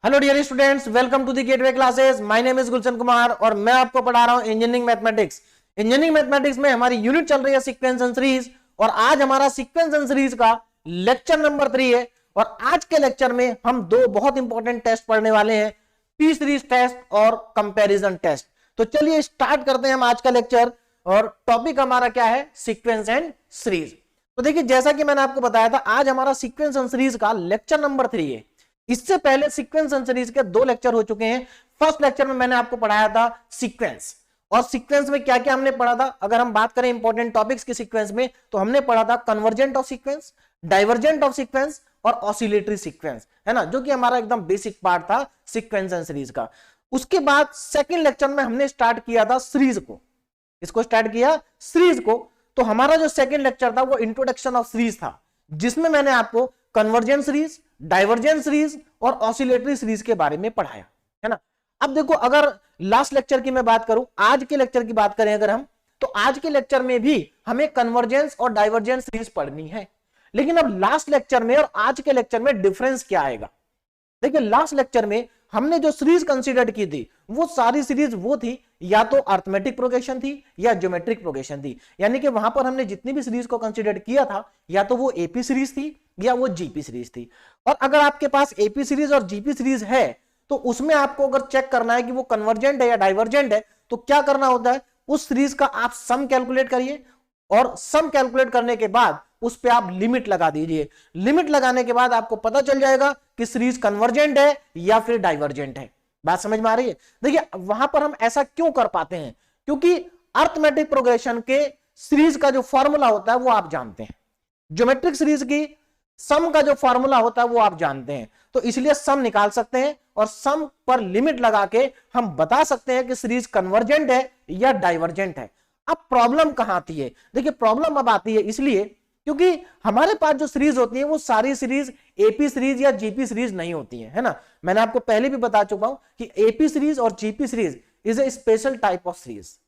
Hello dear students, welcome to the gateway classes. My name is Gulshan Kumar और मैं आपको पढ़ा रहा हूं इंजीनियरिंग मैथमेटिक्स। इंजीनियरिंग मैथमेटिक्स में हमारी यूनिट चल रही है सीक्वेंस एंड सीरीज और आज हमारा सीक्वेंस एंड सीरीज का लेक्चर नंबर 3 है। और आज के लेक्चर में हम दो बहुत इंपॉर्टेंट टेस्ट पढ़ने वाले हैं, पी सीरीज टेस्ट और कंपैरिजन टेस्ट। तो चलिए स्टार्ट करते हैं हम आज का लेक्चर। और टॉपिक हमारा क्या है? Sequence and series. तो देखिए, जैसा कि मैंने आपको बताया था, आज हमारा सीक्वेंस एंड सीरीज का लेक्चर नंबर 3 है। इससे पहले सीक्वेंस एंड सीरीज के 2 लेक्चर हो चुके हैं। फर्स्ट लेक्चर में मैंने आपको पढ़ाया था सीक्वेंस, और सीक्वेंस में क्या क्या हमने पढ़ा था। अगर हम बात करें इंपॉर्टेंट टॉपिक्स के सीक्वेंस में, तो हमने पढ़ा था convergent of sequence, divergent of sequence और ऑसिलेटरी सीक्वेंस, है ना, जो कि हमारा एकदम बेसिक पार्ट था सीक्वेंस एंड सीरीज का। उसके बाद सेकेंड लेक्चर में हमने स्टार्ट किया था सीरीज को। इसको स्टार्ट किया सीरीज को। तो हमारा जो सेकेंड लेक्चर था वो इंट्रोडक्शन ऑफ सीरीज था, जिसमें मैंने आपको कन्वर्जेंट सीरीज, डाइवर्जेंट सीरीज और ऑसिलेटरी सीरीज के बारे में पढ़ाया, है ना। अब देखो, अगर लास्ट लेक्चर की मैं बात करूं, आज के लेक्चर की बात करें अगर हम, तो आज के लेक्चर में भी हमें कन्वर्जेंस और डाइवर्जेंट सीरीज पढ़नी है। लेकिन अब लास्ट लेक्चर में और आज के लेक्चर में डिफरेंस क्या आएगा? देखिए, लास्ट लेक्चर में हमने जो सीरीज कंसीडर की थी वो सारी सीरीज वो थी, या तो अर्थमेटिक प्रोग्रेशन थी या ज्योमेट्रिक प्रोग्रेशन थी। यानी कि वहां पर हमने जितनी भी सीरीज को कंसीडर किया था, या तो वो एपी सीरीज थी या वो जीपी सीरीज थी। और अगर आपके पास एपी सीरीज और जीपी सीरीज है, तो उसमें आपको अगर चेक करना है कि वो कन्वर्जेंट है या डाइवर्जेंट है, तो क्या करना होता है? उस सीरीज का आप सम कैलकुलेट करिए, और सम कैलकुलेट करने के बाद उस पे आप लिमिट लगा दीजिए। लिमिट लगाने के बाद आपको पता चल जाएगा कि सीरीज कन्वर्जेंट है या फिर डाइवर्जेंट है। बात समझ में आ रही है? देखिए, वहां पर हम ऐसा क्यों कर पाते हैं? क्योंकि अर्थमेटिक प्रोग्रेशन के सीरीज का जो फॉर्मूला होता है वो आप जानते हैं, ज्योमेट्रिक सीरीज की सम का जो फॉर्मूला होता है वो आप जानते हैं। तो इसलिए सम निकाल सकते हैं और सम पर लिमिट लगा के हम बता सकते हैं कि सीरीज कन्वर्जेंट है या डाइवर्जेंट है। अब प्रॉब्लम कहां आती है? देखिए, प्रॉब्लम अब आती है इसलिए क्योंकि हमारे पास जो सीरीज होती है वो सारी सीरीज एपी सीरीज या जीपी सीरीज नहीं होती है ना। मैंने आपको पहले भी बता चुका हूं कि एपी सीरीज और GP series is a special type of series.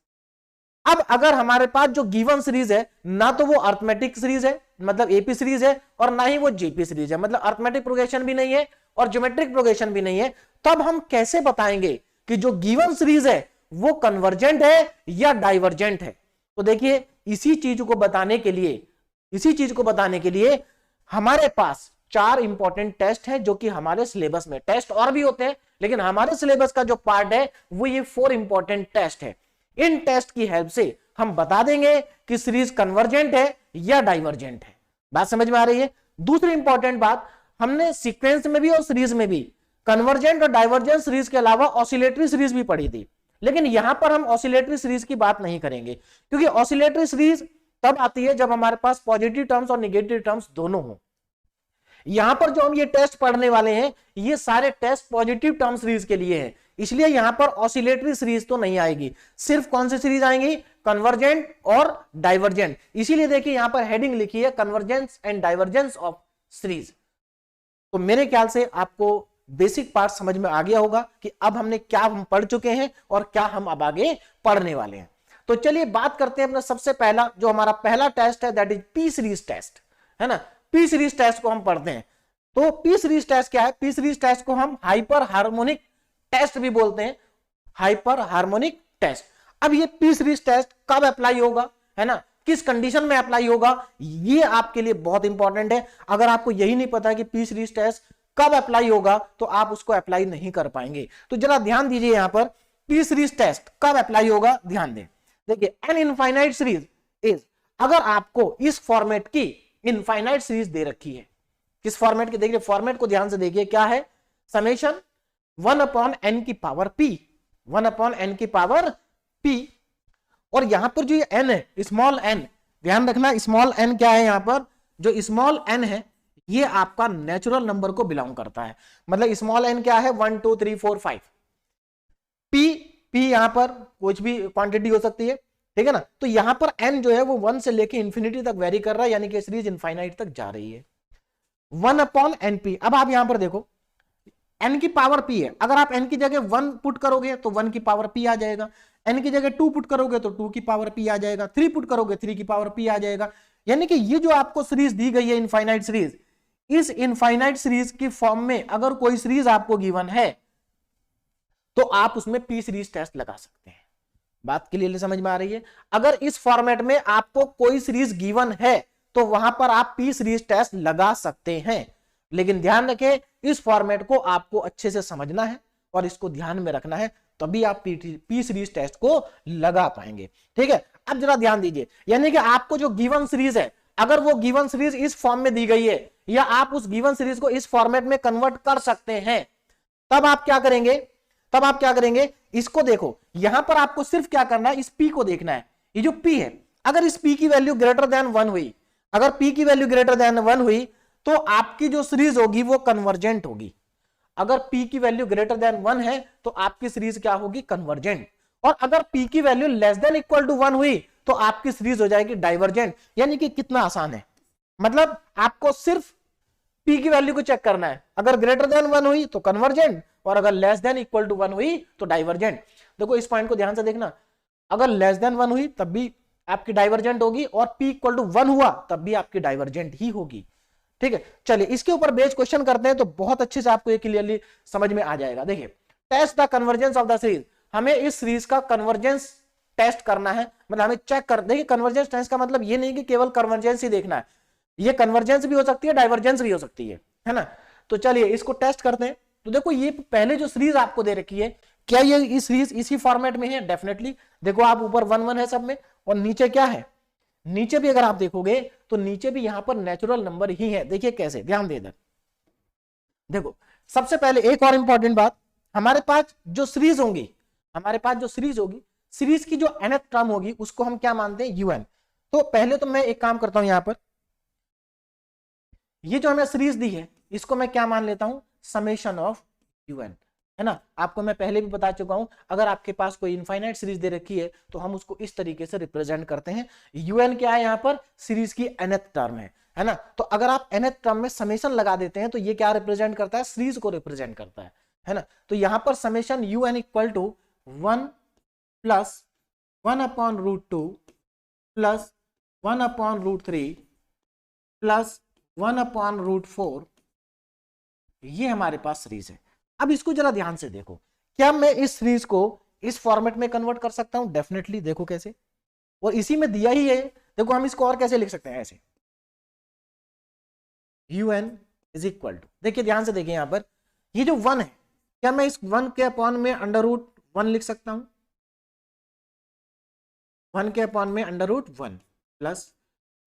अब अगर हमारे पास जो गिवन सीरीज है, ना तो वो अर्थमेटिक सीरीज है मतलब एपी सीरीज है, और ना ही वो जीपी सीरीज है मतलब अर्थमेटिक प्रोग्रेशन भी नहीं है और ज्योमेट्रिक प्रोग्रेशन भी नहीं है, तब हम कैसे बताएंगे कि जो गिवन सीरीज है वो कन्वर्जेंट है या डाइवर्जेंट है? तो देखिए, इसी चीज को बताने के लिए हमारे पास 4 इंपॉर्टेंट टेस्ट है, जो कि हमारे सिलेबस में, टेस्ट और भी होते हैं लेकिन हमारे सिलेबस का जो पार्ट है वो ये 4 इंपॉर्टेंट टेस्ट है। इन टेस्ट की हेल्प से हम बता देंगे कि सीरीज कन्वर्जेंट है या डाइवर्जेंट है। बात समझ में आ रही है? दूसरी इंपॉर्टेंट बात, हमने सीक्वेंस में भी और सीरीज में भी कन्वर्जेंट और डाइवर्जेंट सीरीज के अलावा ऑसिलेटरी सीरीज भी पढ़ी थी, लेकिन यहां पर हम ऑसिलेटरी सीरीज की बात नहीं करेंगे, क्योंकि ऑसिलेटरी सीरीज तब आती है जब हमारे पास पॉजिटिव टर्म्स और नेगेटिव टर्म्स दोनों हो। यहां पर जो हम ये टेस्ट पढ़ने वाले हैं, ये सारे टेस्ट पॉजिटिव टर्म सीरीज के लिए हैं, इसलिए यहां पर ऑसिलेटरी सीरीज तो नहीं आएगी। सिर्फ कौन सी सीरीज आएंगी? कन्वर्जेंट और डाइवर्जेंट। इसीलिए देखिए, यहां पर हेडिंग लिखी है convergence and divergence of series. तो मेरे ख्याल से आपको बेसिक पार्ट समझ में आ गया होगा कि अब हमने क्या हम पढ़ चुके हैं और क्या हम अब आगे पढ़ने वाले हैं। तो चलिए बात करते हैं अपना सबसे पहला, जो हमारा पहला टेस्ट है, that is P series test, है ना। पी सीरीज टेस्ट को हम पढ़ते हैं। तो पी सीरीज टेस्ट क्या है? पी सीरीज टेस्ट को हम हाइपर हार्मोनिक टेस्ट भी बोलते हैं, हाइपर हार्मोनिक टेस्ट। अब ये पी सीरीज टेस्ट कब अप्लाई होगा, है ना, किस कंडीशन में अप्लाई होगा, ये आपके लिए बहुत इंपॉर्टेंट है। अगर आपको यही नहीं पता कि पी सीरीज टेस्ट कब अप्लाई होगा, तो आप उसको अप्लाई नहीं कर पाएंगे। तो जरा ध्यान दीजिए, यहां पर पी सीरीज टेस्ट कब अप्लाई होगा, ध्यान दें। देखिए, एन इनफाइनाइट सीरीज इज, अगर आपको इस फॉर्मेट की इनफाइनाइट सीरीज दे रखी है, किस फॉर्मेट की? देखिए, फॉर्मेट को ध्यान से देखिए, क्या है? समेशन 1/n की पावर p, 1/n की पावर p। और यहां पर जो ये n है, स्मॉल n, ध्यान रखना, स्मॉल n क्या है? यहां पर जो स्मॉल n है ये आपका नेचुरल नंबर को बिलोंग करता है। मतलब स्मॉल n क्या है? 1 2 3 4 5। p यहां पर कुछ भी क्वांटिटी हो सकती है, ठीक है ना। तो यहां पर n जो है वो 1 से लेके इंफिनिटी तक वेरी कर रहा है, यानी कि सीरीज इनफाइनाइट तक जा रही है। 1/np। अब आप यहां पर देखो, n की पावर p है, अगर आप n की जगह 1 पुट करोगे तो 1 की पावर p आ जाएगा, n की जगह 2 पुट करोगे तो 2 की पावर p आ जाएगा, 3 पुट करोगे 3 की पावर p आ जाएगा। यानी कि ये जो आपको सीरीज दी गई है इनफाइनाइट सीरीज, इस इनफाइनाइट सीरीज की फॉर्म में अगर कोई सीरीज आपको गिवन है तो आप उसमें पी सीरीज टेस्ट लगा सकते हैं। बात क्लियरली समझ में आ रही है? अगर इस फॉर्मेट में आपको कोई सीरीज गिवन है तो वहां पर आप पी सीरीज टेस्ट लगा सकते हैं, लेकिन ध्यान रखें इस फॉर्मेट को आपको अच्छे से समझना है और इसको ध्यान में रखना है, तभी आप पी सीरीज टेस्ट को लगा पाएंगे। ठीक है, अब जरा ध्यान दीजिए, यानी कि आपको जो गिवन सीरीज है, अगर वो गिवन सीरीज इस फॉर्म में दी गई है या आप उस गिवन सीरीज को इस फॉर्मेट में कन्वर्ट कर सकते हैं, तब आप क्या करेंगे, इसको देखो, यहां पर आपको सिर्फ क्या करना है, इस पी को देखना है। ये जो पी है, अगर इस पी की वैल्यू ग्रेटर देन 1 हुई, अगर पी की वैल्यू ग्रेटर देन 1 हुई तो आपकी जो सीरीज होगी वो कन्वर्जेंट होगी। अगर पी की वैल्यू ग्रेटर देन 1 है तो आपकी सीरीज क्या होगी, कन्वर्जेंट। और अगर पी की value less than equal to 1 हुई तो आपकी सीरीज हो जाएगी डाइवर्जेंट। यानी कि कितना आसान है, मतलब आपको सिर्फ पी की वैल्यू को चेक करना है, अगर ग्रेटर देन 1 हुई तो कन्वर्जेंट और अगर लेस देन इक्वल टू 1 हुई तो डाइवर्जेंट। देखो इस पॉइंट को ध्यान से देखना, अगर लेस देन 1 हुई तब भी आपकी डाइवर्जेंट होगी और पी इक्वल टू 1 हुआ तब भी आपकी डाइवर्जेंट ही होगी। ठीक है, चलिए इसके ऊपर बेस क्वेश्चन करते हैं तो बहुत अच्छे से आपको ये क्लियरली समझ में आ जाएगा। देखिए, test the convergence of the series, हमें इस सीरीज का कन्वर्जेंस टेस्ट करना है, मतलब हमें चेक कर, देखिए कन्वर्जेंस टेस्ट का मतलब ये नहीं कि केवल कन्वर्जेंस ही देखना है, ये कन्वर्जेंस भी हो सकती है, डाइवर्जेंस भी हो सकती है ना। तो चलिए इसको टेस्ट करते हैं। तो देखो ये पहले जो सीरीज आपको दे रखी है, क्या ये इस सीरीज इसी फॉर्मेट में है? डेफिनेटली। देखो आप ऊपर 1 1 है सब में और नीचे क्या है, नीचे भी अगर आप देखोगे तो नीचे भी यहां पर नेचुरल नंबर ही है। देखिए कैसे, ध्यान दे इधर देखो। सबसे पहले एक और इंपॉर्टेंट बात, हमारे पास जो सीरीज होगी, सीरीज की जो nth टर्म होगी उसको हम क्या मानते हैं, un। तो पहले तो मैं एक काम करता हूं, यहां पर ये जो हमें सीरीज दी है इसको मैं क्या मान लेता हूं, समेशन ऑफ un, है ना। आपको मैं पहले भी बता चुका हूं, अगर आपके पास कोई इनफाइनाइट सीरीज दे रखी है तो हम उसको इस तरीके से रिप्रेजेंट करते हैं। un क्या है, यहां पर सीरीज की nth टर्म है ना। तो अगर आप nth टर्म में समेशन लगा देते हैं तो ये क्या रिप्रेजेंट करता है, सीरीज को रिप्रेजेंट करता है ना। तो यहां पर summation un equal to 1 plus 1 upon root 2 plus 1 upon root 3 plus 1 upon root 4, ये हमारे पास सीरीज है। अब इसको जरा ध्यान से देखो, क्या मैं इस सीरीज को इस फॉर्मेट में कन्वर्ट कर सकता हूं? डेफिनेटली। देखो कैसे, और इसी में दिया ही है। देखो हम इसको और कैसे लिख सकते हैं, ऐसे un इज इक्वल टू, देखिए ध्यान से देखिए यहां पर ये जो 1 है, क्या मैं इस 1 के अपॉन में अंडर रूट 1 लिख सकता हूं? 1 के अपॉन में अंडर रूट 1 प्लस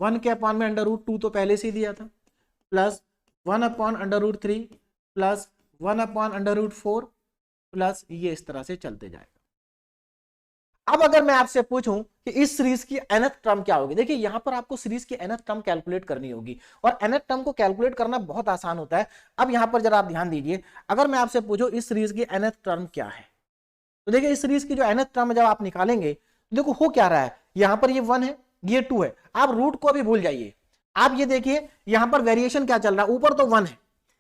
1 के अपॉन में अंडर रूट 2 तो पहले से ही दिया था, plus 1 upon under root 3 plus 1 upon under root 4 plus ये इस तरह से चलते जाएगा। अब अगर मैं आपसे पूछूं कि इस सीरीज की nth टर्म क्या होगी, देखिए यहां पर आपको सीरीज की nth टर्म कैलकुलेट करनी होगी और nth टर्म को कैलकुलेट करना बहुत आसान होता है। अब यहां पर जरा आप ध्यान दीजिए, अगर मैं आपसे पूछूं इस सीरीज की nth टर्म क्या है, तो देखिए इस सीरीज की जो nth टर्म जब आप निकालेंगे तो देखो हो क्या रहा है, यहां पर ये 1 है, ये 2 है। आप रूट को अभी भूल जाइए, आप ये देखिए यहां पर वेरिएशन क्या चल रहा है, ऊपर तो 1 है,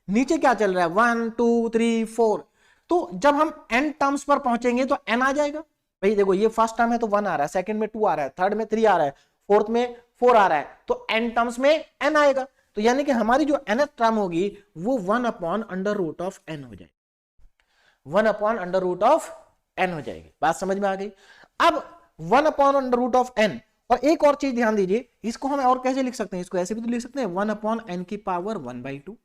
नीचे क्या चल रहा है, 1 2 3 4। तो जब हम n टर्म्स पर पहुंचेंगे तो n आ जाएगा। भाई देखो ये फर्स्ट टर्म है तो 1 आ रहा है, सेकंड में 2 आ रहा है, थर्ड में 3 आ रहा है, फोर्थ में 4 आ रहा है, तो n टर्म्स में n आएगा। तो यानी कि हमारी जो nth टर्म होगी वो 1 upon under root of n हो जाएगी, 1 upon under root of n हो जाएगी। बात समझ में आ गई। अब 1 upon under root of n, और एक और चीज ध्यान दीजिए, इसको हम और कैसे लिख सकते हैं, इसको ऐसे भी तो लिख सकते हैं 1 अपॉन n की पावर 1/2।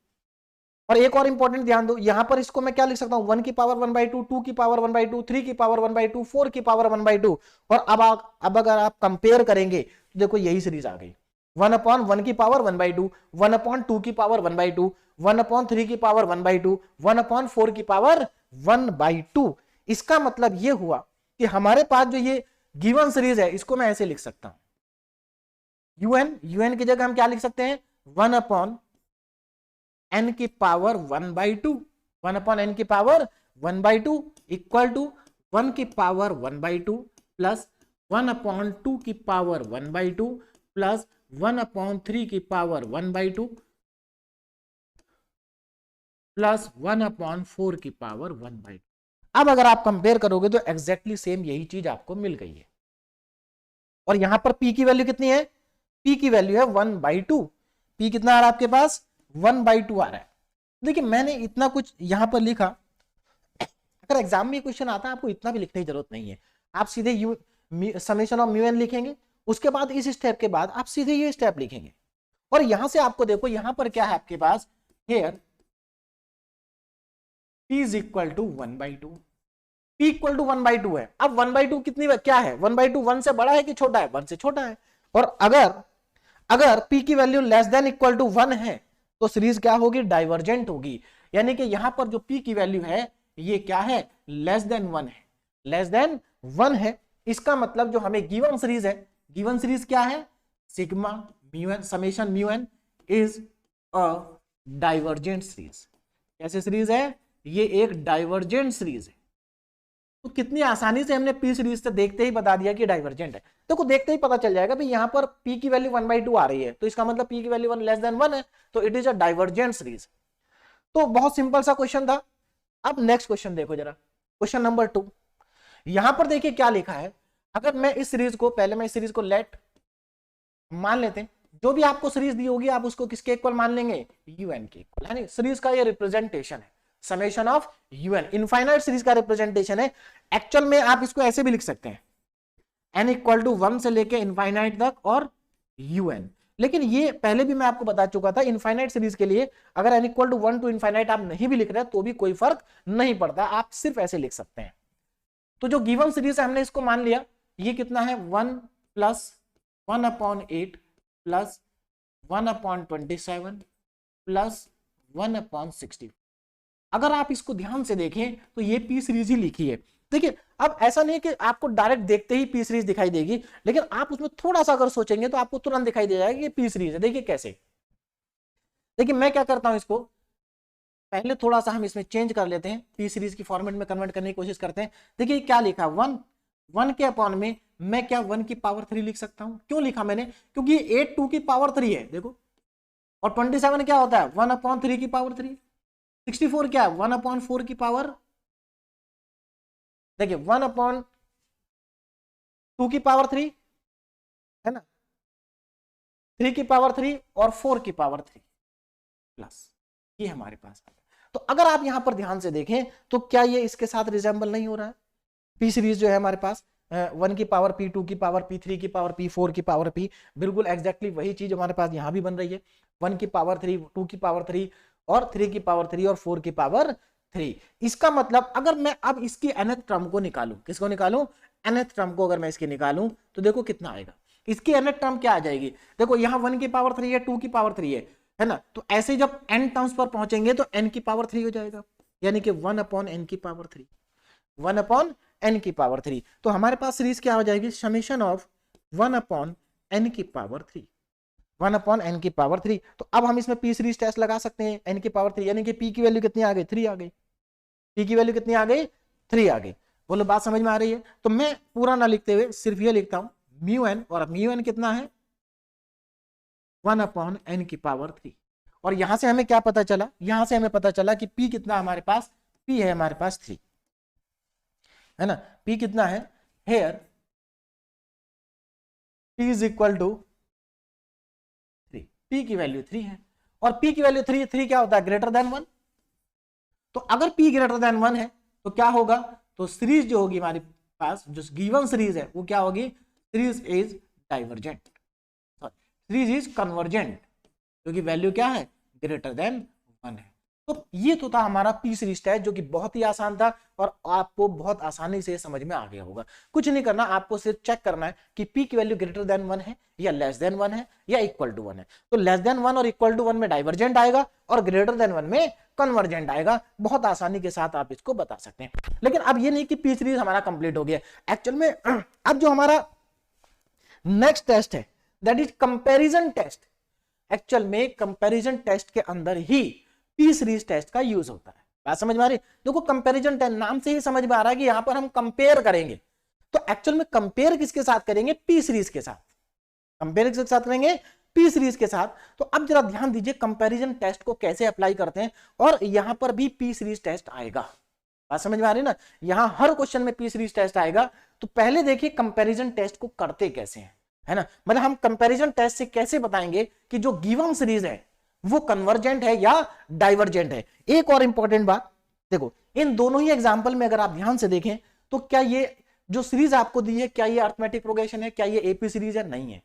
और एक और इंपॉर्टेंट ध्यान दो, यहां पर इसको मैं क्या लिख सकता हूं, 1 की पावर 1/2, 2 की पावर 1/2, 3 की पावर 1/2, 4 की पावर 1/2। और अब अगर आप कंपेयर करेंगे तो देखो यही सीरीज आ गई, 1 अपॉन 1 की पावर 1/2, 1 अपॉन 2 की पावर 1/2, 1 अपॉन 3 की पावर 1/2, 1 अपॉन 4 की पावर 1/2। इसका मतलब ये हुआ कि हमारे पास जो ये गिवन सीरीज है इसको मैं ऐसे लिख सकता हूं, un की जगह हम क्या लिख सकते हैं, 1 अपॉन n की पावर 1/2, 1 अपॉन n की पावर 1/2 इक्वल टू 1 की पावर 1/2 प्लस 1 अपॉन 2 की पावर 1/2 प्लस 1 अपॉन 3 की पावर 1/2 प्लस 1 अपॉन 4 की पावर 1/2। अब अगर आप कंपेयर करोगे तो एग्जैक्टली सेम यही चीज आपको मिल गई है। और यहां पर p की वैल्यू कितनी है, p की वैल्यू है 1/2। p कितना आ रहा है आपके पास, 1/2 आ रहा है। देखिए मैंने इतना कुछ यहां पर लिखा, अगर एग्जाम में क्वेश्चन आता है आपको इतना भी लिखने की जरूरत नहीं है, आप सीधे समेशन ऑफ म्यू एन लिखेंगे, उसके बाद इस स्टेप के बाद आप सीधे ये स्टेप लिखेंगे, और यहां से आपको देखो यहां पर क्या है आपके पास, here p is equal to 1/2, p equal to 1/2 है। अब 1/2 कितनी क्या है, 1/2 1 से बड़ा है कि छोटा है, 1 से छोटा है। और अगर p की value less than equal to 1 है तो सीरीज क्या होगी, डाइवर्जेंट होगी। यानी कि यहां पर जो p की वैल्यू है ये क्या है, लेस देन 1 है, लेस देन 1 है। इसका मतलब जो हमें गिवन सीरीज है, गिवन सीरीज क्या है, sigma mu N summation mu N is a divergent series. कैसे सीरीज है, ये एक डाइवर्जेंट सीरीज है। तो कितनी आसानी से हमने पी सीरीज से देखते ही बता दिया कि डाइवर्जेंट है। देखो देखते ही पता चल जाएगा भाई यहाँ पर p की वैल्यू 1/2 आ रही है, तो इसका मतलब p की वैल्यू 1 लेस देन 1 है, तो it is a divergent series. तो बहुत सिंपल सा क्वेश्चन था। अब नेक्स्ट क्वेश्चन देखो जरा, क्वेश्चन नंबर 2। यहां पर देखिए क्या लिखा है, अगर मैं इस सीरीज को, पहले मैं इस सीरीज को लेट मान लेते हैं, जो भी आपको सीरीज दी होगी आप उसको किसके इक्वल मान लेंगे, un के इक्वल, है ना। सीरीज का ये रिप्रेजेंटेशन है, summation of un, infinite series का रिप्रेजेंटेशन है। एक्चुअल में आप इसको ऐसे भी लिख सकते हैं, n इक्वल टू 1 से लेके इनफाइनाइट तक और un। लेकिन ये पहले भी मैं आपको बता चुका था, इनफाइनाइट सीरीज के लिए अगर n equal to 1 to infinite आप नहीं भी लिख रहे तो भी कोई फर्क नहीं पड़ता, आप सिर्फ ऐसे लिख सकते हैं। तो जो गिवन सीरीज है हमने इसको मान लिया, ये कितना है 1 प्लस 1/8 प्लस 1/27 प्लस 1/60। अगर आप इसको ध्यान से देखें तो ये पी सीरीज ही लिखी है। देखिए अब ऐसा नहीं कि आपको डायरेक्ट देखते ही पी सीरीज दिखाई देगी, लेकिन आप उसमें थोड़ा सा अगर सोचेंगे तो आपको तुरंत दिखाई दे जाएगा कि ये पी सीरीज है। देखिए कैसे, देखिए मैं क्या करता हूं, इसको पहले थोड़ा सा हम इसमें चेंज कर लेते हैं, पी सीरीज की फॉर्मेट में कन्वर्ट करने की कोशिश करते हैं। देखिए क्या लिखा, 1 के अपॉन में मैं क्या 1 की पावर 3 लिख सकता हूं। क्यों लिखा मैंने, क्योंकि ये 8 2 की पावर 3 है, देखो, और 27 क्या होता है 1/3 की पावर 3, 64 क्या है 1/4 की पावर, देखिए 1/2 की पावर 3 है ना, 3 की पावर 3 और 4 की पावर 3 प्लस ये हमारे पास है। तो अगर आप यहां पर ध्यान से देखें तो क्या ये इसके साथ रिजेंबल नहीं हो रहा है, पी सीरीज जो है हमारे पास 1 की पावर p, 2 की पावर p, 3 की पावर p, 4 की पावर p, बिल्कुल एग्जैक्टली वही चीज हमारे पास यहां भी बन रही है, 1 की पावर 3, 2 की पावर 3 और 3 की पावर 3 और 4 की पावर 3। इसका मतलब अगर मैं अब इसकी nth टर्म को निकालूं, किसको निकालूं, nth टर्म को अगर मैं इसकी निकालूं तो देखो कितना आएगा, इसकी nth टर्म क्या आ जाएगी, देखो यहाँ 1 की पावर 3 है, 2 की पावर 3 है ना, तो ऐसे जब n टर्म्स पर पहुंचेंगे तो n की पावर 3 हो जाएगा, यानी कि 1/n की पावर 3, 1/n की पावर 3। तो हमारे पास सीरीज क्या हो जाएगी, समेशन ऑफ 1/n की पावर 3, 1/n की पावर 3। तो अब हम इसमें p सीरीज टेस्ट लगा सकते हैं, n की पावर 3, यानी कि p की वैल्यू कितनी आ गई, 3 आ गई, p की वैल्यू कितनी आ गई, 3 आ गई। बोलो बात समझ में आ रही है। तो मैं पूरा ना लिखते हुए सिर्फ ये लिखता हूं म्यू एन, और म्यू एन कितना है 1/n की पावर 3। और यहां से हमें क्या पता चला, यहां से हमें पता चला कि p कितना हमारे पास, p है हमारे पास 3, है ना, p कितना है, here p is equal to 3, p की वैल्यू 3 है, और p की वैल्यू 3 क्या होता है, ग्रेटर देन 1। तो अगर p ग्रेटर देन 1 है तो क्या होगा, तो सीरीज जो होगी हमारे पास, जो गिवन सीरीज है वो क्या होगी, series is divergent, series is convergent, क्योंकि वैल्यू क्या है, ग्रेटर देन 1 है। तो ये तो था हमारा पी सीरीज टेस्ट, जो कि बहुत ही आसान था और आपको बहुत आसानी से समझ में आ गया होगा। कुछ नहीं करना, आपको सिर्फ चेक करना है कि p की वैल्यू ग्रेटर देन 1 है या लेस देन 1 है या इक्वल टू 1 है। तो लेस देन 1 और इक्वल टू 1 में डाइवर्जेंट आएगा और ग्रेटर देन 1 में कन्वर्जेंट आएगा। बहुत आसानी के साथ आप इसको बता सकते हैं। लेकिन अब ये नहीं कि पी सीरीज हमारा कंप्लीट हो गया, एक्चुअल में अब जो हमारा नेक्स्ट टेस्ट है that is comparison test. Actual में कंपैरिजन टेस्ट के अंदर ही पी सीरीज टेस्ट का यूज होता है। बात समझ में आ रही, देखो कंपैरिजन टेस्ट नाम से ही समझ में आ रहा है कि यहां पर हम कंपेयर करेंगे। तो एक्चुअल में कंपेयर किसके साथ करेंगे, पी सीरीज के साथ, कंपेयर किसके साथ करेंगे, पी सीरीज के साथ। तो अब जरा ध्यान दीजिए कंपैरिजन टेस्ट को कैसे अप्लाई करते हैं, और यहां पर भी पी सीरीज टेस्ट आएगा। बात समझ में आ रही ना, यहां हर क्वेश्चन में पी सीरीज टेस्ट आएगा। तो पहले देखिए कंपैरिजन टेस्ट को करते कैसे हैं, है ना, मतलब हम कंपैरिजन टेस्ट से कैसे बताएंगे कि जो गिवन सीरीज है वो कन्वर्जेंट है या डाइवर्जेंट है। एक और इंपॉर्टेंट बात देखो, इन दोनों ही एग्जांपल में अगर आप ध्यान से देखें तो क्या ये जो सीरीज आपको दी है, क्या ये अरिथमेटिक प्रोग्रेशन है, क्या ये एपी सीरीज है? नहीं है,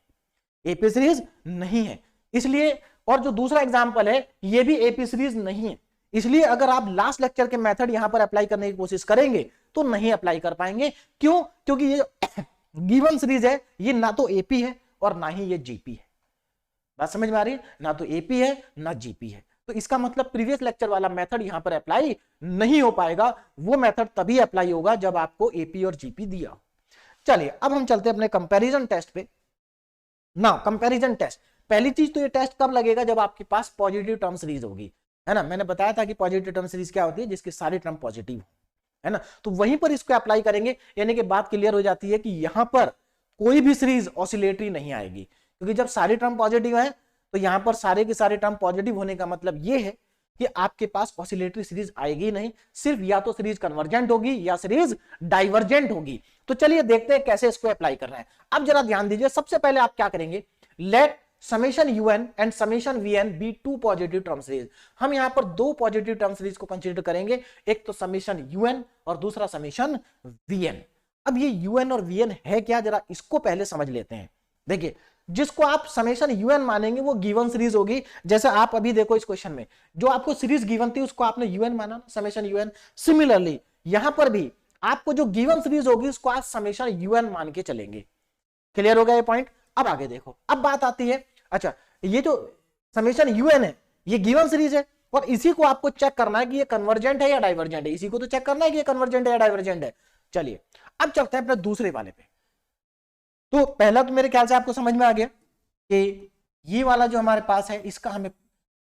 एपी सीरीज नहीं है। इसलिए, और जो दूसरा एग्जांपल है ये भी एपी सीरीज नहीं है। इसलिए अगर आप लास्ट लेक्चर के मेथड यहां पर अप्लाई करने की कोशिश करेंगे तो नहीं अप्लाई कर पाएंगे। क्यों? क्योंकि ये गिवन सीरीज है, ये ना तो एपी है और ना ही ये जीपी है। बात समझ में आ रही है? ना तो एपी है ना जीपी है, तो इसका मतलब प्रीवियस लेक्चर वाला मेथड यहां पर अप्लाई नहीं हो पाएगा। वो मेथड तभी अप्लाई होगा जब आपको एपी और जीपी दिया। चलिए अब हम चलते हैं अपने कंपैरिजन टेस्ट पे ना। कंपैरिजन टेस्ट, पहली चीज तो ये टेस्ट कब लगेगा? जब आपके पास पॉजिटिव टर्म सीरीज होगी, है ना। मैंने बताया था कि पॉजिटिव टर्म सीरीज क्या होती है, जिसके सारे टर्म पॉजिटिव हो, है ना। तो वहीं पर इसको अप्लाई करेंगे, यानी कि बात क्लियर हो जाती है कि यहां पर कोई भी सीरीज ऑसिलेटरी नहीं आएगी, क्योंकि जब सारे टर्म पॉजिटिव है तो यहां पर सारे के सारे टर्म पॉजिटिव होने का मतलब ये है कि आपके पास ऑसिलेटरी सीरीज आएगी नहीं, सिर्फ या तो सीरीज कन्वर्जेंट होगी या सीरीज डाइवर्जेंट होगी। तो चलिए देखते हैं कैसे इसको अप्लाई करना है। अब जरा ध्यान दीजिए, सबसे पहले आप क्या करेंगे, let summation un and summation vn be two positive term series. हम यहां पर दो पॉजिटिव टर्म सीरीज को कंसीडर करेंगे, एक तो समेशन un और दूसरा समेशन vn। अब ये un और vn है क्या, जरा इसको पहले समझ लेते हैं। देखिए, जिसको आप समेशन un मानेंगे वो गिवन सीरीज होगी। जैसे आप अभी देखो इस क्वेश्चन में जो आपको सीरीज गिवन थी उसको आपने un माना, समेशन un। सिमिलरली यहां पर भी आपको जो गिवन सीरीज होगी उसको आप समेशन un मान के चलेंगे। क्लियर हो गया ये पॉइंट? अब आगे देखो, अब बात आती है, अच्छा ये जो समेशन un है ये गिवन सीरीज है और इसी को आपको चेक करना है कि ये कन्वर्जेंट है या डाइवर्जेंट है। इसी को तो चेक करना है कि ये कन्वर्जेंट है या डाइवर्जेंट है। चलिए अब चलते हैं अपने दूसरे वाले पे। तो पहला तो मेरे ख्याल से आपको समझ में आ गया कि ये वाला जो हमारे पास है इसका हमें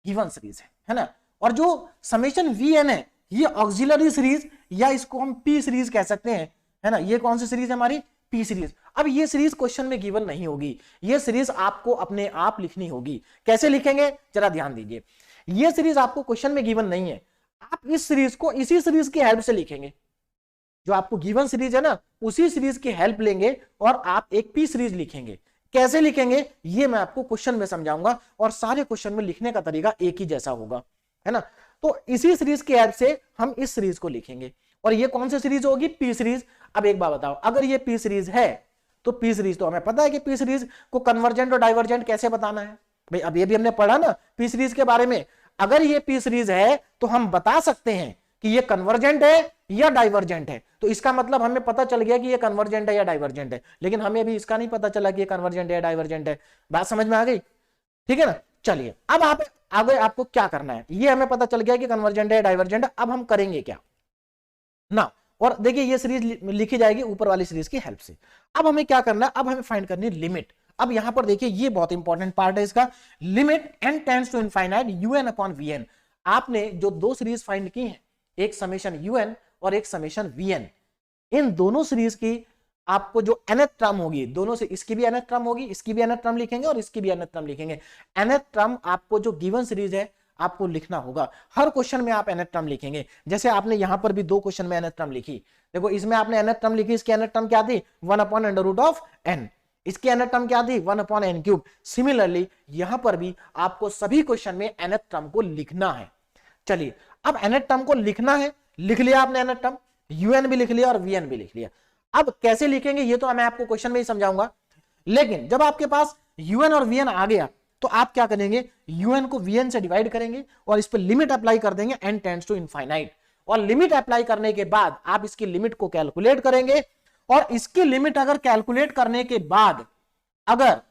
गिवन सीरीज है ना। और जो समेशन vn है ये ऑक्सिलरी सीरीज या इसको हम पी सीरीज कह सकते हैं, है ना। ये कौन सी सीरीज है हमारी? P series. अब ये सीरीज क्वेश्चन में गिवन नहीं होगी, ये सीरीज आपको अपने आप लिखनी होगी। कैसे लिखेंगे जरा ध्यान दीजिए, ये सीरीज आपको क्वेश्चन में गिवन नहीं है, आप इस सीरीज को इसी सीरीज की हेल्प से लिखेंगे। जो आपको गिवन सीरीज है ना उसी सीरीज की हेल्प लेंगे और आप एक पी सीरीज लिखेंगे। कैसे लिखेंगे ये मैं आपको क्वेश्चन में समझाऊंगा और सारे क्वेश्चन में लिखने का तरीका एक ही जैसा होगा, है ना। तो इसी सीरीज की हेल्प से हम इस सीरीज को लिखेंगे और ये कौन सी सीरीज होगी? P series. अब एक बात बताओ, अगर ये पी सीरीज है तो पी सीरीज तो हमें पता है कि पी सीरीज को कन्वर्जेंट और डाइवर्जेंट कैसे बताना है भाई। अब ये भी हमने पढ़ा ना पी सीरीज के बारे में। अगर ये पी सीरीज है तो हम बता सकते हैं कि ये कन्वर्जेंट है या डाइवर्जेंट है। तो इसका मतलब हमें पता चल गया कि ये कन्वर्जेंट है या डाइवर्जेंट है, लेकिन हमें अभी इसका नहीं पता चला कि ये कन्वर्जेंट है या डाइवर्जेंट है। बात समझ में आ गई? ठीक है ना। चलिए अब आप आगे आपको क्या करना है, ये हमें पता चल गया कि कन्वर्जेंट है डाइवर्जेंट है। अब हम करेंगे क्या ना, और देखिए ये सीरीज लिखी जाएगी ऊपर वाली सीरीज की हेल्प से। अब हमें क्या करना है, अब हमें फाइंड करनी है लिमिट। अब यहां पर देखिए ये बहुत इंपॉर्टेंट पार्ट है इसका, limit n tends to infinite un upon vn। आपने जो दो सीरीज फाइंड की है, एक समेशन un और एक समेशन vn, इन दोनों सीरीज की आपको जो nth टर्म होगी, दोनों से इसकी भी nth टर्म होगी, इसकी भी nth टर्म लिखेंगे और इसकी भी nth टर्म लिखेंगे। nth टर्म आपको जो गिवन सीरीज है आपको लिखना होगा। हर क्वेश्चन में आप nth टर्म लिखेंगे। जैसे आपने यहां पर भी दो क्वेश्चन में nth टर्म लिखी, देखो इसमें आपने nth टर्म लिखी, इसकी nth टर्म क्या थी? 1 upon under root of n। इसकी nth टर्म क्या थी? 1 अपॉन n क्यूब। सिमिलरली यहां पर भी आपको सभी क्वेश्चन में nth टर्म को लिखना है। चलिए अब nth टर्म को लिखना है, लिख लिया आपने nth टर्म, un भी लिख लिया और vn भी लिख लिया। अब कैसे लिखेंगे ये तो मैं आपको क्वेश्चन में ही समझाऊंगा, लेकिन जब आपके पास un और vn आ गया तो आप क्या करेंगे, un को vn से डिवाइड करेंगे और इस पर लिमिट अप्लाई कर देंगे n टेंड्स टू इनफाइनाइट। और लिमिट अप्लाई करने के बाद आप इसकी लिमिट को कैलकुलेट करेंगे और इसकी लिमिट अगर कैलकुलेट करने के बाद अगर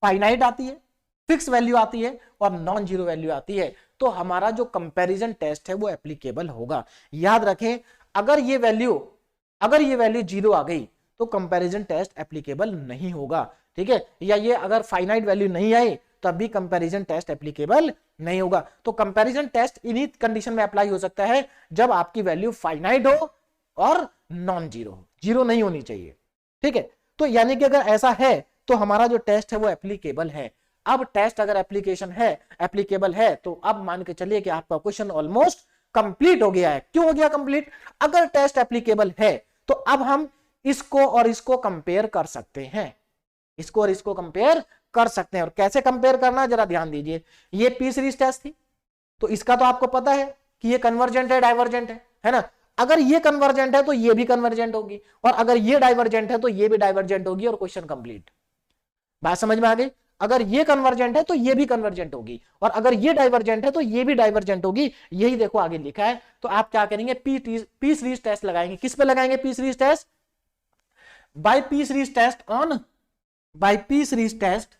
फाइनाइट आती है, फिक्स वैल्यू आती है और नॉन जीरो वैल्यू आती है तो हमारा जो कंपैरिजन टेस्ट है वो एप्लीकेबल होगा। याद रखें, अगर ये वैल्यू जीरो आ गई तो कंपैरिजन टेस्ट एप्लीकेबल नहीं होगा, ठीक है। या ये अगर फाइनाइट वैल्यू नहीं आई तब भी कंपैरिजन टेस्ट एप्लीकेबल नहीं होगा। तो कंपैरिजन टेस्ट इन्हीं कंडीशन में अप्लाई हो सकता है जब आपकी वैल्यू फाइनाइट हो और नॉन जीरो हो, जीरो नहीं होनी चाहिए, ठीक है। तो यानी कि अगर ऐसा है तो हमारा जो टेस्ट है वो एप्लीकेबल है। अब टेस्ट अगर एप्लीकेबल है तो अब मान के चलिए कि आपका क्वेश्चन ऑलमोस्ट कंप्लीट हो गया है। क्यों हो गया कंप्लीट? अगर टेस्ट एप्लीकेबल है तो अब हम इसको और इसको कंपेयर कर सकते हैं, इसको और इसको कंपेयर कर सकते हैं। और कैसे कंपेयर करना जरा ध्यान दीजिए, ये पी सीरीज टेस्ट थी तो इसका तो आपको पता है कि ये कन्वर्जेंट है डाइवर्जेंट है ना। अगर ये कन्वर्जेंट है तो ये भी कन्वर्जेंट होगी, और अगर ये डाइवर्जेंट है तो ये भी डाइवर्जेंट होगी, और क्वेश्चन कंप्लीट। बात समझ में आ गई? अगर ये कन्वर्जेंट है तो ये भी कन्वर्जेंट होगी, और अगर ये डाइवर्जेंट है तो ये भी डाइवर्जेंट होगी। यही देखो आगे लिखा है। तो आप क्या करेंगे, पी सीरीज टेस्ट लगाएंगे। किस पे लगाएंगे P series test? By P series test on, by P series test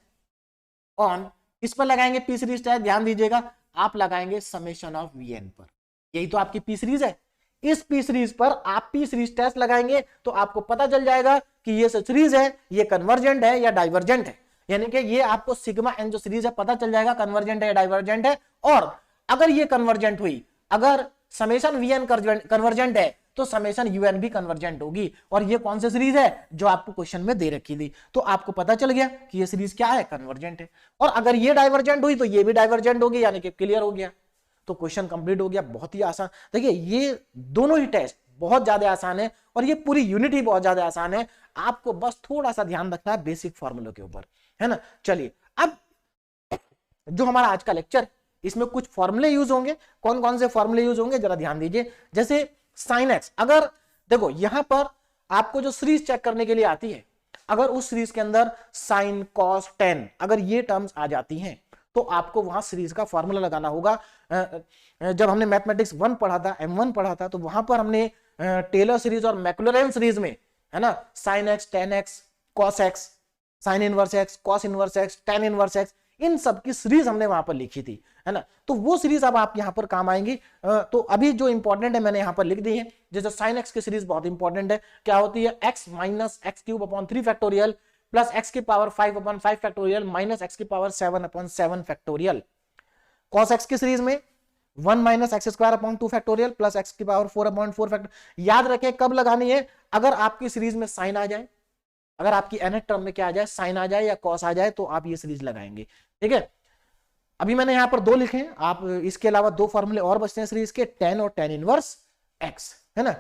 on, किस पर लगाएंगे पी सीरीज टेस्ट? ध्यान दीजिएगा, आप लगाएंगे समेशन ऑफ वीएन पर। यही तो आपकी पी सीरीज है। इस पी सीरीज पर आप पी सीरीज टेस्ट लगाएंगे तो आपको पता चल जाएगा कि ये सीरीज है, ये कन्वर्जेंट है या डाइवर्जेंट है। यानी कि ये आपको सिग्मा एन जो सीरीज है पता चल जाएगा कन्वर्जेंट है या डाइवर्जेंट है। और अगर ये कन्वर्जेंट हुई, अगर समेशन वीएन कन्वर्जेंट है तो समेशन यूएन भी कन्वर्जेंट होगी। और ये कौन सी सीरीज है? जो आपको क्वेश्चन में दे रखी थी। तो आपको पता चल गया कि ये सीरीज क्या है, कन्वर्जेंट है। और अगर ये डाइवर्जेंट हुई तो ये भी डाइवर्जेंट होगी, यानी कि क्लियर हो गया। तो क्वेश्चन कंप्लीट हो गया। बहुत ही आसान। देखिए ये दोनों ही टेस्ट बहुत ज्यादा आसान है, और ये पूरी यूनिट ही बहुत ज्यादा आसान है। आपको बस थोड़ा सा ध्यान रखना है बेसिक फॉर्मूलों के ऊपर, है ना। चलिए, अब जो हमारा आज का लेक्चर, इसमें कुछ फॉर्मूले यूज होंगे। कौन कौन से फॉर्मूले यूज होंगे जरा ध्यान दीजिए। जैसे साइन एक्स, अगर देखो यहां पर आपको जो सीरीज चेक करने के लिए आती है, अगर उस सीरीज के अंदर साइन कॉस टेन अगर ये टर्म्स आ जाती हैं तो आपको वहां सीरीज का फॉर्मूला लगाना होगा। जब हमने मैथमेटिक्स 1 पढ़ा था, M1 पढ़ा था, तो वहां पर हमने टेलर सीरीज और मैक्लॉरेन सीरीज में, है ना, sine x, tan x, cos x, sine inverse x, cos inverse x, tan inverse x, इन सब की सीरीज हमने वहां पर लिखी थी, है ना। तो वो सीरीज अब आप यहां पर काम आएंगी। तो अभी जो इंपॉर्टेंट है मैंने यहां पर लिख दी है। जैसे साइन एक्स की सीरीज बहुत इंपॉर्टेंट है। क्या होती है? X minus x cube upon 3 factorial plus x की power 5 upon 5 factorial minus x की power 7 upon 7 factorial. Cos x की सीरीज में 1 minus x square upon 2 factorial plus x की पावर 4 अपॉन 4 फैक्टोरियल। याद रखें कब लगानी है? अगर आपकी सीरीज में साइन आ जाए, अगर आपकी nth टर्म में क्या आ जाए, साइन आ जाए या कॉस आ जाए, तो आप ये सीरीज लगाएंगे। ठीक है, अभी मैंने यहां पर 2 लिखे हैं। आप इसके अलावा 2 फॉर्मूले और बचते हैं सीरीज के, टेन और टेन इनवर्स एक्स, है ना।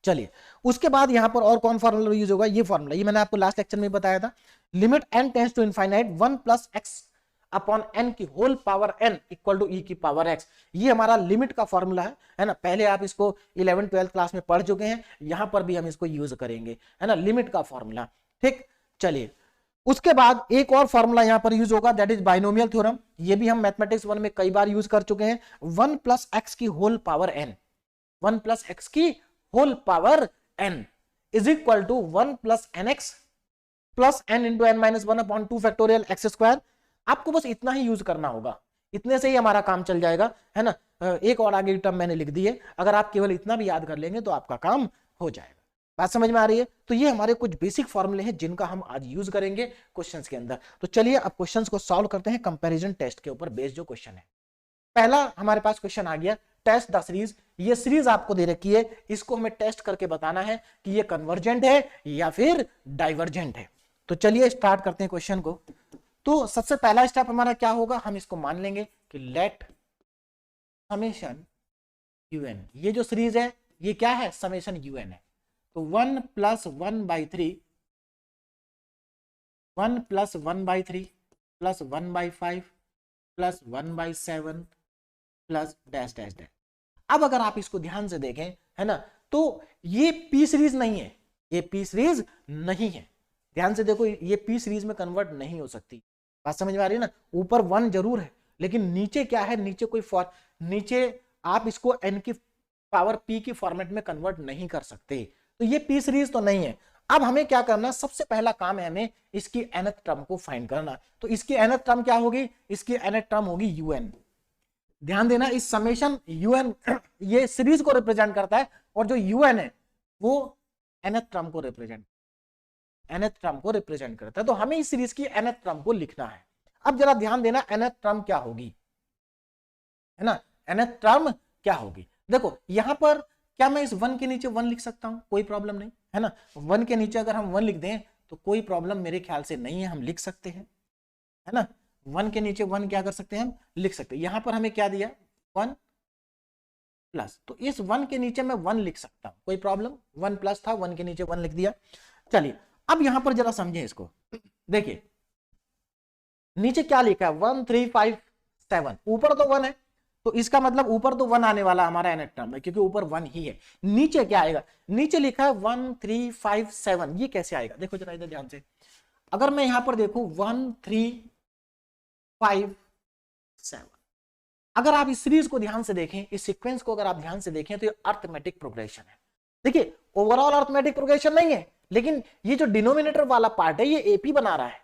चलिए, उसके बाद यहां पर और कौन फॉर्मूला यूज होगा? ये फॉर्मूला, ये मैंने आपको लास्ट लेक्चर में बताया था। Limit n tends to infinite 1 plus X upon n की whole power n equal to e की पावर x। ये हमारा लिमिट का फॉर्मूला है ना। पहले आप इसको 11th 12th क्लास में पढ़ चुके हैं, यहां पर भी हम इसको यूज करेंगे, है ना, लिमिट का फॉर्मूला। ठीक, चलिए, उसके बाद एक और फॉर्मूला यहां पर यूज होगा, दैट इज बाइनोमियल थ्योरम। ये भी हम मैथमेटिक्स 1 में कई बार यूज कर चुके हैं। 1 प्लस एक्स की whole power n, 1 plus x की whole power n is equal to 1 plus n x plus n into n minus 1 upon 2 factorial x square. आपको बस इतना ही यूज करना होगा, इतने से ही हमारा काम चल जाएगा, है ना। एक और आगे की टर्म मैंने लिख दी है, अगर आप केवल इतना भी याद कर लेंगे तो आपका काम हो जाएगा। बात समझ में आ रही है? तो ये हमारे कुछ बेसिक फॉर्मूले हैं जिनका हम आज यूज करेंगे क्वेश्चंस के अंदर। तो चलिए अब क्वेश्चंस को सॉल्व करते हैं कंपैरिजन टेस्ट के ऊपर बेस्ड जो क्वेश्चन है। पहला हमारे पास क्वेश्चन आ गया, टेस्ट द सीरीज। ये सीरीज आपको दे रखी है, इसको हमें टेस्ट करके बताना है कि ये कन्वर्जेंट है या फिर डाइवर्जेंट है। तो चलिए स्टार्ट करते हैं क्वेश्चन को। तो सबसे पहला स्टेप हमारा क्या होगा, हम इसको मान लेंगे कि लेट समेशन यूएन, ये जो सीरीज है ये क्या है, समेशन यूएन है। तो 1 plus 1/3 1 plus 1/3 plus 1/5 plus 1/7 plus dash dash dash. अब अगर आप इसको ध्यान से देखें, है ना, तो ये पी सीरीज नहीं है, ये पी सीरीज नहीं है। ध्यान से देखो, ये पी सीरीज में कन्वर्ट नहीं हो सकती। बात समझ में आ रही है ना। ऊपर 1 जरूर है, लेकिन नीचे क्या है, नीचे कोई नीचे आप इसको n की पावर p की फॉर्मेट में कन्वर्ट नहीं कर सकते। तो ये पी सीरीज तो नहीं है। अब हमें क्या करना, सबसे पहला काम है हमें इसकी nth टर्म को फाइंड करना। तो इसकी nth टर्म क्या होगी, इसकी nth टर्म होगी un। ध्यान देना, इस समेशन un ये सीरीज को रिप्रेजेंट करता है, और जो un है वो nth टर्म को रिप्रेजेंट करता है। तो हमें इस सीरीज की nth टर्म को लिखना है। अब जरा ध्यान देना, nth टर्म क्या होगी, है ना, nth टर्म क्या होगी। देखो यहां पर क्या मैं इस 1 के नीचे 1 लिख सकता हूं, कोई प्रॉब्लम नहीं, है ना। 1 के नीचे अगर हम 1 लिख दें तो कोई प्रॉब्लम मेरे ख्याल से नहीं है, हम लिख सकते हैं, है ना। 1 के नीचे 1 क्या कर सकते हैं, हम लिख सकते हैं। यहां पर हमें क्या दिया, 1 प्लस, तो इस 1 के नीचे मैं 1 लिख सकता हूं, कोई प्रॉब्लम, 1 प्लस था, 1 के नीचे 1 लिख दिया। चलिए अब यहां पर जरा समझें इसको। देखिए नीचे क्या लिखा है 1357, ऊपर तो 1 है तो इसका मतलब ऊपर तो 1 आने वाला हमारा nth टर्म है क्योंकि ऊपर 1 ही है। नीचे क्या आएगा, नीचे लिखा है 1357, ये कैसे आएगा देखो जरा इधर ध्यान से। अगर मैं यहां पर देखूं 1357, अगर आप इस सीरीज को ध्यान से देखें, इस सीक्वेंस को अगर आप ध्यान से देखें तो ये अर्थमेटिक प्रोग्रेशन है। देखिए ओवरऑल अर्थमेटिक प्रोग्रेशन नहीं है, लेकिन ये जो डिनोमिनेटर वाला पार्ट है ये एपी बना रहा है।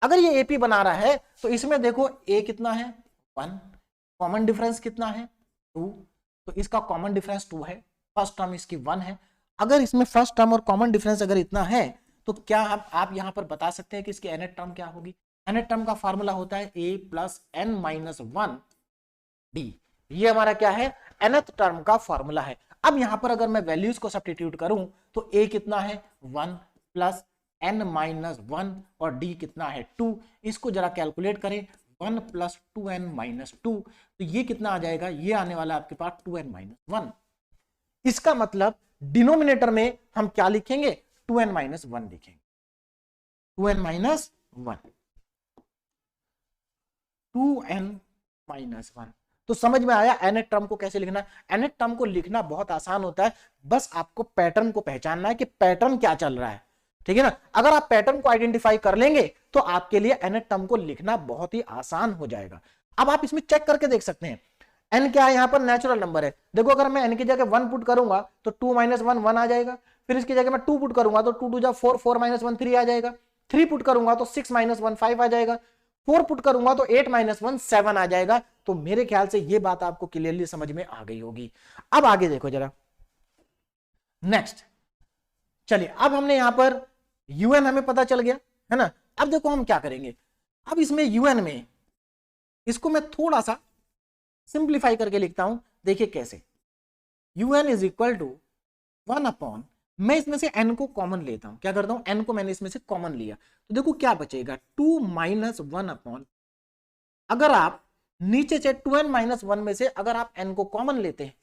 अगर ये एपी बना रहा है तो इसमें देखो ए कितना है 1, कॉमन डिफरेंस कितना है 2, तो इसका कॉमन डिफरेंस 2 है, फर्स्ट टर्म इसकी 1 है। अगर इसमें फर्स्ट टर्म और कॉमन डिफरेंस अगर इतना है तो क्या आप यहां पर बता सकते हैं कि इसकी nth टर्म क्या होगी। nth टर्म का फॉर्मूला होता है a plus n minus 1 d, ये हमारा क्या है nth टर्म का फॉर्मूला है। अब यहां पर अगर मैं वैल्यूज को सब्स्टिट्यूट करूं तो a कितना है 1 प्लस n माइनस 1 और d कितना है 2, इसको जरा कैलकुलेट करें 1 प्लस 2n माइनस 2, तो ये कितना आ जाएगा, ये आने वाला आपके पास 2n माइनस 1। इसका मतलब डिनोमिनेटर में हम क्या लिखेंगे 2n माइनस 1 लिखेंगे, 2n माइनस 1, 2n माइनस 1। तो समझ में आया nth टर्म को कैसे लिखना है। nth टर्म को लिखना बहुत आसान होता है, बस आपको पैटर्न को पहचानना है कि पैटर्न क्या चल रहा है, ठीक है ना। अगर आप पैटर्न को आइडेंटिफाई कर लेंगे तो आपके लिए nth टर्म को लिखना बहुत ही आसान हो जाएगा। अब आप इसमें चेक करके देख सकते हैं n क्या है, यहां पर नेचुरल नंबर है। देखो अगर मैं n की जगह 1 पुट करूंगा तो 2 माइनस 1 1 आ जाएगा, फिर इसकी जगह मैं 2 पुट करूंगा तो 2 2 जा 4, 4 माइनस 1 3 आ जाएगा, 3 पुट करूंगा तो 6 माइनस 1 5 आ जाएगा, 4 पुट करूंगा तो 8 माइनस 1 7 आ जाएगा। तो मेरे ख्याल से ये बात आपको क्लियरली समझ में आ गई होगी। अब आगे देखो जरा नेक्स्ट, चलिए अब हमने यहां पर un हमें पता चल गया है ना। अब देखो हम क्या करेंगे, अब इसमें un में इसको मैं थोड़ा सा सिंप्लीफाई करके लिखता हूं, देखिए कैसे। un is equal to 1 upon, मैं इसमें से n को कॉमन लेता हूं, क्या करता हूं n को मैंने इसमें से कॉमन लिया तो देखो क्या बचेगा 2 माइनस 1 अपॉन, अगर आप नीचे से 2n माइनस 1 में से अगर आप n को कॉमन लेते हैं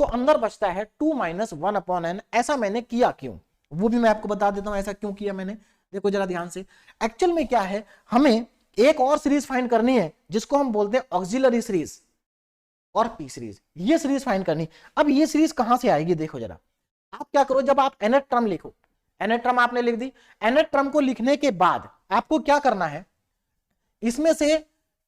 तो अंदर बचता है 2 माइनस 1 अपॉन n। ऐसा मैंने किया क्यों, वो भी मैं आपको बता देता हूं ऐसा क्यों किया मैंने। देखो जरा ध्यान से, एक्चुअल में क्या है, हमें एक और सीरीज फाइंड करनी है जिसको हम बोलते हैं ऑक्सिलरी सीरीज और पी सीरीज, ये सीरीज फाइंड करनी। अब ये सीरीज कहां से आएगी, देखो जरा आप क्या करो, जब आप nth टर्म लिखो, nth टर्म आपने लिख दी, nth टर्म को लिखने के बाद आपको क्या करना है, इसमें से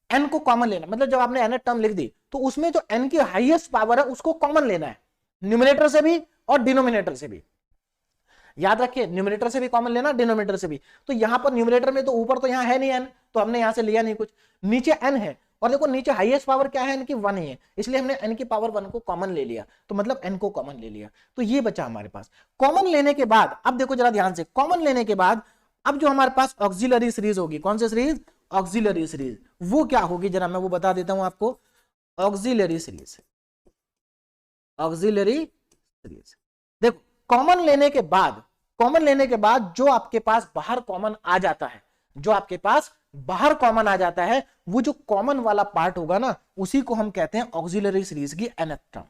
n को कॉमन लेना। मतलब जब आपने nth टर्म लिख दी तो उसमें जो n की हाईएस्ट पावर है उसको कॉमन लेना है, न्यूमरेटर से भी और डिनोमिनेटर से भी। याद रखिए न्यूमरेटर से भी कॉमन लेना, डिनोमिनेटर से भी। तो यहां पर न्यूमरेटर में तो ऊपर तो यहां है नहीं n, तो हमने यहां से लिया नहीं कुछ, नीचे n है और देखो नीचे हाईएस्ट पावर क्या है n की 1 ही है, इसलिए हमने n की पावर 1 को कॉमन ले लिया, तो मतलब n को कॉमन ले लिया, तो ये बचा हमारे पास। कॉमन लेने के बाद अब देखो जरा ध्यान से, कॉमन लेने के बाद अब जो हमारे पास ऑक्सिलरी सीरीज होगी, कौन सी सीरीज, ऑक्सिलरी सीरीज, वो क्या होगी जरा मैं वो बता देता हूं आपको। ऑक्सिलरी सीरीज, ऑक्सिलरी सीरीज देखो कॉमन लेने के बाद, कॉमन लेने के बाद जो आपके पास बाहर कॉमन आ जाता है, जो आपके पास बाहर कॉमन आ जाता है, वो जो कॉमन वाला पार्ट होगा ना उसी को हम कहते हैं ऑक्सिलरी सीरीज की nth टर्म।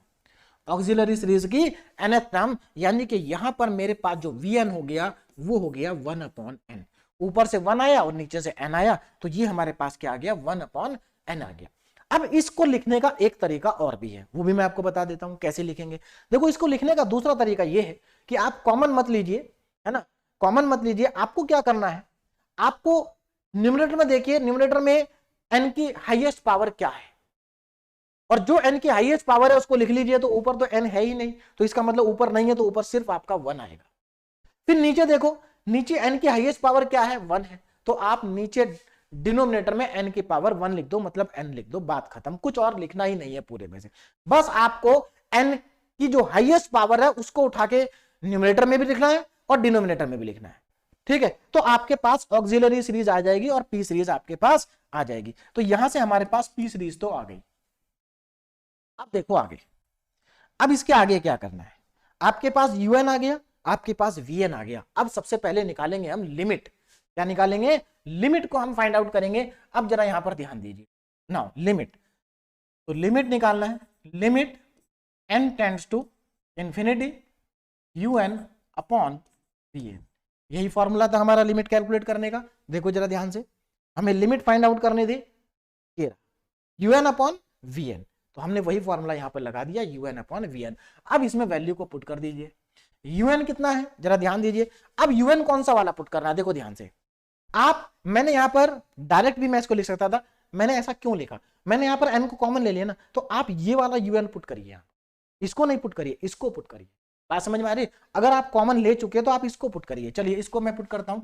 ऑक्सिलरी सीरीज की nth टर्म, यानी कि यहां पर मेरे पास जो vn हो गया वो हो गया 1 अपॉन n, ऊपर से 1 आया और नीचे से n आया, तो ये हमारे पास क्या आ गया 1 अपॉन n आ गया। अब इसको लिखने का एक तरीका और भी है, वो भी मैं आपको बता देता हूं कैसे लिखेंगे। देखो इसको लिखने का दूसरा तरीका ये है कि आप कॉमन मत लीजिए, है ना, कॉमन मत लीजिए। आपको क्या करना है, आपको न्यूमरेटर में देखिए, न्यूमरेटर में n की हाईएस्ट पावर क्या है, और जो n की हाईएस्ट पावर है उसको लिख लीजिए। तो ऊपर तो n है ही नहीं, तो इसका मतलब ऊपर नहीं है, तो ऊपर सिर्फ आपका 1 आएगा। फिर नीचे देखो, नीचे n की हाईएस्ट पावर क्या है 1 है, तो आप नीचे डिनोमिनेटर में n की पावर 1 लिख दो, मतलब n लिख दो, बात खत्म। कुछ और लिखना ही नहीं है पूरे में से, बस आपको n की जो हाईएस्ट पावर है उसको उठा के न्यूमरेटर में भी लिखना है और डिनोमिनेटर में भी लिखना है, ठीक है। तो आपके पास ऑक्सिलरी सीरीज आ जाएगी और पी सीरीज आपके पास आ जाएगी। तो यहां से हमारे पास पी सीरीज तो आ गई। अब देखो आगे, अब इसके आगे क्या करना है, आपके पास un आ गया, आपके पास vn आ गया। अब सबसे पहले निकालेंगे हम लिमिट, क्या निकालेंगे, लिमिट को हम फाइंड आउट करेंगे। अब जरा यहां पर ध्यान दीजिए, नाउ लिमिट, तो लिमिट निकालना है, limit n tends to infinity un upon vn, यही फॉर्मूला था हमारा लिमिट कैलकुलेट करने का। देखो जरा ध्यान से, हमें लिमिट फाइंड आउट करने दे, ये un अपॉन vn, तो हमने वही फॉर्मूला यहां पर लगा दिया un अपॉन vn। अब इसमें वैल्यू को पुट कर दीजिए। un कितना है जरा ध्यान दीजिए। अब un कौन सा वाला पुट करना है, देखो ध्यान से। मैंने यहां पर डायरेक्ट भी मैं इसको लिख सकता था, मैंने ऐसा क्यों लिखा, मैंने यहां पर n को कॉमन ले लिया ना, तो आप ये वाला un पुट करिए, इसको नहीं पुट करिए, इसको पुट करिए। बात समझ में आ रही? अगर आप कॉमन ले चुके हैं तो आप इसको पुट करिए। चलिए इसको मैं पुट करता हूं,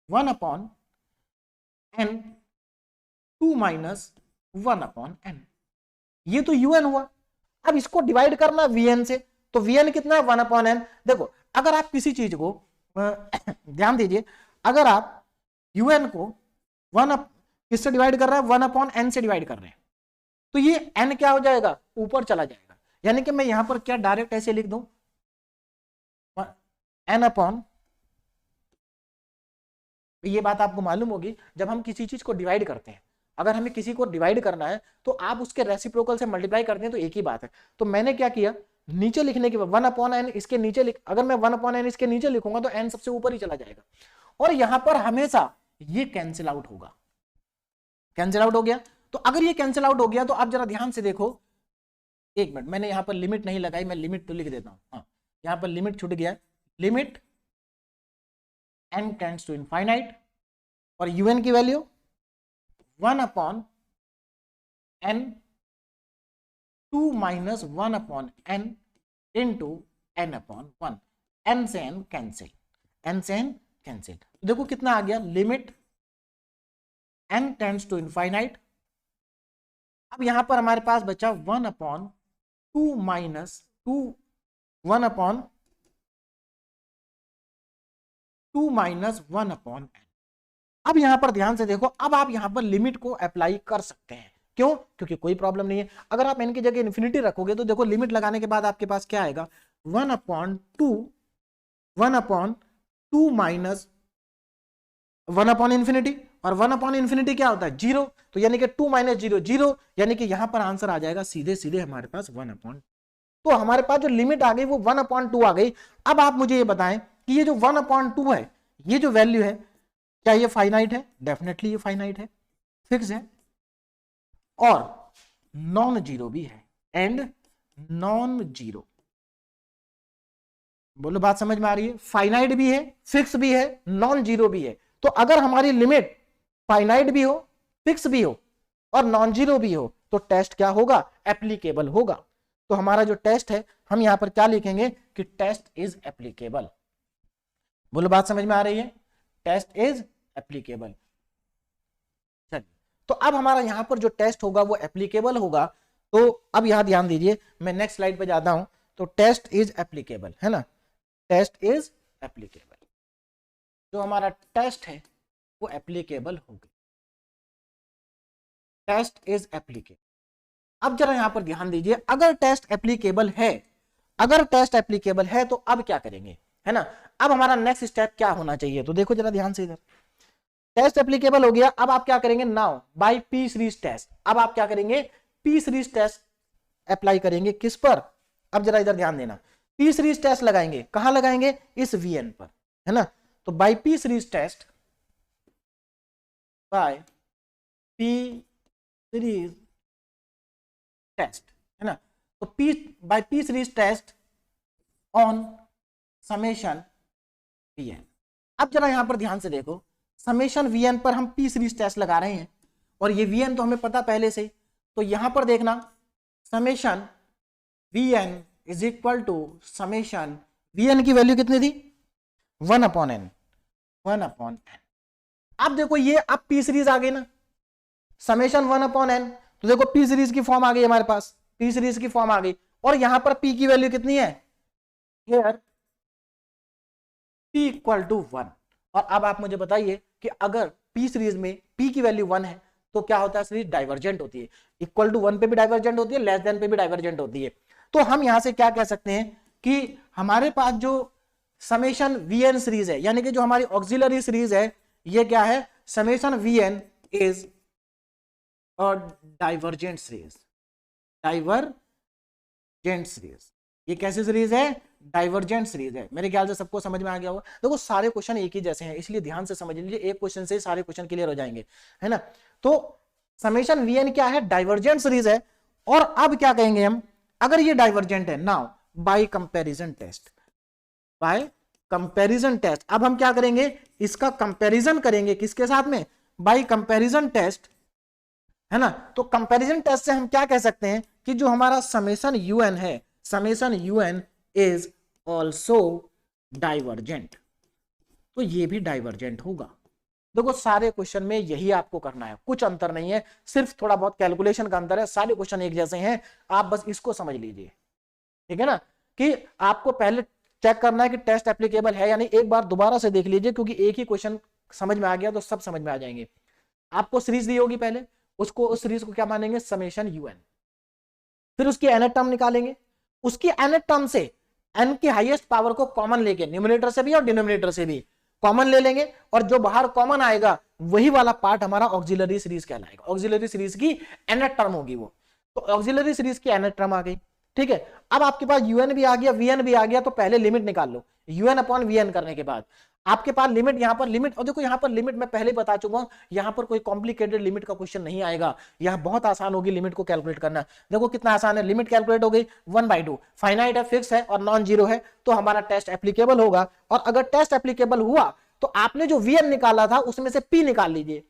1 upon n 2 minus 1 upon n, ये तो un हुआ। अब इसको डिवाइड करना vn से, तो vn कितना है 1 अपॉन n। देखो अगर आप किसी चीज को ध्यान दीजिए, अगर आप un को 1 किससे डिवाइड कर रहे हैं, 1 अपॉन n से डिवाइड कर रहे हैं, तो ये n क्या हो जाएगा, ऊपर चला जाएगा। यानी कि मैं यहां पर क्या डायरेक्ट ऐसे लिख दूं, n अपॉन, ये बात आपको मालूम होगी जब हम किसी चीज को डिवाइड करते हैं, अगर हमें किसी को डिवाइड करना है तो आप उसके रेसिप्रोकल से मल्टीप्लाई करते हैं तो एक ही बात है। तो मैंने क्या किया, नीचे लिखने के बाद 1 अपॉन n इसके नीचे लिख, अगर मैं 1 अपॉन n इसके नीचे लिखूंगा तो n सबसे ऊपर ही चला जाएगा, और यहां पर हमेशा ये कैंसिल आउट होगा। कैंसिल आउट हो गया, तो अगर ये कैंसिल आउट हो गया तो आप जरा ध्यान से देखो, एक मिनट, मैंने यहां पर लिमिट नहीं लगाई, मैं लिमिट तो लिख देता हूं। हाँ, यहां पर लिमिट छूट गया, limit n tends to infinite, और un की value 1 upon n 2 minus 1 upon n into n upon 1, n से n कैंसिल, n से n कैंसिल। देखो कितना आ गया, limit n tends to infinite. अब यहां पर हमारे पास बचा 1 upon 2 minus 1 upon 2 minus 1 upon n। अब यहां पर ध्यान से देखो, अब आप यहां पर लिमिट को अप्लाई कर सकते हैं, क्यों, क्योंकि कोई प्रॉब्लम नहीं है। अगर आप n की जगह इन्फिनिटी रखोगे तो देखो लिमिट लगाने के बाद आपके पास क्या आएगा, 1 अपॉन 2 माइनस 1 अपॉन इन्फिनिटी, और 1 अपॉन इन्फिनिटी क्या होता है, 0, तो यानी कि 2 माइनस 0 0, यानी कि यहां पर आंसर आ जाएगा सीधे सीधे हमारे पास 1 अपॉन। तो हमारे पास जो लिमिट आ गई वो 1 अपॉन 2 आ गई। अब आप मुझे ये बताएं कि ये जो 1 अपॉन 2 है, ये जो वैल्यू है, क्या ये फाइनाइट है? डेफिनेटली ये फाइनाइट है, फिक्स है, और नॉन जीरो भी है, एंड नॉन जीरो। बोलो बात समझ में आ रही है? फाइनाइट भी है, फिक्स भी है, नॉन जीरो भी है। तो अगर हमारी लिमिट फाइनाइट भी हो, फिक्स भी हो, और नॉन जीरो भी हो, तो टेस्ट क्या होगा, एप्लीकेबल होगा। तो हमारा जो टेस्ट है, हम यहां पर क्या लिखेंगे कि टेस्ट इज एप्लीकेबल। बोलो बात समझ में आ रही है? Test is applicable. चलिए, तो अब हमारा यहां पर जो टेस्ट होगा वो एप्लीकेबल होगा। तो अब यहां ध्यान दीजिए, मैं नेक्स्ट स्लाइड पे जाता हूं। तो टेस्ट इज एप्लीकेबल है ना, टेस्ट इज एप्लीकेबल, जो हमारा टेस्ट है वो एप्लीकेबल होगा, टेस्ट इज एप्लीकेबल। अब जरा यहां पर ध्यान दीजिए, अगर टेस्ट एप्लीकेबल है, अगर टेस्ट एप्लीकेबल है तो अब क्या करेंगे, है ना। अब हमारा नेक्स्ट स्टेप क्या होना चाहिए, तो देखो जरा ध्यान से, इधर टेस्ट एप्लीकेबल हो गया। अब आप क्या करेंगे, now by P series test, अब आप क्या करेंगे, पी सीरीज टेस्ट अप्लाई करेंगे, किस पर, अब जरा इधर ध्यान देना, पी सीरीज टेस्ट लगाएंगे, कहां लगाएंगे, इस वीएन पर, है ना। तो by P series test, by P series test, है ना। तो P by P series test on summation VN. अब जरा यहां पर ध्यान से देखो, समेशन वीएन पर हम पी सीरीज टेस्ट लगा रहे हैं, और ये वीएन तो हमें पता पहले से। तो यहां पर देखना, summation VN is equal to summation, VN की वैल्यू कितनी थी, 1 अपॉन एन, 1 अपॉन एन। अब देखो ये अब पी सीरीज आ गई ना, समेशन 1 अपॉन एन, तो देखो पी सीरीज की फॉर्म आ गई हमारे पास, पी सीरीज की फॉर्म आ गई, और यहां पर पी की वैल्यू कितनी है, हियर p इक्वल टू 1। और अब आप मुझे बताइए कि अगर p सीरीज में p की वैल्यू 1 है तो क्या होता है, सीरीज डाइवर्जेंट होती है, इक्वल टू 1 पे भी डाइवर्जेंट होती है, लेस देन पे भी डाइवर्जेंट होती है। तो हम यहां से क्या कह सकते हैं कि हमारे पास जो समेशन वीएन सीरीज है, यानी कि जो हमारी ऑक्सिलरी सीरीज है, ये क्या है, समेशन वीएन इज और डाइवर्जेंट सीरीज, डाइवर्जेंट सीरीज, ये कैसी सीरीज है? डाइवर्जेंट सीरीज है। मेरे ख्याल से सबको समझ में आ गया होगा। देखो सारे क्वेश्चन एक ही जैसे हैं, इसलिए ध्यान से समझ लीजिए, एक क्वेश्चन से सारे क्वेश्चन क्लियर हो जाएंगे, है ना। तो समेशन वीएन क्या है? डाइवर्जेंट सीरीज है। और अब क्या कहेंगे हम, अगर ये डाइवर्जेंट है, now by comparison test, by comparison test, अब हम क्या करेंगे, इसका कंपैरिजन करेंगे किसके साथ में? बाय कंपैरिजन टेस्ट, है ना। तो कंपैरिजन टेस्ट से हम क्या कह सकते हैं कि जो हमारा समेशन यूएन है, summation UN is also divergent, तो ये भी डाइवर्जेंट होगा। देखो सारे क्वेश्चन में यही आपको करना है, कुछ अंतर नहीं है, सिर्फ थोड़ा बहुत कैलकुलेशन का अंतर है, सारे क्वेश्चन एक जैसे हैं, आप बस इसको समझ लीजिए, ठीक है ना। कि आपको पहले चेक करना है कि टेस्ट एप्लीकेबल है या नहीं, एक बार दोबारा से देख लीजिए, क्योंकि एक ही क्वेश्चन समझ में आ गया तो सब समझ में आ जाएंगे। आपको सीरीज दी होगी पहले, उसको उस सीरीज को क्या मानेंगे? Summation UN. फिर उसकी nth टर्म निकालेंगे, उसकी nth टर्म से n की हाईएस्ट पावर को कॉमन लेके, न्यूमरेटर से भी और डिनोमिनेटर से भी कॉमन ले लेंगे, और जो बाहर कॉमन आएगा वही वाला पार्ट हमारा ऑक्सिलरी सीरीज कहलाएगा। ऑक्सिलरी सीरीज की nth टर्म होगी वो, तो ऑक्सिलरी सीरीज की nth टर्म आ गई, ठीक है। अब आपके पास यूएन भी आ गया, वीएन भी आ गया, तो पहले लिमिट निकाल लो। यूएन अपॉन वीएन करने के बाद आपके पास लिमिट, यहां पर लिमिट, और देखो यहां पर लिमिट मैं पहले बता चुका हूं, यहां पर कोई कॉम्प्लिकेटेड लिमिट का क्वेश्चन नहीं आएगा, यहां बहुत आसान होगी लिमिट को कैलकुलेट करना। देखो कितना आसान है, लिमिट कैलकुलेट हो गई 1/2, फाइनाइट है, फिक्स है और नॉन जीरो है, तो हमारा टेस्ट एप्लीकेबल होगा। और अगर टेस्ट एप्लीकेबल हुआ तो आपने जो वीएन निकाला था उसमें से पी निकाल लीजिए,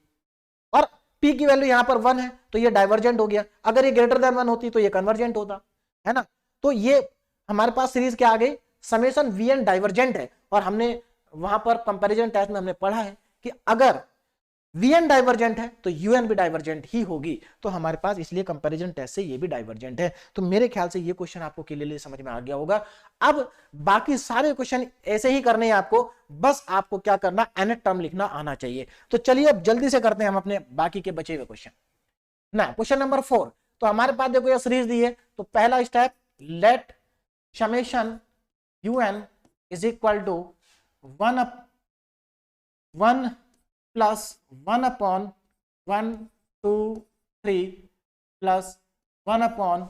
और पी की वैल्यू यहां पर 1 है तो ये डाइवर्जेंट हो गया। अगर ये ग्रेटर देन 1 होती तो ये कन्वर्जेंट होता, है ना। तो ये हमारे पास सीरीज क्या आ गई? समेशन वीएन डाइवर्जेंट है। और हमने वहां पर कंपैरिजन टेस्ट में हमने पढ़ा है कि अगर वीएन डाइवर्जेंट है तो यूएन भी डाइवर्जेंट ही होगी, तो हमारे पास इसलिए कंपैरिजन टेस्ट से ये भी डाइवर्जेंट है। तो मेरे ख्याल से ये क्वेश्चन आपको क्लियरली समझ में आ गया होगा। अब बाकी सारे क्वेश्चन ऐसे ही करने हैं आपको, बस आपको क्या करना, nth टर्म लिखना आना चाहिए। तो चलिए अब जल्दी से करते हैं हम अपने बाकी के बचे हुए क्वेश्चन ना। क्वेश्चन नंबर 4, तो हमारे पास देखो ये सीरीज दी है, तो पहला step, let summation UN is equal to 1 plus 1 upon 1 2 3 plus 1 upon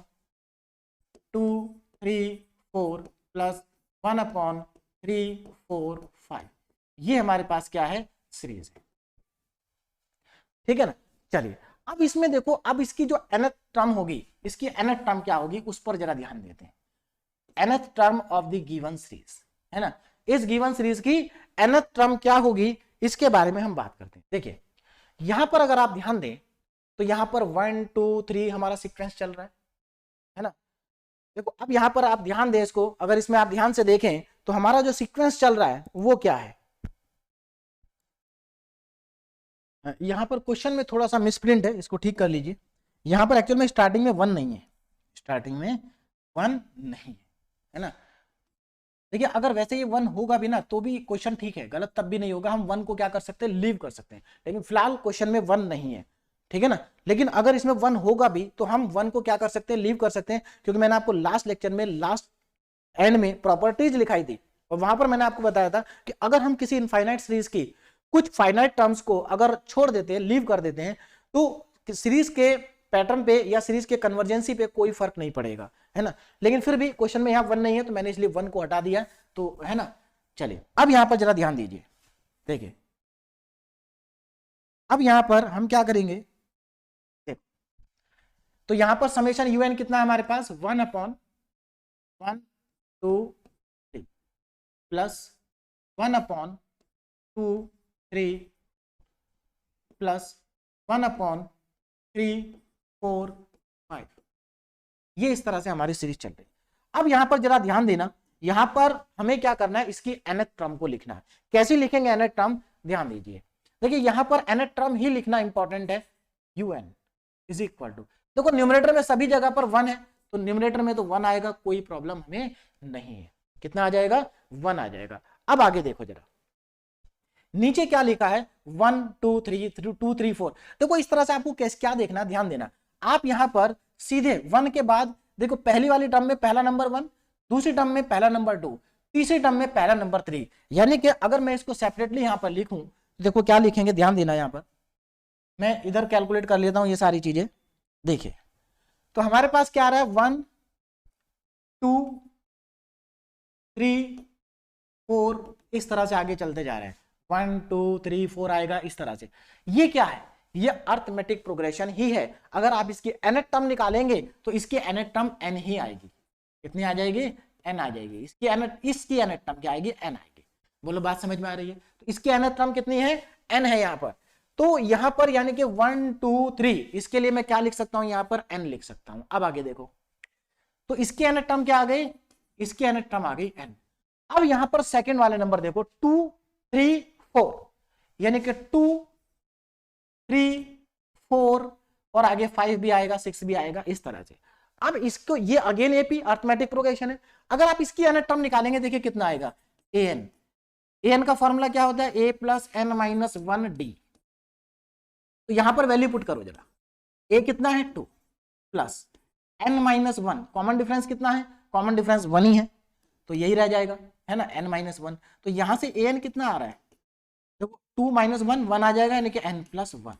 2 3 4 plus 1 upon 3 4 5, ये हमारे पास क्या है? सीरीज है, ठीक है ना। चलिए अब इसमें देखो, अब इसकी जो nth टर्म होगी, इसकी nth टर्म क्या होगी उस पर जरा ध्यान देते हैं। nth term of the given series, है ना, इस गिवन सीरीज की nth टर्म क्या होगी इसके बारे में हम बात करते हैं। देखिए यहां पर अगर आप ध्यान दें तो यहां पर 1 2 3 हमारा सीक्वेंस चल रहा है ना। देखो अब यहां पर आप ध्यान दें इसको, अगर इसमें आप ध्यान से देखें तो हमारा जो सीक्वेंस चल रहा है वो क्या है। यहां पर क्वेश्चन में थोड़ा सा मिसप्रिंट है, इसको ठीक कर लीजिए। यहां पर एक्चुअल में स्टार्टिंग में 1 नहीं है, स्टार्टिंग में 1 नहीं है ना। देखिए अगर वैसे ये 1 होगा भी ना तो भी क्वेश्चन ठीक है, गलत तब भी नहीं होगा, हम 1 को क्या कर सकते हैं, लीव कर सकते हैं, लेकिन फिलहाल क्वेश्चन में 1 नहीं है, ठीक है ना। लेकिन अगर इसमें 1 होगा भी तो हम 1 को क्या कर सकते हैं, लीव कर सकते हैं, क्योंकि मैंने आपको लास्ट लेक्चर में लास्ट एंड में प्रॉपर्टीज लिखाई थी, और वहां पर मैंने आपको बताया था कि अगर हम किसी इनफाइनाइट सीरीज की कुछ फाइनाइट टर्म्स को अगर छोड़ देते हैं, लीव कर देते हैं, तो सीरीज के पैटर्न पे या सीरीज के कन्वर्जेंसी पे कोई फर्क नहीं पड़ेगा, है ना। लेकिन फिर भी क्वेश्चन में यहाँ 1 नहीं है तो मैंने इसलिए 1 को हटा दिया, तो है ना। चलिए अब यहां पर जरा ध्यान दीजिए, देखिए अब यहां पर हम क्या करेंगे, तो यहां पर समेशन यूएन कितना है हमारे पास, 1 upon 1 2 3 plus 1 upon 2 3 plus 1 upon 3 4 5, ये इस तरह से हमारी सीरीज चल रही है। अब यहां पर जरा ध्यान देना, यहां पर हमें क्या करना है, इसकी nth टर्म को लिखना है। कैसे लिखेंगे nth टर्म, ध्यान दीजिए। देखिए यहां पर nth टर्म ही लिखना इंपॉर्टेंट है, un इज इक्वल टू, देखो न्यूमरेटर में सभी जगह पर 1 है तो न्यूमरेटर में तो 1 आएगा, कोई प्रॉब्लम हमें नहीं है। कितना आ जाएगा, 1 आ जाएगा। अब आगे देखो जरा, नीचे क्या लिखा है, 1 2 3 2 3 4। देखो इस तरह से आपको क्या देखना, ध्यान देना, आप यहां पर सीधे 1 के बाद देखो पहली वाली टर्म में पहला नंबर 1, दूसरी टर्म में पहला नंबर 2, तीसरी टर्म में पहला नंबर 3, यानी कि अगर मैं इसको सेपरेटली यहां पर लिखूं तो देखो क्या लिखेंगे, ध्यान देना। यहां पर मैं इधर कैलकुलेट कर लेता हूं ये सारी चीजें, देखिए तो हमारे पास क्या आ रहा है, 1 2 3 4 इस तरह से आगे चलते जा रहे हैं, 1 2 3 4 आएगा इस तरह से। ये क्या है? ये अर्थमेटिक प्रोग्रेशन ही है। अगर आप इसकी nth टर्म निकालेंगे तो इसकी nth टर्म n ही आएगी। कितनी आ जाएगी? n आ जाएगी। इसकी nth टर्म क्या आएगी? n आएगी। बोलो बात समझ में आ रही है? तो इसकी nth टर्म कितनी है? n है यहाँ पर। तो यहाँ पर यानी कि 1 2 3 इसके लिए मैं क्या लिख सकता हूँ? यहाँ पर n लिख सकता हूँ। अब आगे देखो, तो इसकी nth टर्म क्या आ गई? इसकी nth टर्म आ गई n। अब यहाँ पर सेकंड वाले नंबर देखो 2 3 4 यानी कि 2 3 4 और आगे 5 भी आएगा 6 भी आएगा इस तरह से। अब इसको ये अगेन एपी अर्थमेटिक प्रोग्रेशन है। अगर आप इसकी nth टर्म निकालेंगे देखिए कितना आएगा? an का फॉर्मूला क्या होता है? a plus n minus 1d। तो यहां पर वैल्यू पुट करो जरा। a कितना है? 2 plus n minus 1, common difference कितना है? कॉमन डिफरेंस 1 ही है, तो यही रह जाएगा, है ना, n माइनस 1। तो यहां से an कितना आ रहा है? देखो 2 माइनस 1 1 आ जाएगा, यानी कि n प्लस 1।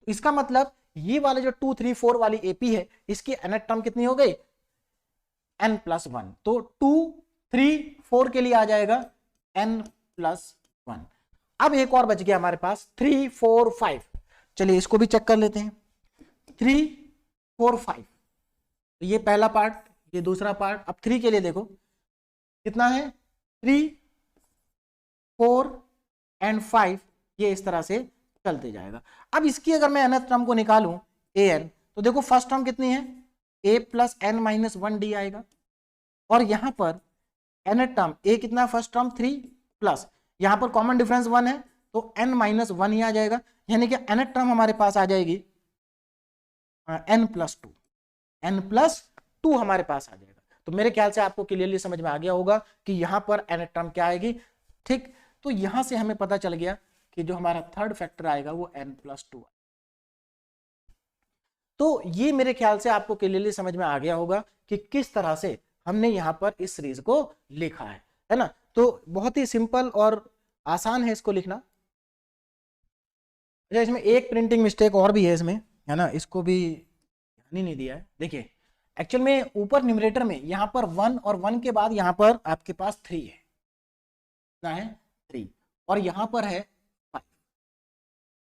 इसका मतलब ये वाले जो 2 3 4 वाली एपी है इसकी nth टर्म कितनी हो गई? n plus 1। तो 2 3 4 के लिए आ जाएगा n प्लस 1। अब एक और बच गया हमारे पास 3 4 5। चलिए इसको भी चेक कर लेते हैं। 3 4 5 ये पहला पार्ट, ये दूसरा पार्ट। अब 3 के लिए देखो कितना है? 3 4 एंड 5 ये इस तरह से चलते जाएगा। अब इसकी अगर मैं nth टर्म को निकालूं an, तो देखो फर्स्ट टर्म कितनी है? a plus n minus 1d आएगा। और यहां पर nth टर्म a कितना? फर्स्ट टर्म 3 प्लस यहां पर कॉमन डिफरेंस 1 है तो n माइनस 1 ही आ जाएगा, यानी कि nth टर्म हमारे पास आ जाएगी n प्लस 2। n प्लस 2 हमारे पास आ जाएगा। तो मेरे ख्याल से आपको क्लियरली समझ में आ गया होगा कि यहां पर nth टर्म क्या आएगी। ठीक, तो यहां से हमें पता चल गया कि जो हमारा थर्ड फैक्टर आएगा वो n प्लस 2। तो ये मेरे ख्याल से आपको क्लियरली समझ में आ गया होगा कि किस तरह से हमने यहां पर इस सीरीज को लिखा है ना। तो बहुत ही सिंपल और आसान है इसको लिखना। अच्छा, इसमें एक प्रिंटिंग मिस्टेक और भी है इसमें, है ना, इसको भी ध्यान नहीं दिया है। देखिए एक्चुअल में ऊपर न्यूमरेटर में यहां पर 1 और 1 के बाद यहां पर आपके पास 3 है, कितना है? 3। और यहां पर है 5,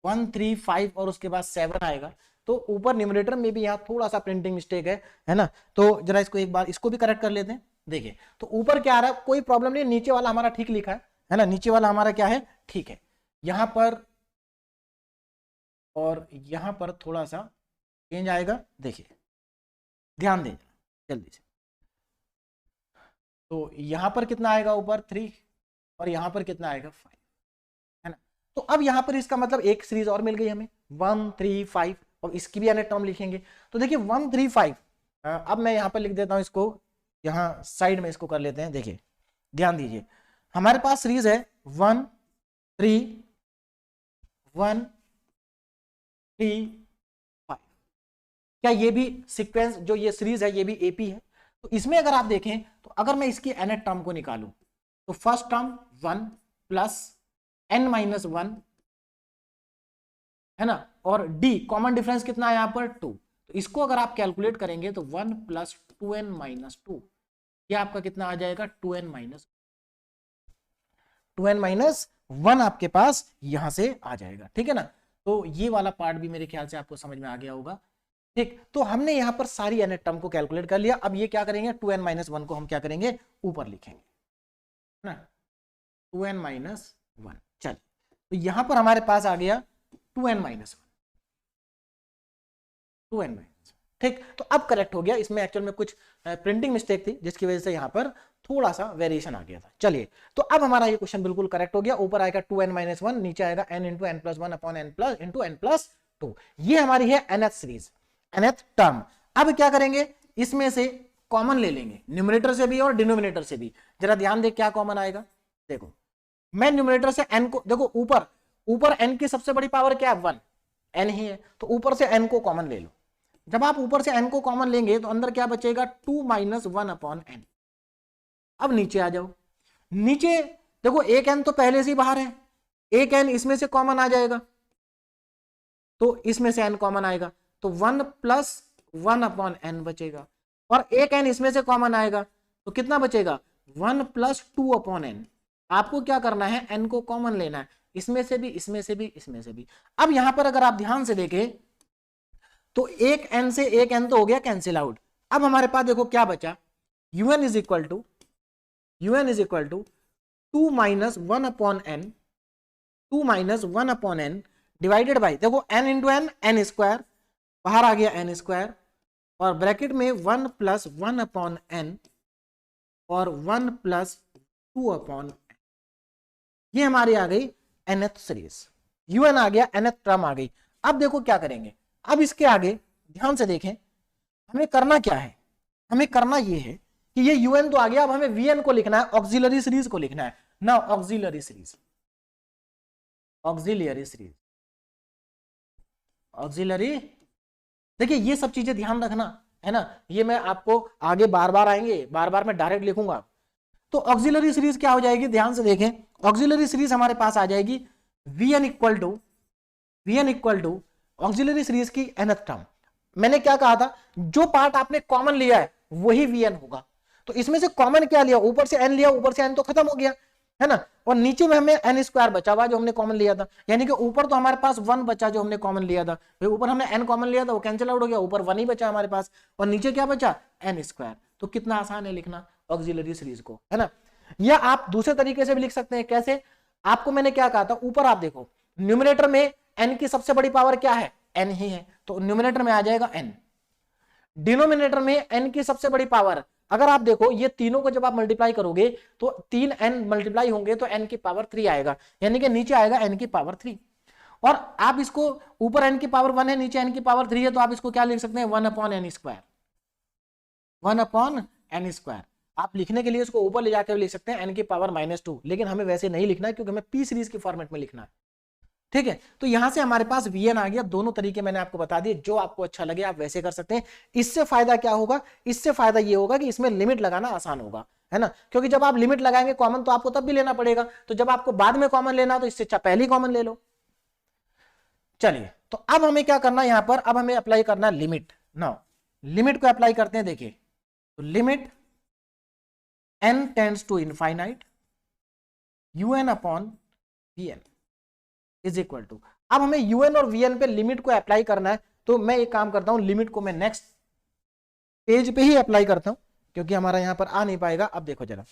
1 3 5 और उसके बाद 7 आएगा। तो ऊपर न्यूमरेटर में भी यहाँ थोड़ा सा प्रिंटिंग मिस्टेक है ना। तो जरा इसको एक बार इसको भी करेक्ट कर लेते हैं। देखिए तो ऊपर क्या आ रहा है? कोई प्रॉब्लम नहीं, नीचे वाला हमारा ठीक लिखा है ना। नीचे वाला हमारा क्या है? ठीक है। यहां पर और यहां पर थोड़ा सा चेंज आएगा, देखिए ध्यान दें जल्दी से। तो यहां पर कितना आएगा? ऊपर 3 और यहां पर कितना आएगा? 5, है ना। तो अब यहां पर इसका मतलब एक सीरीज और मिल गई हमें 1 3 5 और इसकी भी nth टर्म लिखेंगे। तो देखिए 1 3 5, अब मैं यहां पर लिख देता हूं इसको, यहां साइड में इसको कर लेते हैं। देखिए ध्यान दीजिए, हमारे पास सीरीज है 1 3 1 3 5। क्या ये भी सीक्वेंस जो ये सीरीज है ये भी एपी है? तो इसमें अगर आप देखें तो अगर मैं इसकी nth टर्म को निकालूं तो first term 1 plus n minus 1, है ना, और d कॉमन डिफरेंस कितना है यहाँ पर? 2। तो इसको अगर आप कैलकुलेट करेंगे तो 1 प्लस 2n माइनस 2, ये आपका कितना आ जाएगा? 2n माइनस 1 आपके पास यहां से आ जाएगा। ठीक है ना। तो ये वाला पार्ट भी मेरे ख्याल से आपको समझ में आ गया होगा। ठीक, तो हमने यहां पर सारी nth टर्म को कैलकुलेट कर लिया। अब ये क्या करेंगे? 2n माइनस 1 को हम क्या करेंगे? ऊपर लिखेंगे ना, 2n माइनस 1। चलिए तो यहां पर हमारे पास आ गया 2n माइनस 1। ठीक, तो अब करेक्ट हो गया। इसमें एक्चुअल में कुछ प्रिंटिंग मिस्टेक थी जिसकी वजह से यहां पर थोड़ा सा वेरिएशन आ गया था। चलिए तो अब हमारा ये क्वेश्चन बिल्कुल करेक्ट हो गया। ऊपर आएगा 2n माइनस 1, नीचे आएगा n into n plus 1 upon n plus into n plus 2। ये हमारी है nth सीरीज, nth टर्म। अब क्या करेंगे? इसमें से कॉमन ले लेंगे, न्यूमरेटर से भी और डिनोमिनेटर से भी। जरा ध्यान दे क्या कॉमन आएगा। देखो मैं न्यूमरेटर से n को, देखो ऊपर n की सबसे बड़ी पावर क्या है? 1, n ही है। तो ऊपर से n को कॉमन ले लो। जब आप ऊपर से n को कॉमन लेंगे तो अंदर क्या बचेगा? 2 माइनस 1 अपॉन n। अब नीचे आ जाओ, नीचे देखो एक n तो पहले से ही बाहर है, एक n इसमें से कॉमन आ जाएगा तो इसमें से n कॉमन आएगा तो 1 प्लस 1 अपॉन n बचेगा। और एक n इसमें से कॉमन आएगा तो कितना बचेगा? 1 प्लस 2 अपॉन एन। आपको क्या करना है, एन को कॉमन लेना है, इसमें से भी, इसमें से भी, इसमें से भी। अब यहां पर अगर आप ध्यान से देखें तो एक एन से एक एन तो हो गया कैंसिल आउट। अब हमारे पास देखो क्या बचा, un is equal to 2 minus 1 upon N, 2 minus 1 upon n divided by, देखो n into n, N square, बाहर आ गया एन स्क्वायर, और ब्रैकेट में 1 प्लस 1 अपॉन एन और 1 प्लस 2 अपॉन एन। ये हमारी आ गई nth सीरीज, un आ गया, nth टर्म आ गई। अब देखो क्या करेंगे, अब इसके आगे ध्यान से देखें, हमें करना क्या है, हमें करना ये है कि ये un तो आ गया, अब हमें vn को लिखना है, ऑक्सिलरी सीरीज को लिखना है ना, auxiliary series, auxiliary series, auxiliary. देखिए ये सब चीजें ध्यान रखना है ना, ये मैं आपको आगे बार बार आएंगे, बार बार मैं डायरेक्ट लिखूंगा। तो ऑक्सिलरी सीरीज क्या हो जाएगी, ध्यान से देखें, ऑक्सिलरी सीरीज हमारे पास आ जाएगी Vn equal to auxiliary series की nth टर्म। मैंने क्या कहा था, जो पार्ट आपने कॉमन लिया है वही Vn होगा, तो इसमें से कॉमन क्या लिया, ऊपर से n लिया, ऊपर से n तो खत्म हो गया है ना, और नीचे में हमें n स्क्वायर बचा हुआ जो हमने कॉमन लिया था, यानी कि ऊपर तो हमारे पास 1 बचा जो हमने कॉमन लिया था, भाई ऊपर हमने n कॉमन लिया था वो कैंसिल आउट हो गया, ऊपर 1 ही बचा हमारे पास, और न्नीचे क्या बचा, n स्क्वायर। तो कितना आसान है लिखना ऑक्सिलरी सीरीज को, है ना। या आप दूसरे तरीके से भी लिख सकते हैं, कैसे, आपको मैंने क्या कहा था, ऊपर आप देखो न्यूमरेटर में n की सबसे बड़ी पावर क्या है, n ही है, तो न्यूमरेटर में आ जाएगा n। डिनोमिनेटर में n की सबसे बड़ी पावर, अगर आप देखो ये तीनों को जब आप मल्टीप्लाई करोगे तो 3n मल्टीप्लाई होंगे तो n की पावर 3 आएगा, यानी कि नीचे आएगा n की पावर 3। और आप इसको, ऊपर n की पावर 1 है, नीचे n की पावर 3 है, तो आप इसको क्या लिख सकते हैं, 1 upon N square, 1 upon N square. आप लिखने के लिए इसको ऊपर ले जाकर लिख सकते हैं n की पावर -2, लेकिन हमें वैसे नहीं लिखना है क्योंकि हमें p सीरीज के फॉर्मेट में लिखना है, ठीक है। तो यहां से हमारे पास Vn आ गया। दोनों तरीके मैंने आपको बता दिए, जो आपको अच्छा लगे आप वैसे कर सकते हैं। इससे फायदा क्या होगा, इससे फायदा ये होगा कि इसमें लिमिट लगाना आसान होगा, है ना, क्योंकि जब आप लिमिट लगाएंगे कॉमन तो आपको तब भी लेना पड़ेगा, तो जब आपको बाद में कॉमन लेना तो इससे अच्छा पहले कॉमन ले लो। चलिए, तो अब हमें क्या करना है यहां पर, अब हमें अप्लाई करना है लिमिट। नाउ लिमिट को अप्लाई करते हैं, देखिए तो limit n tends to infinite un upon Vn is equal to, अब हमें un और Vn पे लिमिट को अप्लाई करना है, तो मैं एक काम करता हूं, लिमिट को मैं नेक्स्ट पेज पे ही अप्लाई करता हूं क्योंकि हमारा यहां पर आ नहीं पाएगा। अब देखो जरा,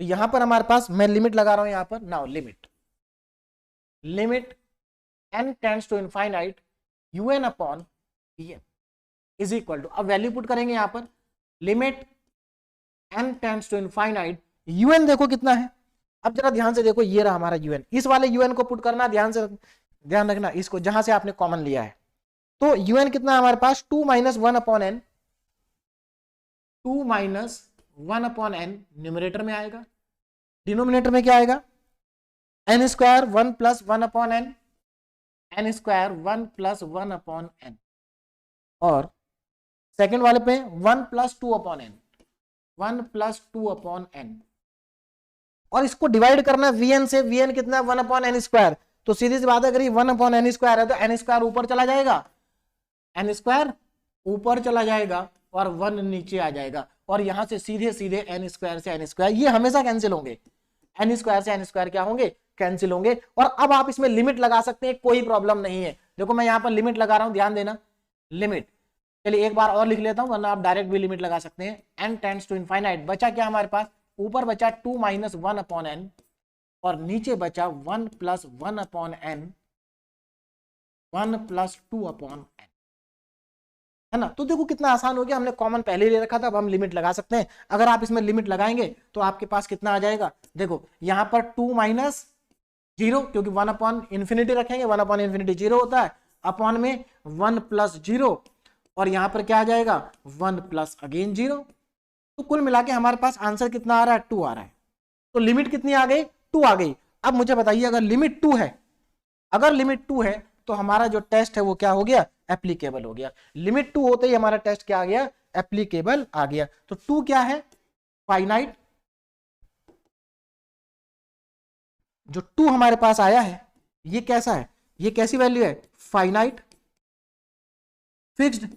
तो यहां पर हमारे पास मैं लिमिट लगा रहा हूं यहां पर, now limit n tends to infinite un upon Vn is equal to, अब वैल्यू पुट करेंगे यहां पर, limit n tends to infinite un देखो कितना है, अब जरा ध्यान से देखो, ये रहा हमारा un, इस वाले un को पुट करना, ध्यान रखना इसको, जहां से आपने कॉमन लिया है। तो un कितना है हमारे पास, 2 minus 1 upon N, 2 minus 1 upon N numerator में आएगा, डिनोमिनेटर में क्या आएगा, N square 1 plus 1 upon N, N square 1 plus 1 upon N, और सेकेंड वाले पे 1 plus 2 upon N, 1 plus 2 upon N, और इसको डिवाइड करना है Vn से, Vn कितना है 1 अपॉन एन स्क्वायर, तो सीधी सी बात है, अगर 1 अपॉन एन स्क्वायर है तो एन स्क्वायर ऊपर चला जाएगा, एन स्क्वायर ऊपर चला जाएगा और 1 नीचे आ जाएगा, और यहां से सीधे सीधे एन स्क्वायर से एन स्क्वायर ये हमेशा कैंसिल होंगे, एन स्क्वायर से एन स्क्वायर क्या होंगे, कैंसिल होंगे। और अब आप इसमें लिमिट लगा सकते हैं, कोई प्रॉब्लम नहीं है। देखो मैं यहां पर लिमिट लगा रहा हूं, ध्यान देना, लिमिट, चलिए एक बार और लिख लेता हूं, वरना आप डायरेक्ट भी लिमिट लगा सकते हैं, n टेंड्स टू इनफाइनाइट, बचा क्या हमारे पास, ऊपर बचा 2 माइनस 1 अपॉन एन, और नीचे बचा 1 plus 1 upon N, 1 plus 2 upon N, है ना। तो देखो कितना आसान हो गया, हमने कॉमन पहले ले रखा था, अब हम लिमिट लगा सकते हैं। अगर आप इसमें लिमिट लगाएंगे तो आपके पास कितना आ जाएगा, देखो यहां पर 2 माइनस 0, क्योंकि 1 अपॉन इन्फिनिटी रखेंगे, 1 अपॉन इन्फिनिटी 0 होता है, अपॉन में 1 प्लस 0, और यहां पर क्या आ जाएगा 1 प्लस अगेन 0। तो कुल मिला के हमारे पास आंसर कितना आ रहा है, 2 आ रहा है। तो लिमिट कितनी आ गई, 2 आ गई। अब मुझे बताइए, अगर लिमिट 2 है, अगर लिमिट 2 है तो हमारा जो टेस्ट है वो क्या हो गया, एप्लीकेबल हो गया। लिमिट 2 होते ही हमारा टेस्ट क्या आ गया, एप्लीकेबल आ गया। तो 2 क्या है, फाइनाइट, जो 2 हमारे पास आया है ये कैसा है, ये कैसी वैल्यू है, finite, fixed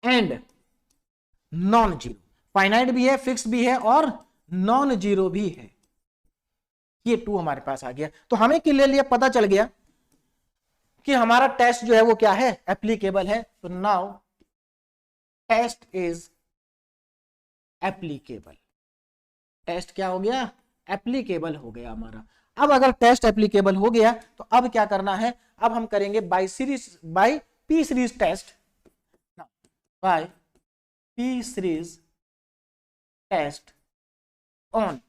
and non zero, finite भी है, फिक्स भी है और नॉन जीरो भी है। ये 2 हमारे पास आ गया। तो हमें क्लियरली पता चल गया कि हमारा टेस्ट जो है वो क्या है, एप्लीकेबल है। तो now test is applicable. Test क्या हो गया, एप्लीकेबल हो गया हमारा। अब अगर टेस्ट एप्लीकेबल हो गया तो अब क्या करना है, अब हम करेंगे by P series test, by P series test on,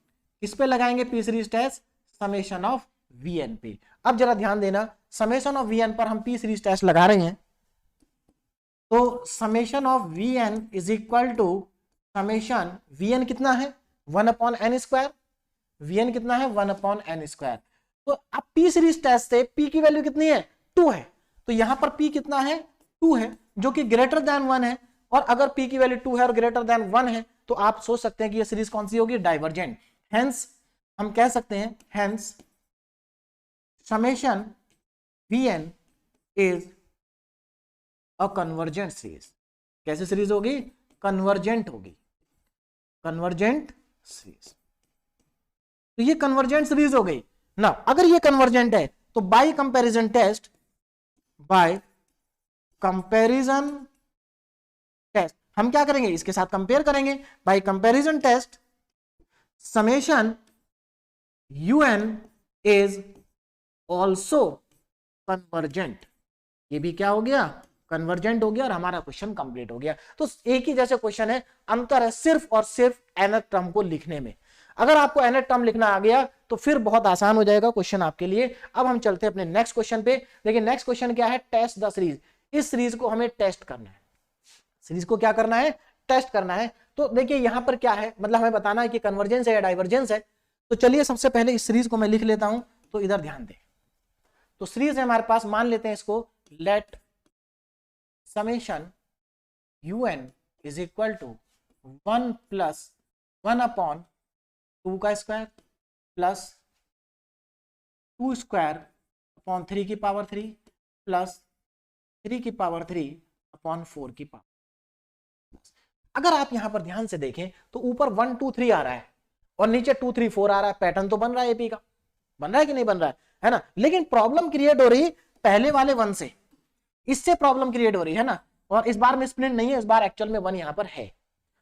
किस पे लगाएंगे P series test, summation of VN पे। अब जरा ध्यान देना, समेशन ऑफ वीएन पर हम पी सीरीज टेस्ट लगा रहे हैं, तो summation of VN is equal to summation, VN कितना है 1/n², वीएन कितना है 1/n²। तो अब पी सीरीज टेस्ट से पी की वैल्यू कितनी है 2 है, तो यहां पर पी कितना है 2 है, जो कि ग्रेटर देन 1 है। और अगर पी की वैल्यू 2 है और ग्रेटर देन 1 है तो आप सोच सकते हैं कि ये सीरीज कौन सी होगी, डाइवर्जेंट। हेंस हम कह सकते हैं, hence summation VN is a convergent series. कैसे सीरीज होगी, कन्वर्जेंट होगी, कन्वर्जेंट सीरीज। तो ये कन्वर्जेंट सीरीज हो गई ना। अगर ये कन्वर्जेंट है तो by comparison test, by comparison test हम क्या करेंगे, इसके साथ कंपेयर करेंगे। By comparison test summation UN is also convergent, ये भी क्या हो गया, कन्वर्जेंट हो गया और हमारा क्वेश्चन कंप्लीट हो गया। तो एक ही जैसे क्वेश्चन है, अंतर है सिर्फ और सिर्फ nth टर्म को लिखने में। अगर आपको nth टर्म लिखना आ गया तो फिर बहुत आसान हो जाएगा क्वेश्चन आपके लिए। अब हम चलते हैं अपने नेक्स्ट क्वेश्चन पे। देखिए नेक्स्ट क्वेश्चन क्या है, टेस्ट द सीरीज। इस सीरीज को हमें टेस्ट करना है, सीरीज को क्या करना है, टेस्ट करना है। तो देखिए यहां पर क्या है, मतलब हमें बताना है कि कन्वर्जेंस है या डाइवर्जेंस है। तो चलिए सबसे पहले इस सीरीज को मैं लिख लेता हूं, तो इधर ध्यान दें। तो सीरीज है हमारे पास, मान लेते हैं इसको, let summation un is equal to 1 + 1/2 का स्क्वायर प्लस 2² 3 की पावर 3 प्लस 3 की पावर 3/4 की पावर। अगर आप यहां पर ध्यान से देखें तो ऊपर 1 2 3 आ रहा है और नीचे 2 3 4 आ रहा है। पैटर्न तो बन रहा है एपी का, बन रहा है कि नहीं बन रहा है ना। लेकिन प्रॉब्लम क्रिएट हो रही पहले वाले 1 से, इससे प्रॉब्लम क्रिएट हो रही है ना। और इस बार मिसप्रिंट नहीं है, इस बार एक्चुअल में 1 यहां पर है।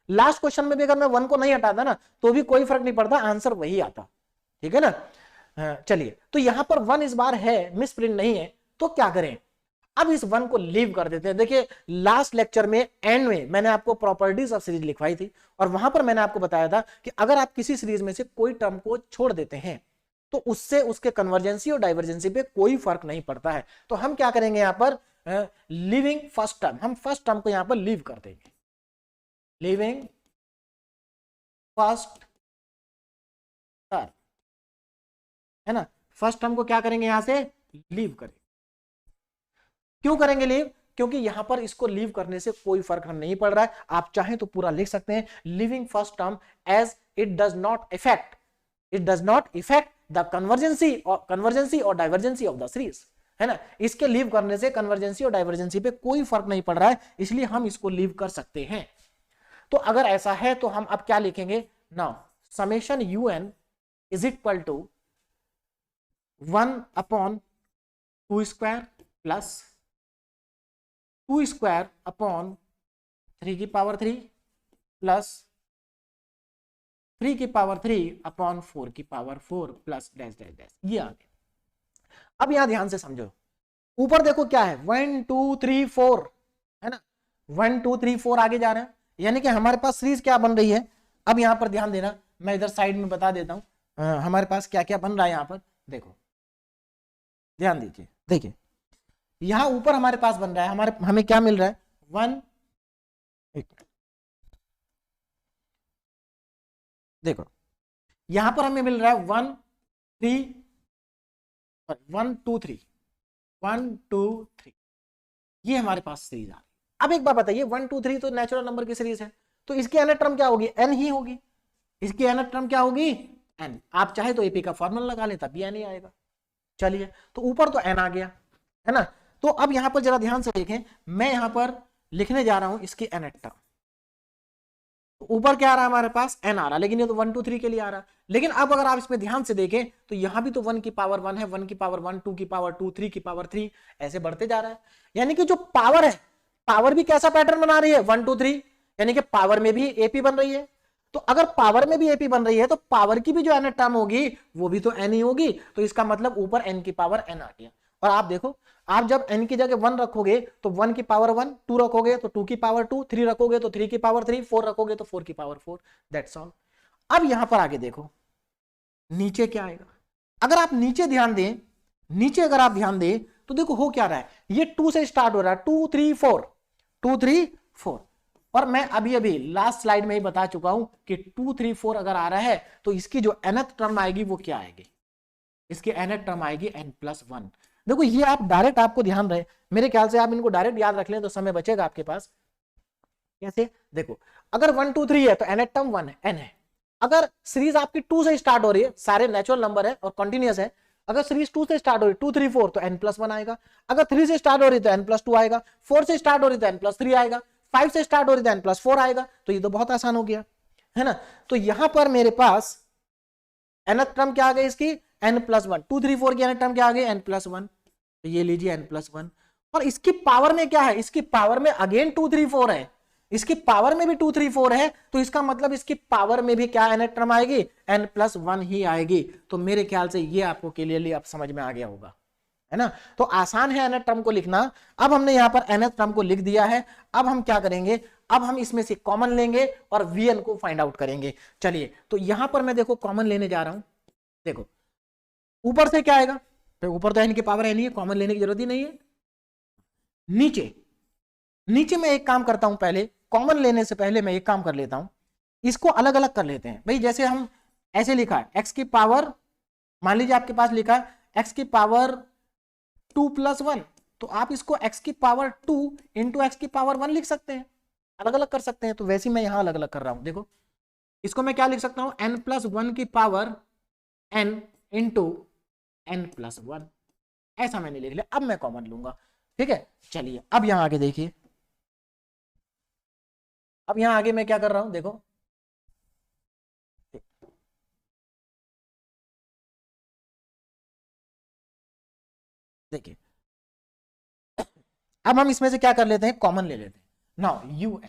लास्ट क्वेश्चन में भी अगर मैं 1 को नहीं हटाता ना तो भी कोई फर्क नहीं पड़ता, आंसर वही आता, ठीक है ना। चलिए तो यहां पर 1 इस बार है, मिसप्रिंट नहीं है, तो क्या करें, अब इस 1 को लीव कर देते हैं। देखिए लास्ट लेक्चर में एंड में मैंने आपको प्रॉपर्टीज ऑफ सीरीज लिखवाई थी और वहां पर मैंने आपको बताया था कि अगर आप किसी सीरीज में से कोई टर्म को छोड़ देते हैं तो उससे उसके कन्वर्जेंसी और डाइवर्जेंसी पे कोई फर्क नहीं पड़ता है। तो हम क्या करेंगे यहां पर, लिविंग फर्स्ट टर्म, हम फर्स्ट टर्म को यहां पर लीव कर देंगे, लिविंग फर्स्ट टर्म है ना। फर्स्ट टर्म को क्या करेंगे, यहां से लीव करेंगे। क्यों करेंगे लीव, क्योंकि यहां पर इसको लीव करने से कोई फर्क नहीं पड़ रहा है। आप चाहें तो पूरा लिख सकते हैं, living first term as it does not effect the convergency और डाइवर्जेंसी ऑफ द सीरीज, है ना। इसके लीव करने से कन्वर्जेंसी और डाइवर्जेंसी पे कोई फर्क नहीं पड़ रहा है, इसलिए हम इसको लीव कर सकते हैं। तो अगर ऐसा है तो हम अब क्या लिखेंगे, now summation un is equal to 1/2² plus 2²/3 की पावर 3 प्लस 3 की पावर 3/4 की power 4 plus dash dash dash, ये आ गया। अब यहां ध्यान से समझो, ऊपर देखो क्या है 1 2 3 4 है ना, 1 2 3 4 आगे जा रहे हैं, यानी कि हमारे पास सीरीज क्या बन रही है। अब यहां पर ध्यान देना, मैं इधर साइड में बता देता हूं हमारे पास क्या क्या बन रहा है। यहां पर देखो, ध्यान दीजिए, देखिए यहां ऊपर हमारे पास बन रहा है, हमें क्या मिल रहा है 1, देखो यहां पर हमें मिल रहा है 1 2 3 1 2 3, ये हमारे पास सीरीज आ रही है। अब एक बात बताइए, 1 2 3 तो नेचुरल नंबर की सीरीज है, तो इसकी nth टर्म क्या होगी, n ही होगी। इसकी nth टर्म क्या होगी, n। आप चाहे तो एपी का फॉर्मूला लगा लें, तब भी n ही आएगा। चलिए तो ऊपर तो n आ गया, है ना। तो अब यहां पर जरा ध्यान से देखें, मैं यहां पर लिखने जा रहा हूं इसकी nth टर्म, तो ऊपर क्या आ रहा है हमारे पास n आ रहा है, लेकिन ये तो 1 2 3 के लिए आ रहा है। लेकिन अब अगर आप इसमें ध्यान से देखें तो यहां भी तो 1 की पावर 1 है, 1 की पावर 1, 2 की पावर 2, 3 की पावर 3, ऐसे बढ़ते जा रहा है। यानी कि जो पावर है, पावर भी कैसा पैटर्न बना रही है 1 2 3, यानी कि पावर में भी एपी बन रही है। तो अगर पावर में भी एपी बन रही है तो पावर की भी जो n टर्म होगी वो भी तो n ही होगी। तो इसका मतलब ऊपर n की पावर n आ गया। और आप देखो, आप जब n की जगह 1 रखोगे तो 1 की पावर 1, 2 रखोगे तो 2 की पावर 2, 3 रखोगे तो 3 की पावर 3, 4 रखोगे तो 4 की पावर 4। That's all. अब यहां पर आगे देखो नीचे क्या आएगा। अगर आप नीचे ध्यान दें, नीचे अगर आप ध्यान दें तो देखो हो क्या रहा है, ये 2 से स्टार्ट हो रहा है, 2 3 4, 2 3 4। और मैं अभी अभी लास्ट स्लाइड में ही बता चुका हूं कि 2 3 4 अगर आ रहा है तो इसकी जो nth टर्म आएगी वो क्या आएगी, इसकी nth टर्म आएगी n+1। देखो ये आप डायरेक्ट, आपको ध्यान रहे, मेरे ख्याल से आप इनको डायरेक्ट याद रख लें तो समय बचेगा आपके पास। कैसे, देखो अगर 1 2 3 है तो nth टर्म 1 है, n है। अगर सीरीज आपकी 2 से स्टार्ट हो रही है, सारे नेचुरल नंबर है और कंटिन्यूअस है, अगर सीरीज 2 से स्टार्ट हो रही है 2 3 4 तो n+1 आएगा। अगर 3 से स्टार्ट हो रही है तो n+2 आएगा, 4 से स्टार्ट हो रही है तो n+3 आएगा, 5 से स्टार्ट हो रही है तो n+4 आएगा। तो ये तो बहुत आसान हो गया है ना। तो यहां पर मेरे पास nth टर्म क्या आ गई इसकी n+1, 2 3 4 की nth टर्म क्या आ गई n+1। तो ये लीजिए n+1। और इसकी पावर में क्या है, इसकी पावर में अगेन 2 3 4 है, इसकी पावर में भी 2 3 4 है। तो इसका मतलब इसकी पावर में भी क्या nth टर्म आएगी, n+1 ही आएगी। तो मेरे ख्याल से ये आपको क्लियरली अब समझ में आ गया होगा, है ना। तो आसान है nth टर्म को लिखना। अब हमने यहां पर nth टर्म को लिख दिया है। अब हम क्या करेंगे, अब हम इसमें से कॉमन लेंगे और vn को फाइंड आउट करेंगे। चलिए, तो यहां पर मैं देखो कॉमन लेने जा रहा हूं। देखो ऊपर से क्या आएगा, तो ऊपर तो n की पावर है नहीं है, कॉमन लेने की जरूरत ही नहीं है। नीचे, नीचे मैं एक काम करता हूं, पहले कॉमन लेने से पहले मैं एक काम कर लेता हूं, इसको अलग अलग कर लेते हैं भाई। जैसे हम ऐसे लिखा है x की पावर, मान लीजिए आपके पास लिखा है x की पावर 2+1, तो आप इसको x की पावर 2 इंटू x की पावर 1 लिख सकते हैं, अलग अलग कर सकते हैं। तो वैसे मैं यहां अलग अलग कर रहा हूं। देखो इसको मैं क्या लिख सकता हूं, n+1 की पावर n इंटू n+1, ऐसा मैंने लिख लिया। अब मैं कॉमन लूंगा, ठीक है। चलिए अब यहां आगे देखिए, अब यहां आगे मैं क्या कर रहा हूं, देखो देखिए, अब हम इसमें से क्या कर लेते हैं, कॉमन ले लेते हैं। नाउ un,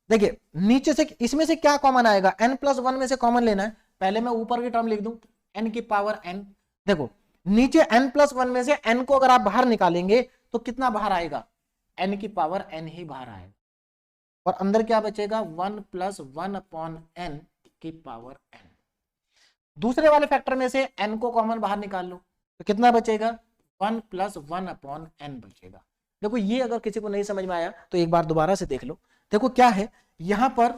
देखिए नीचे से इसमें से क्या कॉमन आएगा, n+1 में से कॉमन लेना है। पहले मैं ऊपर की टर्म लिख दूं n की पावर n। देखो नीचे n+1 में से n को अगर आप बाहर निकालेंगे तो कितना बाहर आएगा, n की पावर n ही बाहर आएगा। और अंदर क्या बचेगा, 1+1/n की पावर n। दूसरे वाले फैक्टर में से n को कॉमन बाहर निकाल लो तो कितना बचेगा, 1+1/n बचेगा। देखो ये अगर किसी को नहीं समझ में आया तो एक बार दोबारा से देख लो। देखो क्या है, यहां पर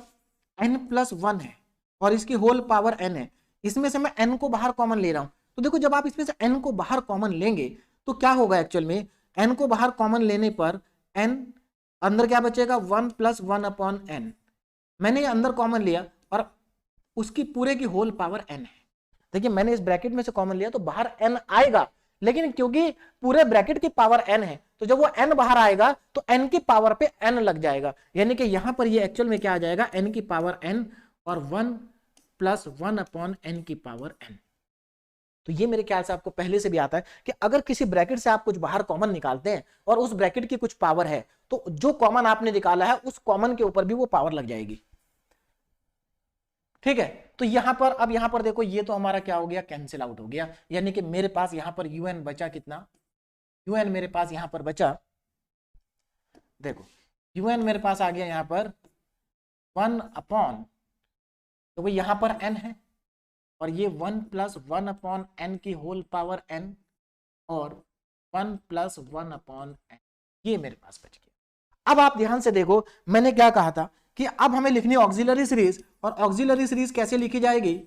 n+1 है और इसकी होल पावर n है, इसमें से मैं n को बाहर कॉमन ले रहा हूं। तो देखो जब आप इसमें से n को बाहर कॉमन लेंगे तो क्या होगा, एक्चुअल में n को बाहर कॉमन लेने पर n अंदर क्या बचेगा, 1+1/n। मैंने ये अंदर कॉमन लिया और उसकी पूरे की होल पावर n है। देखिए मैंने इस ब्रैकेट में से कॉमन लिया तो बाहर n आएगा, लेकिन क्योंकि पूरे ब्रैकेट की पावर n है तो जब वो n बाहर आएगा तो n की पावर पे n लग जाएगा। यानी कि यहां पर ये एक्चुअल में क्या आ जाएगा, n की पावर n और 1+1/n की पावर n। तो ये मेरे ख्याल से आपको पहले से भी आता है कि अगर किसी ब्रैकेट से आप कुछ बाहर कॉमन निकालते हैं और उस ब्रैकेट की कुछ पावर है तो जो कॉमन आपने निकाला है उस कॉमन के ऊपर भी वो पावर लग जाएगी, ठीक है। तो यहां पर, अब यहां पर देखो ये तो हमारा क्या हो गया, कैंसिल आउट हो गया। यानी कि मेरे पास यहां पर un बचा कितना, un मेरे पास यहां पर बचा, देखो un मेरे पास आ गया यहां पर 1/, तो वो यहां पर n है और ये 1+1/n की होल पावर n और 1+1/n, ये मेरे पास बच गया। अब आप ध्यान से देखो, मैंने क्या कहा था कि अब हमें लिखनी ऑक्सिलरी सीरीज, और ऑक्सिलरी सीरीज कैसे लिखी जाएगी,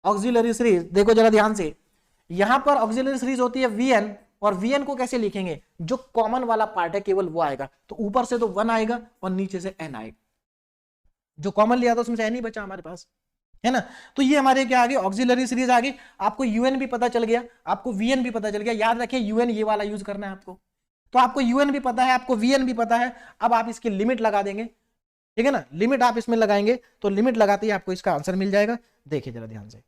ऑक्सिलरी सीरीज देखो जरा ध्यान से, यहां पर ऑक्सिलरी सीरीज होती है vn, और vn को कैसे लिखेंगे, जो कॉमन वाला पार्ट है केवल वो आएगा। तो ऊपर से तो 1 आएगा और नीचे से n आएगा, जो कॉमन लिया था उसमें से n ही बचा हमारे पास, है ना। तो ये हमारे क्या आ गई, ऑक्सिलरी सीरीज आ गई। आपको un भी पता चल गया, आपको vn भी पता चल गया। याद रखिए un ये वाला यूज करना है आपको। तो आपको un भी पता है, आपको vn भी पता है। अब आप इसकी लिमिट लगा देंगे, ठीक है ना। लिमिट आप इसमें लगाएंगे तो लिमिट लगाते ही आपको इसका आंसर मिल जाएगा। देखिए जरा ध्यान से,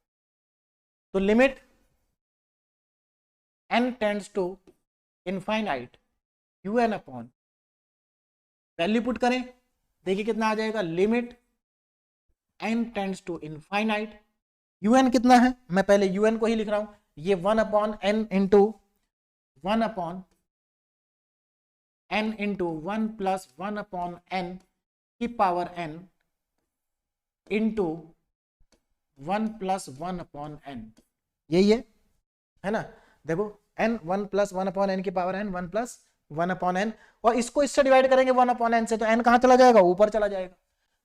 तो limit n tends to infinite un upon, value put करें, देखिए कितना आ जाएगा, limit n tends to infinite, un कितना है, मैं पहले un को ही लिख रहा हूं, ये 1 upon n into 1 upon n into 1 plus 1 upon n की power n into 1 plus 1 upon n, यही है ना। देखो n 1 प्लस 1 अपॉन n की power n 1 plus 1 upon n, और इसको इससे डिवाइड करेंगे 1 अपॉन n से, तो n कहां चला जाएगा, ऊपर चला जाएगा,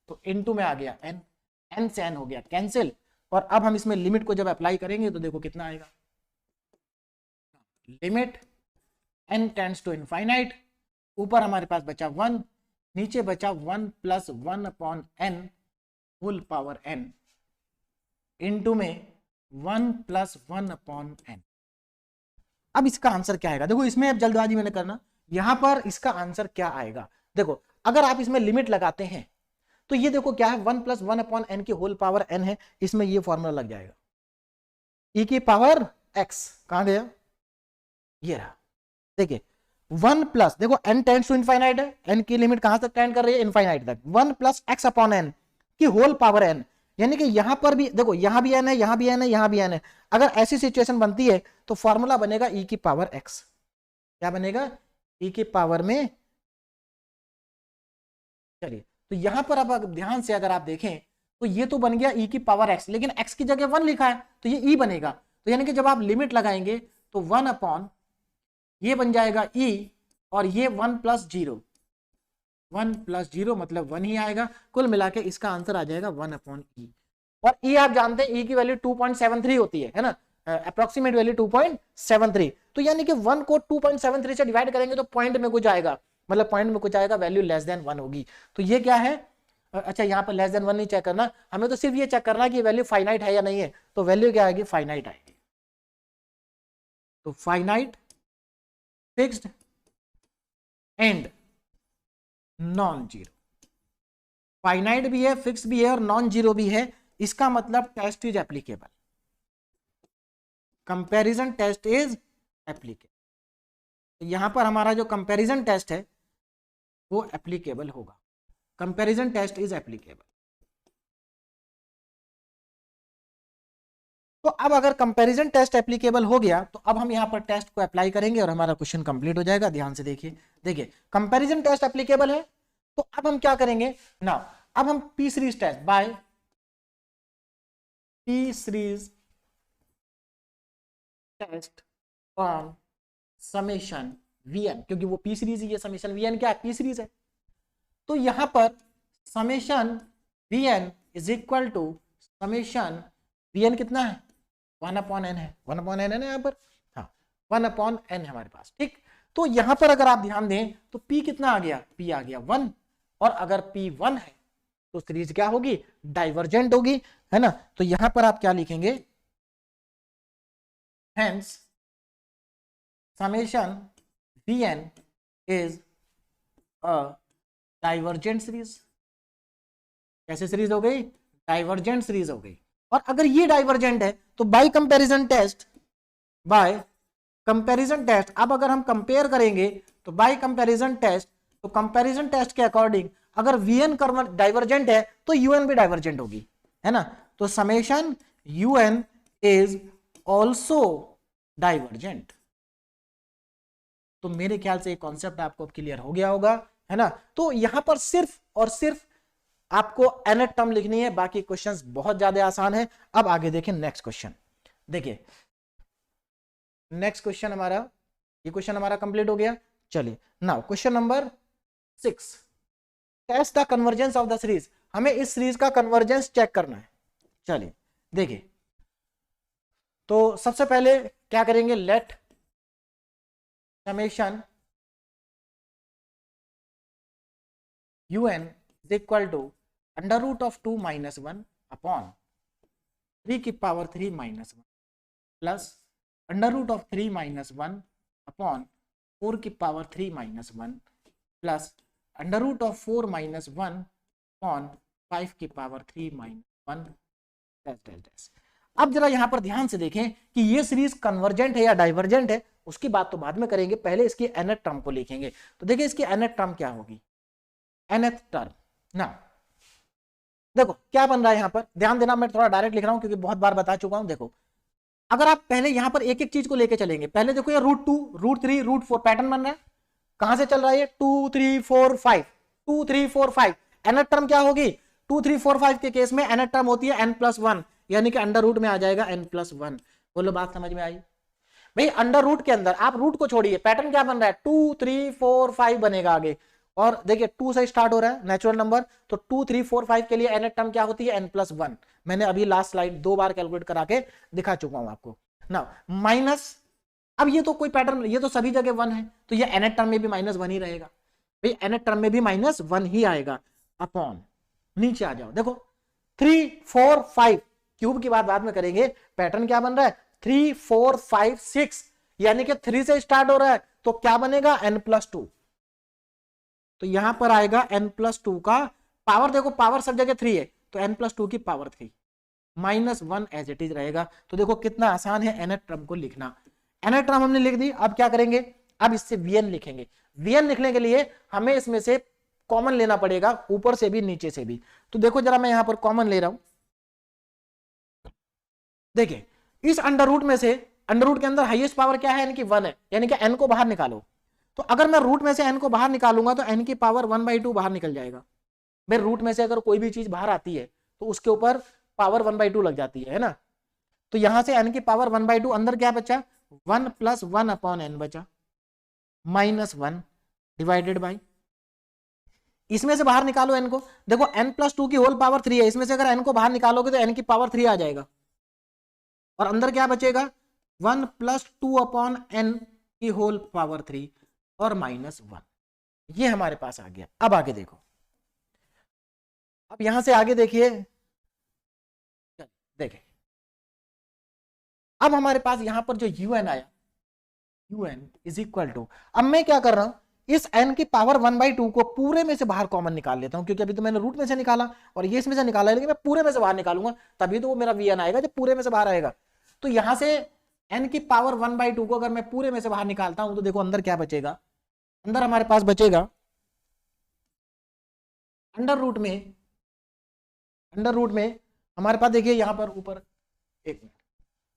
तो इनटू में आ गया n, n से n हो गया कैंसिल। और अब हम इसमें लिमिट को जब अप्लाई करेंगे तो देखो कितना आएगा, limit n tends to infinite, ऊपर हमारे पास बचा 1, नीचे बचा 1 plus 1 upon n whole power n into में 1 प्लस 1 अपॉन n। अब इसका आंसर क्या आएगा, देखो इसमें अब जल्दबाजी मैंने करना, यहां पर इसका आंसर क्या आएगा, देखो अगर आप इसमें लिमिट लगाते हैं तो ये देखो क्या है, 1 प्लस 1 अपॉन n की होल पावर n है, इसमें ये फॉर्मूला लग जाएगा, e की पावर x, कहां गया, ये रहा, देखिए 1 प्लस, देखो n टेंड्स टू इनफाइनाइट है, n की लिमिट कहां तक टेंड कर रही है, इनफाइनाइट तक, 1 प्लस x अपॉन n की होल पावर n, यानी कि यहां पर भी देखो, यहां भी n है, यहां भी n है, यहां भी n है, अगर ऐसी सिचुएशन बनती है तो फॉर्मूला बनेगा e की पावर x, क्या बनेगा, e की पावर में, चलिए तो यहां पर अब ध्यान से अगर आप देखें तो ये तो बन गया e की पावर x, लेकिन x की जगह 1 लिखा है तो ये e बनेगा, तो यानी कि जब आप लिमिट लगाएंगे तो 1 अपॉन ये बन जाएगा e, और ये 1 प्लस 0, 1 प्लस 0 मतलब 1 ही आएगा, कुल मिला के इसका आंसर आ जाएगा 1 अपॉन e। और e आप जानते हैं e की वैल्यू 2.73 होती है ना, अप्रोक्सीमेट वैल्यू 2.73, तो यानी कि 1 को 2.73 से डिवाइड करेंगे तो पॉइंट में कुछ आएगा, मतलब पॉइंट में कुछ आएगा, वैल्यू लेस देन 1 होगी, तो ये क्या है, अच्छा यहाँ पर लेस देन 1 नहीं चेक करना, हमें तो सिर्फ ये चेक करना कि वैल्यू फाइनाइट है या नहीं है, तो वैल्यू क्या आएगी, फाइनाइट आएगी, तो finite, fixed and non zero, finite भी है, फिक्स भी है और नॉन जीरो भी है, इसका मतलब test is applicable, comparison test is applicable, यहां पर हमारा जो कंपैरिजन टेस्ट है वो एप्लीकेबल होगा, कंपैरिजन टेस्ट इज एप्लीकेबल। तो अब अगर कंपैरिजन टेस्ट एप्लीकेबल हो गया तो अब हम यहां पर टेस्ट को अप्लाई करेंगे और हमारा क्वेश्चन कंप्लीट हो जाएगा। ध्यान से देखिए, देखिए कंपैरिजन टेस्ट एप्लीकेबल है, तो अब हम क्या करेंगे ना, अब हम P series test by P series test on summation VN, क्योंकि वो पी सीरीज ही है, समेशन वीएन क्या है, पी सीरीज है, तो यहां पर summation VN is equal to summation VN कितना है, 1 अपॉन एन है, 1 अपॉन एन है ना यहाँ पर, हाँ 1 अपॉन एन है हमारे पास, ठीक। तो यहां पर अगर आप ध्यान दें तो P कितना आ गया, P आ गया 1, और अगर P 1 है तो सीरीज क्या होगी, डाइवर्जेंट होगी, है ना। तो यहां पर आप क्या लिखेंगे, hence summation Vn is a divergent series, कैसे सीरीज हो गई, डाइवर्जेंट सीरीज हो गई, और अगर ये डाइवर्जेंट है तो by comparison test, by comparison test, अब अगर हम कंपेयर करेंगे तो बाय कंपैरिजन टेस्ट, तो कंपैरिजन टेस्ट के अकॉर्डिंग अगर Vn डाइवर्जेंट है तो Un भी डाइवर्जेंट होगी, है ना, तो summation Un is also divergent. तो मेरे ख्याल से ये कॉन्सेप्ट आपको क्लियर हो गया होगा, है ना। तो यहां पर सिर्फ और सिर्फ आपको nth टर्म लिखनी है, बाकी क्वेश्चंस बहुत ज्यादा आसान है। अब आगे देखें नेक्स्ट क्वेश्चन, देखिए नेक्स्ट क्वेश्चन हमारा, ये क्वेश्चन हमारा कंप्लीट हो गया। चलिए now question number 6, test the convergence of the series, हमें इस सीरीज का कन्वर्जेंस चेक करना है। चलिए देखिए, तो सबसे पहले क्या करेंगे, let summation un is equal to under root of 2 minus 1 upon 3 की power 3 minus 1 plus under root of 3 minus 1 upon 4 की power 3 minus 1 plus under root of 4 minus 1 upon 5 की power 3 minus 1 dash dash dash. अब जरा यहां पर ध्यान से देखें कि ये सीरीज कन्वर्जेंट है या डाइवर्जेंट है, उसकी बात तो बाद में करेंगे, पहले इसकी nth टर्म को लिखेंगे। तो देखिए इसकी nth टर्म क्या होगी, nth टर्म ना, देखो क्या बन रहा है यहां पर, ध्यान देना, मैं थोड़ा डायरेक्ट लिख रहा हूं क्योंकि बहुत बार बता चुका हूं। देखो अगर आप पहले यहां पर एक एक चीज को लेके चलेंगे, पहले देखो ये √2 √3 √4 पैटर्न बन रहा है, कहां से चल रहा है, 2 3 4 5 2 3 4 5। nth टर्म क्या होगी, 2 3 4 5 के केस में nth टर्म होती है n+1, यानी कि अंडर रूट में आ जाएगा n+1। बोलो बात समझ में आई भाई? अंडर रूट के अंदर आप रूट को छोड़िए, पैटर्न क्या बन रहा है, 2 3 4 5 बनेगा आगे, और देखिए 2 से स्टार्ट हो रहा है नेचुरल नंबर, तो 2 3 4 5 के लिए nth टर्म क्या होती है, n+1। मैंने अभी लास्ट स्लाइड 2 बार कैलकुलेट करा के दिखा चुका हूं आपको ना। माइनस, अब ये तो कोई पैटर्न, ये तो सभी जगह 1 है, तो ये nth टर्म में भी -1 ही रहेगा भाई, nth टर्म में भी -1 ही आएगा। अपॉन, नीचे आ जाओ, देखो 3 4 5, क्यूब की बात बाद में करेंगे, पैटर्न क्या बन रहा है 3 4 5 6, यानी कि 3 से स्टार्ट हो रहा है, तो क्या बनेगा n+2, तो यहां पर आएगा n+2 का पावर, देखो पावर सब जगह 3 है, तो n+2 की पावर 3 -1 एज इट इज रहेगा। तो देखो कितना आसान है nth टर्म को लिखना। nth टर्म हमने लिख दी, अब क्या करेंगे, अब इससे vn लिखेंगे। vn लिखने के लिए हमें इसमें से कॉमन लेना पड़ेगा, ऊपर से भी नीचे से भी। तो देखो जरा मैं यहां पर कॉमन ले रहा हूं, देखिए इस अंडर रूट में से, अंडर रूट के अंदर हाईएस्ट पावर क्या है, यानी कि 1 है, यानी कि n को बाहर निकालो, तो अगर मैं रूट में से n को बाहर निकालूंगा तो n की पावर 1/2 बाहर निकल जाएगा। भाई रूट में से अगर कोई भी चीज बाहर आती है तो उसके ऊपर पावर 1/2 लग जाती है ना, तो यहां से n की पावर 1/2, अंदर क्या बचा, 1 + 1/n बचा, -1 डिवाइडेड बाई, इसमें से बाहर निकालो n को, देखो n+2 की होल पावर 3 है, इसमें से अगर n को बाहर निकालोगे तो n की पावर 3 आ जाएगा, और अंदर क्या बचेगा, 1 + 2/n की होल पावर 3 और -1, ये हमारे पास आ गया। अब आगे देखो, अब यहां से आगे देखिए, देखें अब हमारे पास यहां पर जो un आया, un इज इक्वल टू, अब मैं क्या कर रहा हूं, इस n की पावर 1/2 को पूरे में से बाहर कॉमन निकाल लेता हूं, क्योंकि अभी तो मैंने रूट में से निकाला और ये इसमें से निकाला है, लेकिन मैं पूरे में से बाहर निकालूंगा तभी तो वो मेरा vn आएगा, जब पूरे में से बाहर आएगा। तो यहां से n की पावर 1/2 को अगर मैं पूरे में से बाहर निकालता हूं तो देखो अंदर क्या बचेगा, अंदर हमारे पास बचेगा अंडर रूट में हमारे पास, देखिए यहां पर ऊपर, एक मिनट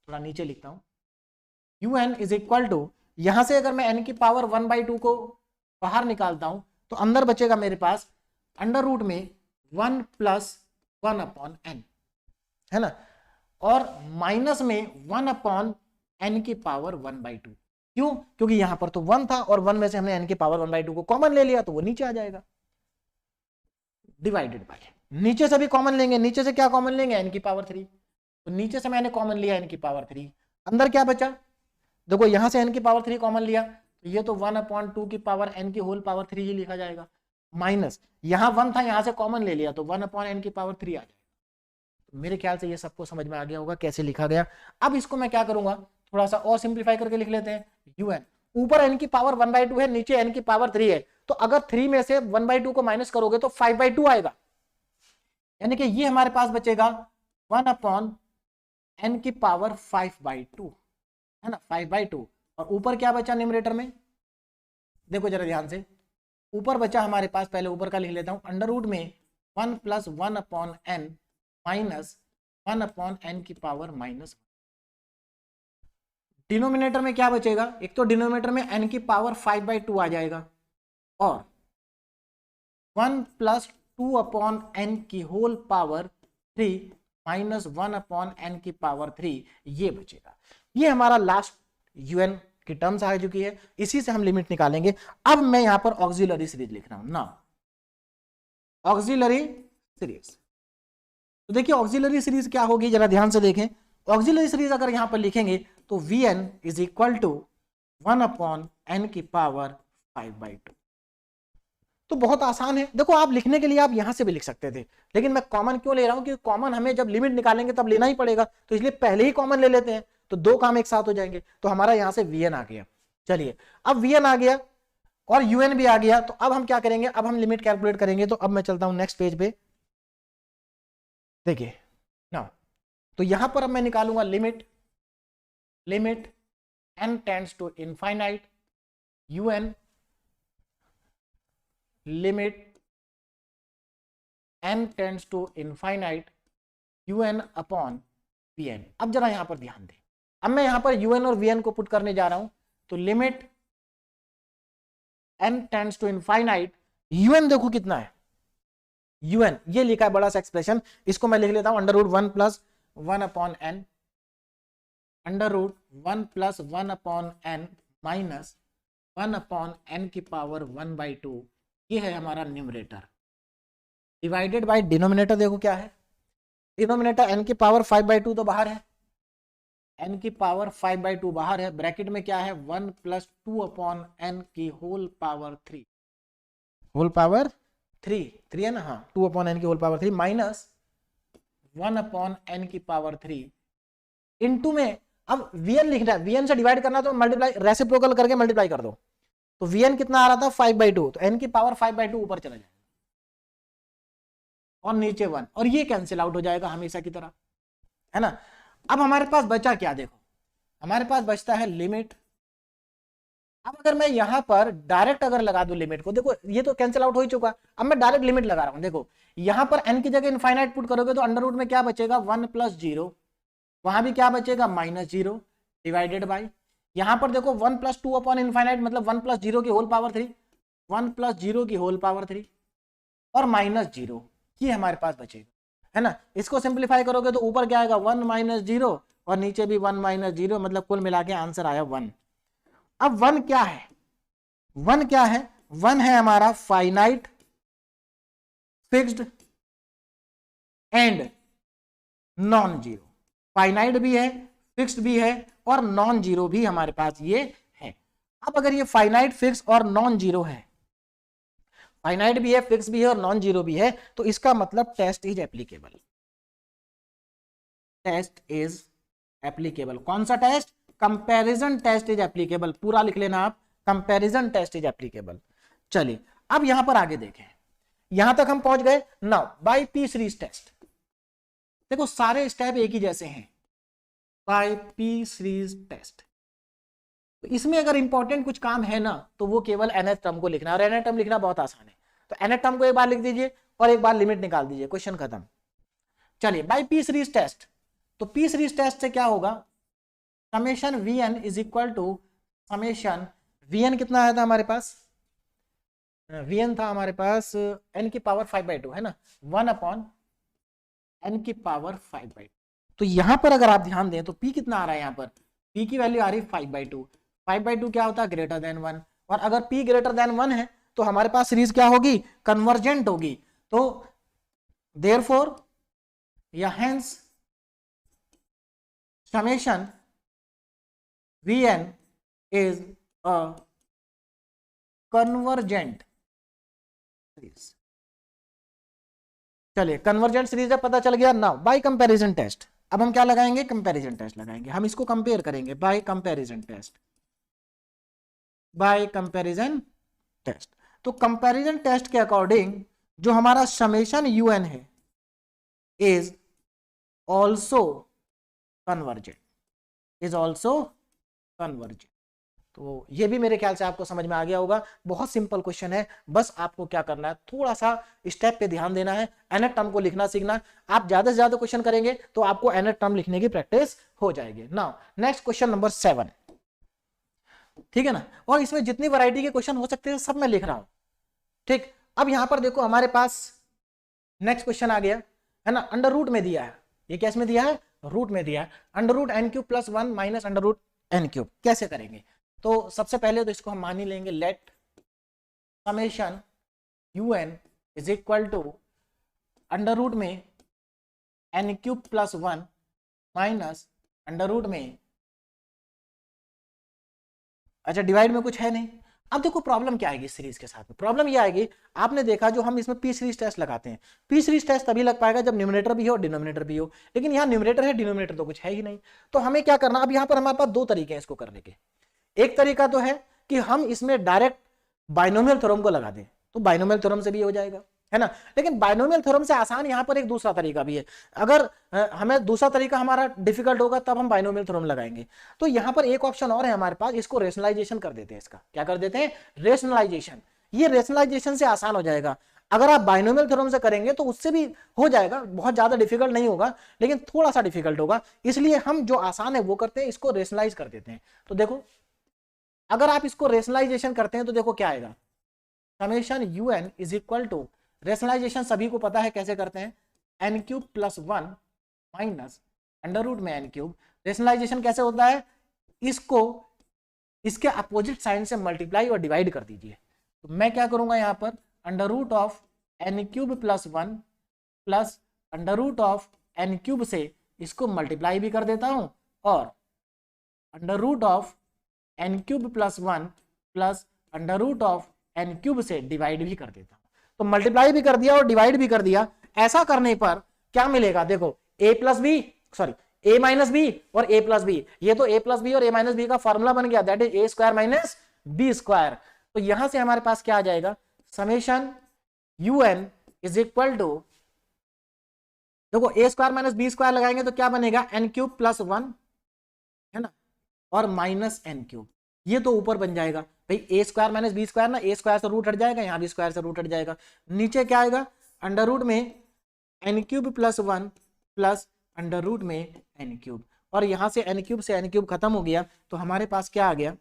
थोड़ा नीचे लिखता हूं, un इज इक्वल टू, यहां से अगर मैं n की पावर 1/2 को बाहर निकालता हूं तो अंदर बचेगा मेरे पास अंडर रूट में 1 + 1/n, है ना, और माइनस में 1/n की पावर 1/2। क्यों, क्योंकि यहां पर तो 1 था और 1 में से हमने n की पावर 1/2 को कॉमन ले लिया, तो वो नीचे आ जाएगा, डिवाइडेड बाय, नीचे से भी कॉमन लेंगे, नीचे से क्या कॉमन लेंगे, n की पावर 3, तो नीचे से मैंने कॉमन लिया n की पावर 3, अंदर क्या बचा, देखो यहां से n की पावर 3 कॉमन लिया, तो ये तो 1/2 की पावर n की होल पावर 3 ही लिखा जाएगा, माइनस यहां 1 था, यहां से कॉमन ले लिया तो 1/n की पावर 3 आ जाएगा। तो मेरे ख्याल से ये सबको समझ में आ गया होगा कैसे लिखा गया। अब इसको मैं क्या करूंगा, थोड़ा सा और सिंप्लीफाई करके लिख लेते हैं, un, ऊपर n की पावर 1/2 है, नीचे n की पावर 3 है, तो अगर 3 में से 1/2 को माइनस करोगे तो 5/2 आएगा, यानी कि ये हमारे पास बचेगा 1/n की पावर 5/2, है ना, 5/2, और ऊपर क्या बचा न्यूमरेटर में, देखो जरा ध्यान से, ऊपर बचा हमारे पास, पहले ऊपर का लिख लेता हूं, अंडर रूट में 1 + 1/n माइनस 1/n की पावर -1। डिनोमिनेटर में क्या बचेगा, एक तो डिनोमिनेटर में n की पावर 5/2 आ जाएगा, और 1 + 2/n की होल पावर 3 माइनस 1/n की पावर 3, ये बचेगा। ये हमारा लास्ट un की टर्म्स आ चुकी है, इसी से हम लिमिट निकालेंगे। अब मैं यहां पर ऑक्सिलरी सीरीज लिख रहा हूं ना, ऑक्सिलरी सीरीज, तो देखिए ऑक्सिलरी सीरीज क्या होगी, जरा ध्यान से देखें। ऑक्सिलरी सीरीज अगर यहां पर लिखेंगे तो vn is equal to 1/n की पावर 5/2। तो बहुत आसान है, देखो आप लिखने के लिए आप यहां से भी लिख सकते थे, लेकिन मैं कॉमन क्यों ले रहा हूं, क्योंकि कॉमन हमें जब लिमिट निकालेंगे तब लेना ही पड़ेगा, तो इसलिए पहले ही कॉमन ले लेते हैं, तो दो काम एक साथ हो जाएंगे। तो हमारा यहां से vn आ गया। चलिए अब vn आ गया और un भी आ गया, तो अब हम क्या करेंगे, अब हम लिमिट कैलकुलेट करेंगे। तो अब मैं चलता हूं नेक्स्ट पेज पे, देखिए ना, तो यहां पर अब मैं निकालूंगा limit n tends to infinite un, limit n tends to infinite un upon vn। अब जरा यहां पर ध्यान दें, अब मैं यहां पर un और vn को पुट करने जा रहा हूं, तो limit n tends to infinite un देखो कितना है, un ये लिखा है बड़ा सा एक्सप्रेशन, इसको मैं लिख लेता हूं under root 1 plus 1 upon n, under root 1 plus 1 upon n minus 1 upon n की पावर 1/2, ये है हमारा न्यूमरेटर, डिवाइडेड बाय डिनोमिनेटर देखो क्या है, डिनोमिनेटर n की पावर 5/2 तो बाहर है, n की पावर 5/2 बाहर है, ब्रैकेट में क्या है 1 प्लस 2 अपॉन n की होल पावर 3, होल पावर 3 है ना, हाँ 2 अपॉन n की whole power 3 minus 1 upon n की पावर 3 इनटू में, अब vn लिखना है, vn से डिवाइड करना तो मल्टीप्लाई रेसिप्रोकल करके मल्टीप्लाई कर दो, तो vn कितना आ रहा था 5/2, तो n की पावर 5/2 ऊपर चला जाएगा और नीचे 1, और ये कैंसिल आउट हो जाएगा हमेशा की तरह, है ना। अब हमारे पास बचा क्या, देखो हमारे पास बचता है लिमिट, अब अगर मैं यहां पर डायरेक्ट अगर लगा दूं लिमिट को, देखो ये तो कैंसिल आउट हो ही चुका, अब मैं डायरेक्ट लिमिट लगा रहा हूं, देखो यहां पर n की जगह इनफाइनाइट पुट करोगे तो अंडर रूट में क्या बचेगा 1 प्लस 0, वहां भी क्या बचेगा -0 डिवाइडेड बाय, यहां पर देखो 1 प्लस 2 अपॉन इनफाइनाइट मतलब 1 प्लस 0 की होल पावर 3, 1 प्लस 0 की होल पावर 3 और -0, ये हमारे पास बचेगा, है ना। इसको सिंप्लीफाई करोगे तो ऊपर क्या आएगा 1 माइनस 0 और नीचे भी 1 माइनस 0, मतलब कुल मिला के आंसर आया 1। अब 1 क्या है, 1 क्या है, 1 है हमारा finite, fixed and non zero, finite भी है, फिक्स्ड भी है और नॉन जीरो भी हमारे पास ये है। अब अगर ये फाइनाइट, फिक्स और नॉन जीरो है, फाइनाइट भी है, फिक्स भी है और नॉन जीरो भी है, तो इसका मतलब test is applicable, test is applicable. कौन सा test, comparison test is applicable, पूरा लिख लेना आप, कंपैरिजन टेस्ट इज एप्लीकेबल। चलिए अब यहां पर आगे देखें, यहां तक हम पहुंच गए। Now by P series test, देखो सारे स्टेप एक ही जैसे हैं, बाय पी सीरीज टेस्ट, तो इसमें अगर इंपॉर्टेंट कुछ काम है ना तो वो केवल nth टर्म को लिखना, और nth टर्म लिखना बहुत आसान है, तो nth टर्म को एक बार लिख दीजिए और एक बार लिमिट निकाल दीजिए, क्वेश्चन खत्म। चलिए बाय पी सीरीज टेस्ट, तो पी सीरीज टेस्ट से क्या होगा, summation VN is equal to summation, VN कितना आया था हमारे पास, वीएन था हमारे पास n की पावर 5/2 है ना, 1 अपॉन n की पावर 5/2, तो यहां पर अगर आप ध्यान दें तो p कितना आ रहा है, यहां पर p की वैल्यू आ रही है 5/2, 5/2 क्या होता है ग्रेटर देन 1, और अगर p ग्रेटर देन 1 है तो हमारे पास सीरीज क्या होगी, कन्वर्जेंट होगी, तो देयरफॉर या hence summation Vn is a convergent series. चलिए कन्वर्जेंट सीरीज है, पता चल गया। नाउ बाय कंपैरिजन टेस्ट, अब हम क्या लगाएंगे, कंपैरिजन टेस्ट लगाएंगे, हम इसको कंपेयर करेंगे by comparison test, by comparison test. तो कंपैरिजन टेस्ट के अकॉर्डिंग जो हमारा समेशन un है is also convergent, is also convergent. तो ये भी मेरे ख्याल से आपको समझ में आ गया होगा, बहुत सिंपल क्वेश्चन है, बस आपको क्या करना है, थोड़ा सा स्टेप पे ध्यान देना है, nth टर्म को लिखना सीखना। आप ज्यादा से ज्यादा क्वेश्चन करेंगे तो आपको nth टर्म लिखने की प्रैक्टिस हो जाएगी। नाउ नेक्स्ट क्वेश्चन नंबर 7, ठीक है ना, और इसमें जितनी वैरायटी के क्वेश्चन हो सकते हैं सब मैं लिख रहा हूं, ठीक। अब यहां पर देखो हमारे पास नेक्स्ट क्वेश्चन आ गया है ना, अंडर रूट में दिया है, ये कैसे में दिया है, रूट में दिया है, under root n³ + 1 minus under root n³, कैसे करेंगे। तो सबसे पहले तो इसको हम मान ही लेंगे, let summation un is equal to under root में n³ + 1 माइनस अंडर रूट में, अच्छा डिवाइड में कुछ है नहीं। अब देखो प्रॉब्लम क्या आएगी सीरीज के साथ में, प्रॉब्लम ये आएगी, आपने देखा जो हम इसमें पी सीरीज टेस्ट लगाते हैं, पी सीरीज टेस्ट तभी लग पाएगा जब न्यूमरेटर भी हो और डिनोमिनेटर भी हो, लेकिन यहाँ न्यूमरेटर है डिनोमिनेटर तो कुछ है ही नहीं। तो हमें क्या करना, अब यहाँ पर हमारे पास दो तरीके हैं इसको करने के। एक तरीका तो है कि हम इसमें डायरेक्ट बाइनोमियल थ्योरम को लगा दें, तो बाइनोमियल थ्योरम से भी हो जाएगा, है ना। लेकिन बाइनोमियल थ्योरम से आसान यहाँ पर एक दूसरा तरीका भी है। अगर हमें दूसरा तरीका हमारा डिफिकल्ट होगा तब हम बाइनोमियल थ्योरम लगाएंगे। तो यहाँ पर एक ऑप्शन और है हमारे पास, इसको रेशनलाइजेशन कर देते हैं। इसका क्या कर देते हैं? रेशनलाइजेशन। ये रेशनलाइजेशन से आसान हो जाएगा। अगर आप बाइनोमियल थ्योरम से करेंगे तो उससे भी हो जाएगा, बहुत ज्यादा डिफिकल्ट नहीं होगा, लेकिन थोड़ा सा डिफिकल्ट होगा। इसलिए हम जो आसान है वो करते हैं, इसको रेशनलाइज कर देते हैं। तो देखो, अगर आप इसको रेशनलाइजेशन करते हैं तो देखो क्या आएगा, summation you N is equal to, rationalization सभी को पता है कैसे करते हैं, N cube plus 1 minus under root में एन क्यूब। रेशनलाइजेशन कैसे होता है, इसको इसके अपोजिट साइन से मल्टीप्लाई और डिवाइड कर दीजिए। तो मैं क्या करूंगा यहाँ पर, under root of N cube plus 1 plus under root of N cube से इसको मल्टीप्लाई भी कर देता हूं, और under root of N cube plus 1 plus under root of N cube से डिवाइड भी कर देता हूं। तो मल्टीप्लाई भी कर दिया और डिवाइड भी कर दिया। ऐसा करने पर क्या मिलेगा, देखो ए प्लस बी, सॉरी ए माइनस बी और ए प्लस बी, ये तो ए प्लस बी और ए माइनस बी का फॉर्मूला बन गया, that is A square minus B square. तो यहां से हमारे पास क्या आ जाएगा, summation you N is equal to, देखो A square minus B square लगाएंगे तो क्या बनेगा, एन क्यूब प्लस 1 है ना, और माइनस एन क्यूब, ये तो ऊपर बन जाएगा भाई ए स्क्वायर माइनस बी स्क्वायर ना, ए स्क्वायर से रूट हट जाएगा, यहाँ भी स्क्वायर से रूट हट जाएगा। नीचे क्या आएगा, अंडर रूट में N cube plus 1 plus under root में एन क्यूब, और यहाँ से एन क्यूब से एन क्यूब खत्म हो गया। तो हमारे पास क्या आ गया,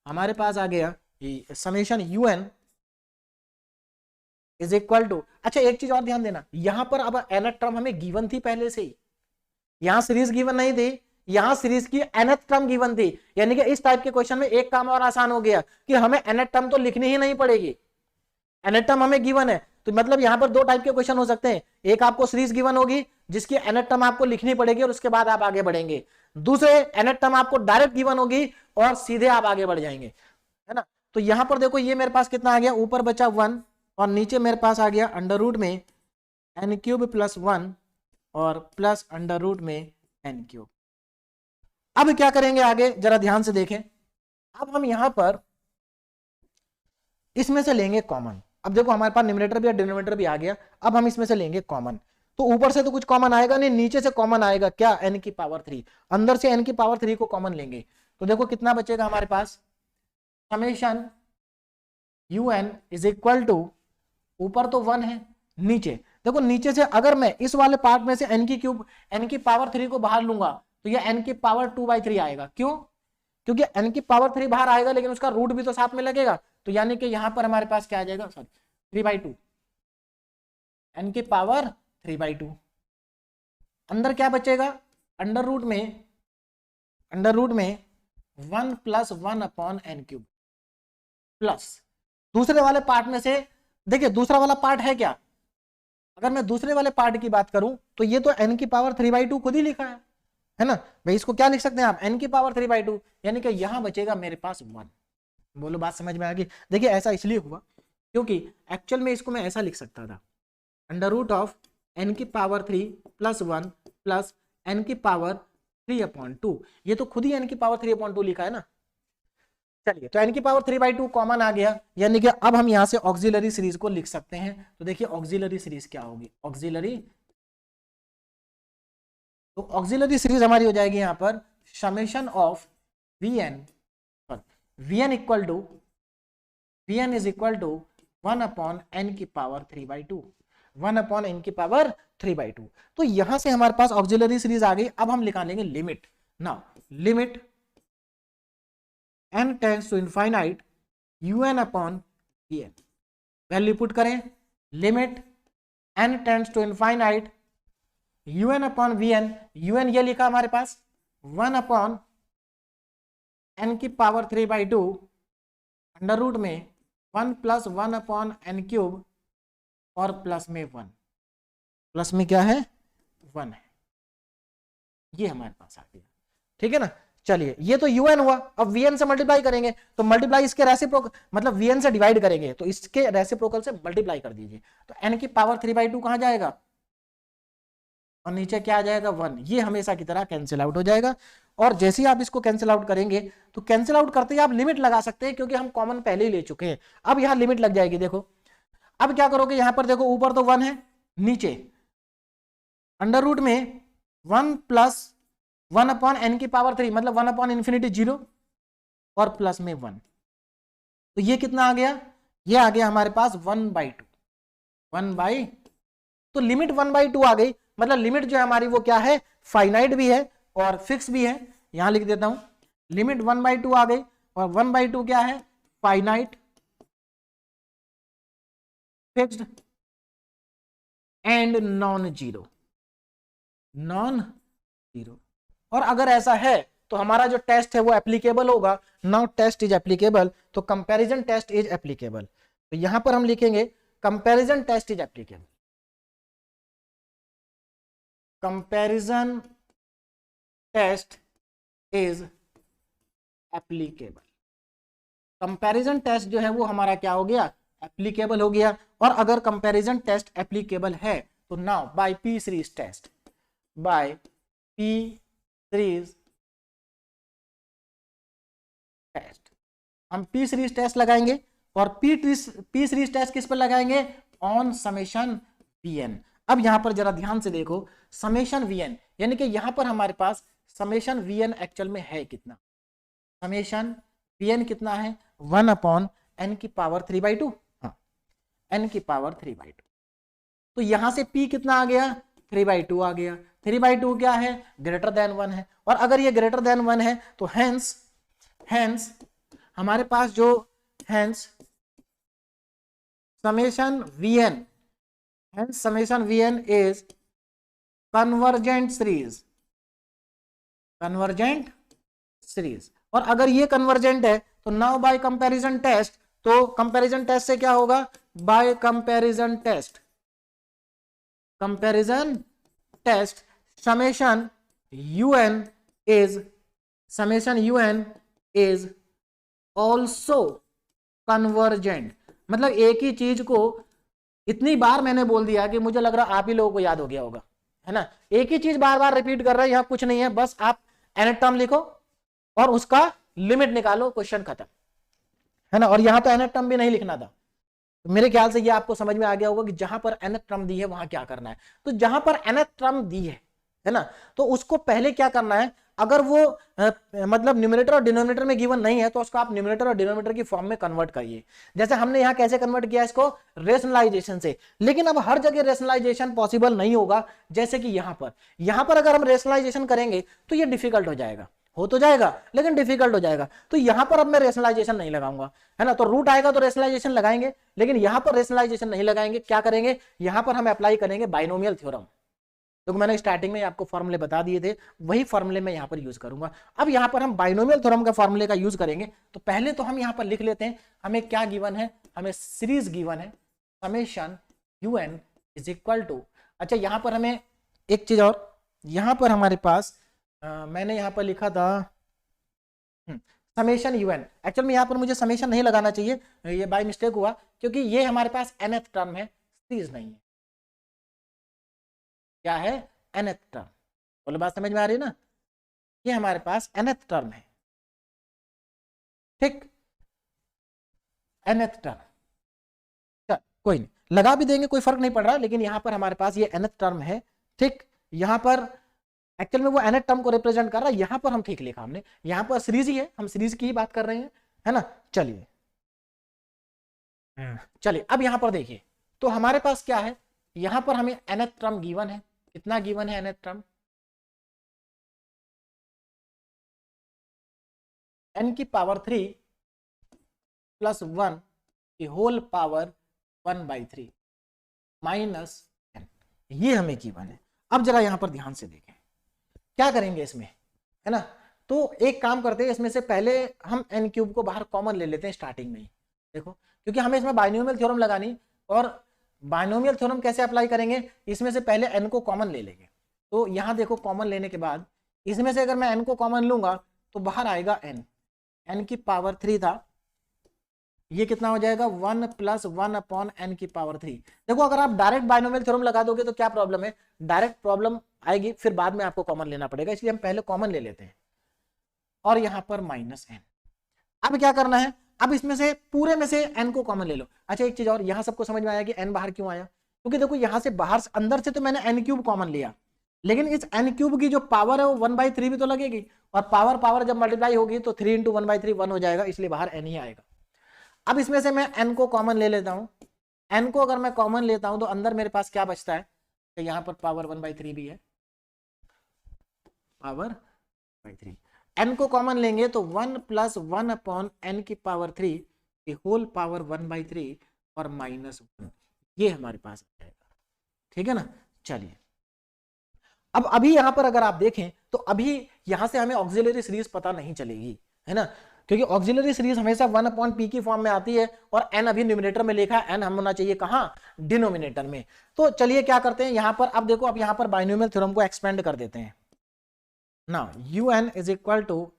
हमारे पास आ गया summation you N is equal to, अच्छा एक चीज और ध्यान देना, यहां पर अब nth टर्म हमें गिवन थी पहले से ही, यहां सीरीज गिवन नहीं थी, यहां सीरीज की nth टर्म गिवन थी। यानी कि इस टाइप के क्वेश्चन में एक काम और आसान हो गया कि हमें nth टर्म तो लिखनी ही नहीं पड़ेगी, nth टर्म हमें गिवन है। तो मतलब यहां पर दो टाइप के क्वेश्चन हो सकते हैं, एक आपको सीरीज गिवन होगी जिसकी nth टर्म आपको लिखनी पड़ेगी और उसके बाद आप आगे बढ़ेंगे, दूसरे nth टर्म आपको डायरेक्ट गिवन होगी और सीधे आप आगे बढ़ जाएंगे, है ना। तो यहां पर देखो ये मेरे पास कितना आ गया, ऊपर बचा 1 और नीचे मेरे पास आ गया अंडर रूट में एन क्यूब प्लस 1 और प्लस अंडर रूट में एन क्यूब। अब क्या करेंगे आगे, जरा ध्यान से देखें। अब हम यहां पर इसमें से लेंगे कॉमन। अब देखो हमारे पास न्यूमरेटर भी और डिनोमिनेटर भी आ गया, अब हम इसमें से लेंगे कॉमन। तो ऊपर से तो कुछ कॉमन आएगा नहीं, नीचे से कॉमन आएगा क्या, एन की पावर 3, अंदर से एन की पावर 3 को कॉमन लेंगे। तो देखो कितना बचेगा हमारे पास, summation you N is equal to, ऊपर तो 1 है, नीचे देखो, नीचे से अगर मैं इस वाले पार्ट में से एन की क्यूब, एन की पावर 3 को बाहर लूंगा तो ये एन की पावर 2/3 आएगा। क्यों, क्योंकि एन की पावर 3 बाहर आएगा लेकिन उसका रूट भी तो साथ में लगेगा। तो यानी कि यहां पर हमारे पास क्या आ जाएगा, सॉरी 3/2, एन की पावर 3/2। अंदर क्या बचेगा, अंडर रूट में 1 plus 1 upon N cube, plus दूसरे वाले पार्ट में से, देखिए दूसरा वाला पार्ट है क्या, अगर मैं दूसरे वाले पार्ट की बात करूं तो ये तो n की पावर 3/2 खुद ही लिखा है ना भाई, इसको क्या लिख सकते हैं आप, n की पावर 3/2, यानी कि यहां बचेगा मेरे पास 1। बोलो बात समझ में आ गई। देखिए ऐसा इसलिए हुआ क्योंकि एक्चुअल में इसको मैं ऐसा लिख सकता था, अंडर रूट ऑफ n की पावर 3 प्लस 1 प्लस n की पावर 3/2, ये तो खुद ही n की पावर 3/2 लिखा है ना। चलिए, तो n की पावर 3/2 कॉमन आ गया, यानी कि अब हम यहां से ऑक्सिलरी सीरीज को लिख सकते हैं। तो देखिए ऑक्सिलरी सीरीज क्या होगी, ऑक्सिलरी सीरीज हमारी हो जाएगी यहां पर summation of Vn is equal to 1 upon n की पावर 3/2, 1 अपॉन n की पावर 3/2। तो यहां से हमारे पास ऑक्सिलरी सीरीज आ गई। अब हम निकालेंगे limit. Now limit n tends to infinite un upon vn, value put करें, limit n tends to infinite un upon vn, un ये लिखा हमारे पास 1 अपॉन n की पावर 3/2 अंडर रूट में 1 प्लस 1 अपॉन n क्यूब और प्लस में 1, plus में क्या है 1 है, ये हमारे पास आ गया, ठीक है ना। चलिए ये तो un हुआ, अब vn से मल्टीप्लाई करेंगे तो मल्टीप्लाई इसके रेसिप्रोकल, मतलब vn से डिवाइड करेंगे तो इसके रेसिप्रोकल से मल्टीप्लाई कर दीजिए। तो n की पावर 3/2 कहां जाएगा और नीचे क्या आ जाएगा 1, ये हमेशा की तरह कैंसिल आउट हो जाएगा। और जैसे ही आप इसको कैंसिल आउट करेंगे तो कैंसिल आउट करते ही आप लिमिट लगा सकते हैं, क्योंकि हम कॉमन पहले ही ले चुके हैं। अब यहां लिमिट लग जाएगी, देखो अब क्या करोगे, यहां पर देखो ऊपर तो 1 है, नीचे अंडर रूट में 1 प्लस 1 अपॉन एन की पावर 3 मतलब 1 अपॉन इन्फिनिटी 0 और प्लस में 1, तो ये कितना आ गया, ये आ गया हमारे पास 1/2, 1/, तो लिमिट 1/2 आ गई। मतलब लिमिट जो है हमारी वो क्या है, फाइनाइट भी है और फिक्स भी है। यहां लिख देता हूं, लिमिट 1/2 आ गई और 1/2 क्या है, finite, fixed and non zero, non zero. और अगर ऐसा है तो हमारा जो टेस्ट है वो एप्लीकेबल होगा। नाउ टेस्ट इज एप्लीकेबल, तो कंपैरिजन टेस्ट इज एप्लीकेबल, तो यहां पर हम लिखेंगे comparison test is applicable, comparison test is applicable. Comparison test जो है वो हमारा क्या हो गया, एप्लीकेबल हो गया। और अगर कंपैरिजन टेस्ट एप्लीकेबल है तो now by P series test, by P series test, हम पी सीरीज टेस्ट लगाएंगे और पी सीरीज टेस्ट किस पर लगाएंगे, ऑन समेशन वीएन। अब यहां पर जरा ध्यान से देखो, समेशन वीएन यानी कि यहां पर हमारे पास समेशन वीएन एक्चुअल में है कितना, समेशन वीएन कितना है, 1 अपॉन एन की पावर 3/2, हाँ एन की पावर 3/2। तो यहां से p कितना आ गया, 3/2 आ गया। 3/2 क्या है, ग्रेटर देन 1 है, और अगर ये ग्रेटर देन 1 है तो हेंस हमारे पास जो hence summation VN, hence summation VN is convergent series, convergent series. और अगर ये कन्वर्जेंट है तो नाउ बाय कंपैरिजन टेस्ट, तो कंपैरिजन टेस्ट से क्या होगा, by comparison test, comparison test summation UN is also convergent. मतलब एक ही चीज को इतनी बार मैंने बोल दिया कि मुझे लग रहा आप ही लोगों को याद हो गया होगा, है ना। एक ही चीज बार बार रिपीट कर रहे हैं, यहां कुछ नहीं है, बस आप nth टर्म लिखो और उसका लिमिट निकालो, क्वेश्चन खत्म, है ना। और यहां तो nth टर्म भी नहीं लिखना था, तो मेरे ख्याल से ये आपको समझ में आ गया होगा कि जहां पर nth टर्म दी है वहां क्या करना है। तो जहां पर nth टर्म दी है ना, तो उसको पहले क्या करना है, अगर वो मतलब न्यूमरेटर और डिनोमिनेटर में गिवन नहीं है तो उसको आप न्यूमरेटर और डिनोमिनेटर की फॉर्म में कन्वर्ट करिए। जैसे हमने यहाँ कैसे कन्वर्ट किया इसको, रेशनलाइजेशन से। लेकिन अब हर जगह रेशनलाइजेशन पॉसिबल नहीं होगा, जैसे कि यहाँ पर अगर हम रेशनलाइजेशन करेंगे तो ये डिफिकल्ट हो जाएगा, हो तो जाएगा लेकिन डिफिकल्ट हो जाएगा। तो यहां पर अब मैं रेशनलाइजेशन नहीं लगाऊंगा, है ना। तो रूट आएगा तो रेशनलाइजेशन लगाएंगे, लेकिन यहां पर रेशनलाइजेशन नहीं लगाएंगे। क्या करेंगे, यहां पर हम अप्लाई करेंगे बाइनोमियल थ्योरम, क्योंकि मैंने स्टार्टिंग में आपको फॉर्मूले बता दिए थे, वही फॉर्मूले मैं यहां पर यूज करूंगा। अब यहां पर हम बाइनोमियल थ्योरम का फॉर्मूले का यूज करेंगे। तो पहले तो हम यहां पर लिख लेते हैं, हमें क्या गिवन है, हमें सीरीज गिवन है summation UN is equal to, अच्छा यहां पर हमें एक चीज और, यहां पर हमारे पास मैंने यहां पर लिखा था समेशन यूएन। एक्चुअल में यहां पर मुझे समेशन नहीं लगाना चाहिए, ये बाय मिस्टेक हुआ, क्योंकि ये हमारे पास nth टर्म है, सीरीज नहीं है। क्या है, nth टर्म, बोलो बात समझ में आ रही है ना। ये हमारे पास nth टर्म है, ठीक, nth टर्म, कोई नहीं लगा भी देंगे, कोई फर्क नहीं पड़ रहा, लेकिन यहां पर हमारे पास ये nth टर्म है, ठीक। यहां पर एक्चुअल में वो nth टर्म को रिप्रेजेंट कर रहा है, यहां पर हम ठीक लिखा हमने, यहां पर सीरीज ही है, हम सीरीज की ही बात कर रहे हैं, है ना। चलिए अब यहां पर देखिए, तो हमारे पास क्या है, यहां पर हमें nth टर्म गिवन है, कितना गिवन है nth टर्म, n की पावर 3 प्लस 1 की होल पावर 1/3 माइनस n, ये हमें गिवन है। अब जरा यहां पर ध्यान से देखें क्या करेंगे इसमें, है ना। तो एक काम करते हैं, इसमें से पहले हम n क्यूब को बाहर कॉमन ले लेते हैं स्टार्टिंग में ही, देखो, क्योंकि हमें इसमें बाइनोमियल थ्योरम लगानी, और बाइनोमियल थ्योरम कैसे अप्लाई करेंगे, इसमें से पहले n को कॉमन ले लेंगे। तो यहां देखो कॉमन लेने के बाद इसमें से अगर मैं n को कॉमन लूंगा तो बाहर आएगा n की पावर 3 था, ये कितना हो जाएगा 1 प्लस 1 अपॉन n की पावर 3। देखो अगर आप डायरेक्ट बाइनोमियल थ्योरम लगा दोगे तो क्या प्रॉब्लम है, डायरेक्ट प्रॉब्लम आएगी, फिर बाद में आपको कॉमन लेना पड़ेगा, इसलिए हम पहले कॉमन ले लेते हैं। और यहां पर माइनस n। अब क्या करना है, अब इसमें से पूरे में से n को कॉमन ले लो। अच्छा एक चीज और, यहां सबको समझ में आया कि n बाहर क्यों आया, क्योंकि देखो यहां से बाहर से अंदर से तो मैंने n क्यूब कॉमन लिया, लेकिन इस n क्यूब की जो पावर है वो 1/3 भी तो लगेगी, और पावर जब मल्टीप्लाई होगी तो 3 × 1/3 1 हो जाएगा, इसलिए बाहर n ही आएगा। अब इसमें से मैं n को कॉमन ले लेता हूं, n को अगर मैं कॉमन लेता हूं तो अंदर मेरे पास क्या बचता है, तो यहाँ पर पावर 1/3 भी है, पावर 1/3, n को कॉमन लेंगे तो 1 + 1/n की पावर 3 की होल पावर 1/3 और -1, ये हमारे पास आ जाएगा। ठीक है ना। चलिए अब अभी यहां पर अगर आप देखें तो अभी यहां से हमें ऑक्सिलरी सीरीज पता नहीं चलेगी, है ना, क्योंकि ऑक्सिलरी सीरीज हमेशा 1/p की फॉर्म में आती है, और n अभी न्यूमरेटर में लिखा है, n हम होना चाहिए कहां, डिनोमिनेटर में। तो चलिए क्या करते हैं यहां पर, अब देखो अब यहां पर बाइनोमियल थ्योरम को एक्सपेंड कर देते हैं ना, un =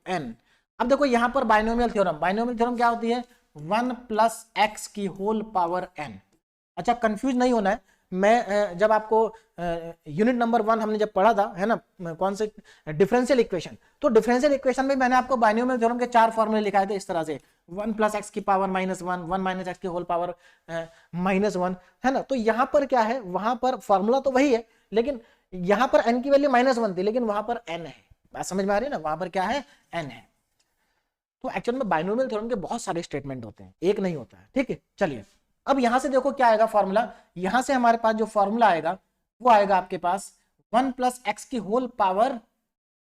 n। अब देखो यहां पर बाइनोमियल थ्योरम क्या होती है, 1 + x की होल पावर n। अच्छा कंफ्यूज नहीं होना है, मैं जब आपको यूनिट नंबर 1 हमने जब पढ़ा था, है ना, कौन से डिफरेंशियल इक्वेशन, तो डिफरेंशियल इक्वेशन में मैंने आपको बाइनोमियल थ्योरम के 4 फॉर्मूले लिखाए थे इस तरह से, 1 + x की पावर -1, 1 - x की होल पावर -1, है ना। तो यहां पर क्या है, वहां पर फॉर्मूला तो वही है, लेकिन यहां पर n की वैल्यू -1 थी, लेकिन वहां पर n है, बात समझ में आ रही है ना, वहां पर क्या है, n है। तो एक्चुअल में बाइनोमियल थ्योरम के बहुत सारे स्टेटमेंट होते हैं, एक नहीं होता है। ठीक है, चलिए अब यहां से देखो क्या आएगा फॉर्मूला, यहां से हमारे पास जो फॉर्मूला आएगा वो आएगा आपके पास 1 + x की होल पावर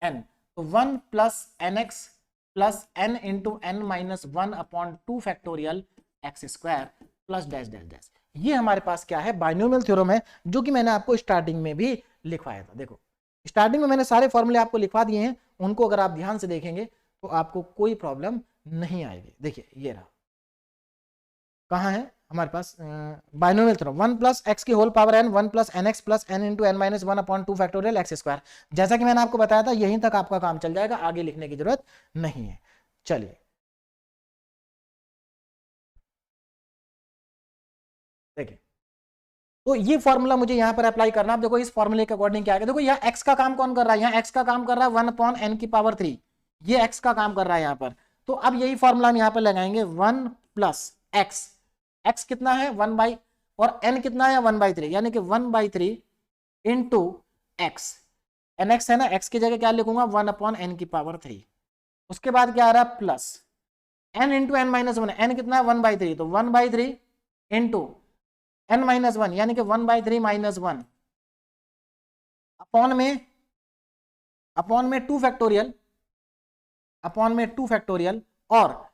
n, तो 1 + nx + n × n - 1/2 factorial x² plus dash dash dash. ये हमारे पास क्या है, बाइनोमियल थ्योरम है, जो कि मैंने आपको स्टार्टिंग में भी लिखवाया था। देखो स्टार्टिंग में मैंने सारे फॉर्मूले आपको लिखवा दिए हैं, उनको अगर आप ध्यान से देखेंगे तो आपको कोई प्रॉब्लम नहीं आएगी। देखिए ये रहा, कहाँ है हमारे पास बाइनोमियल थ्योरम, 1 + x की whole power n, 1 + nx + n × n - 1/2 factorial x²। जैसा कि मैंने आपको बताया था यहीं तक आपका काम चल जाएगा, आगे लिखने की जरूरत नहीं है। चलिए देखिए, तो ये फॉर्मूला मुझे यहां पर अप्लाई करना। आप देखो इस फॉर्मूले के अकॉर्डिंग क्या है, देखो यहाँ x का काम कौन कर रहा है, यहाँ x का काम कर रहा है 1/n की पावर 3, ये x का काम कर रहा है यहाँ पर। तो अब यही फॉर्मूला हम यहाँ पर लगाएंगे, 1 + x, x कितना है 1 और n कितना है 1/3, यानी कि 1/3 × x, nx है ना, x की जगह क्या लिखूंगा 1/n की पावर 3। उसके बाद क्या आ रहा है प्लस n × n - 1, n कितना है 1/3, तो 1/3 × n - 1 यानी कि 1/3 - 1 अपॉन में 2 फैक्टोरियल, और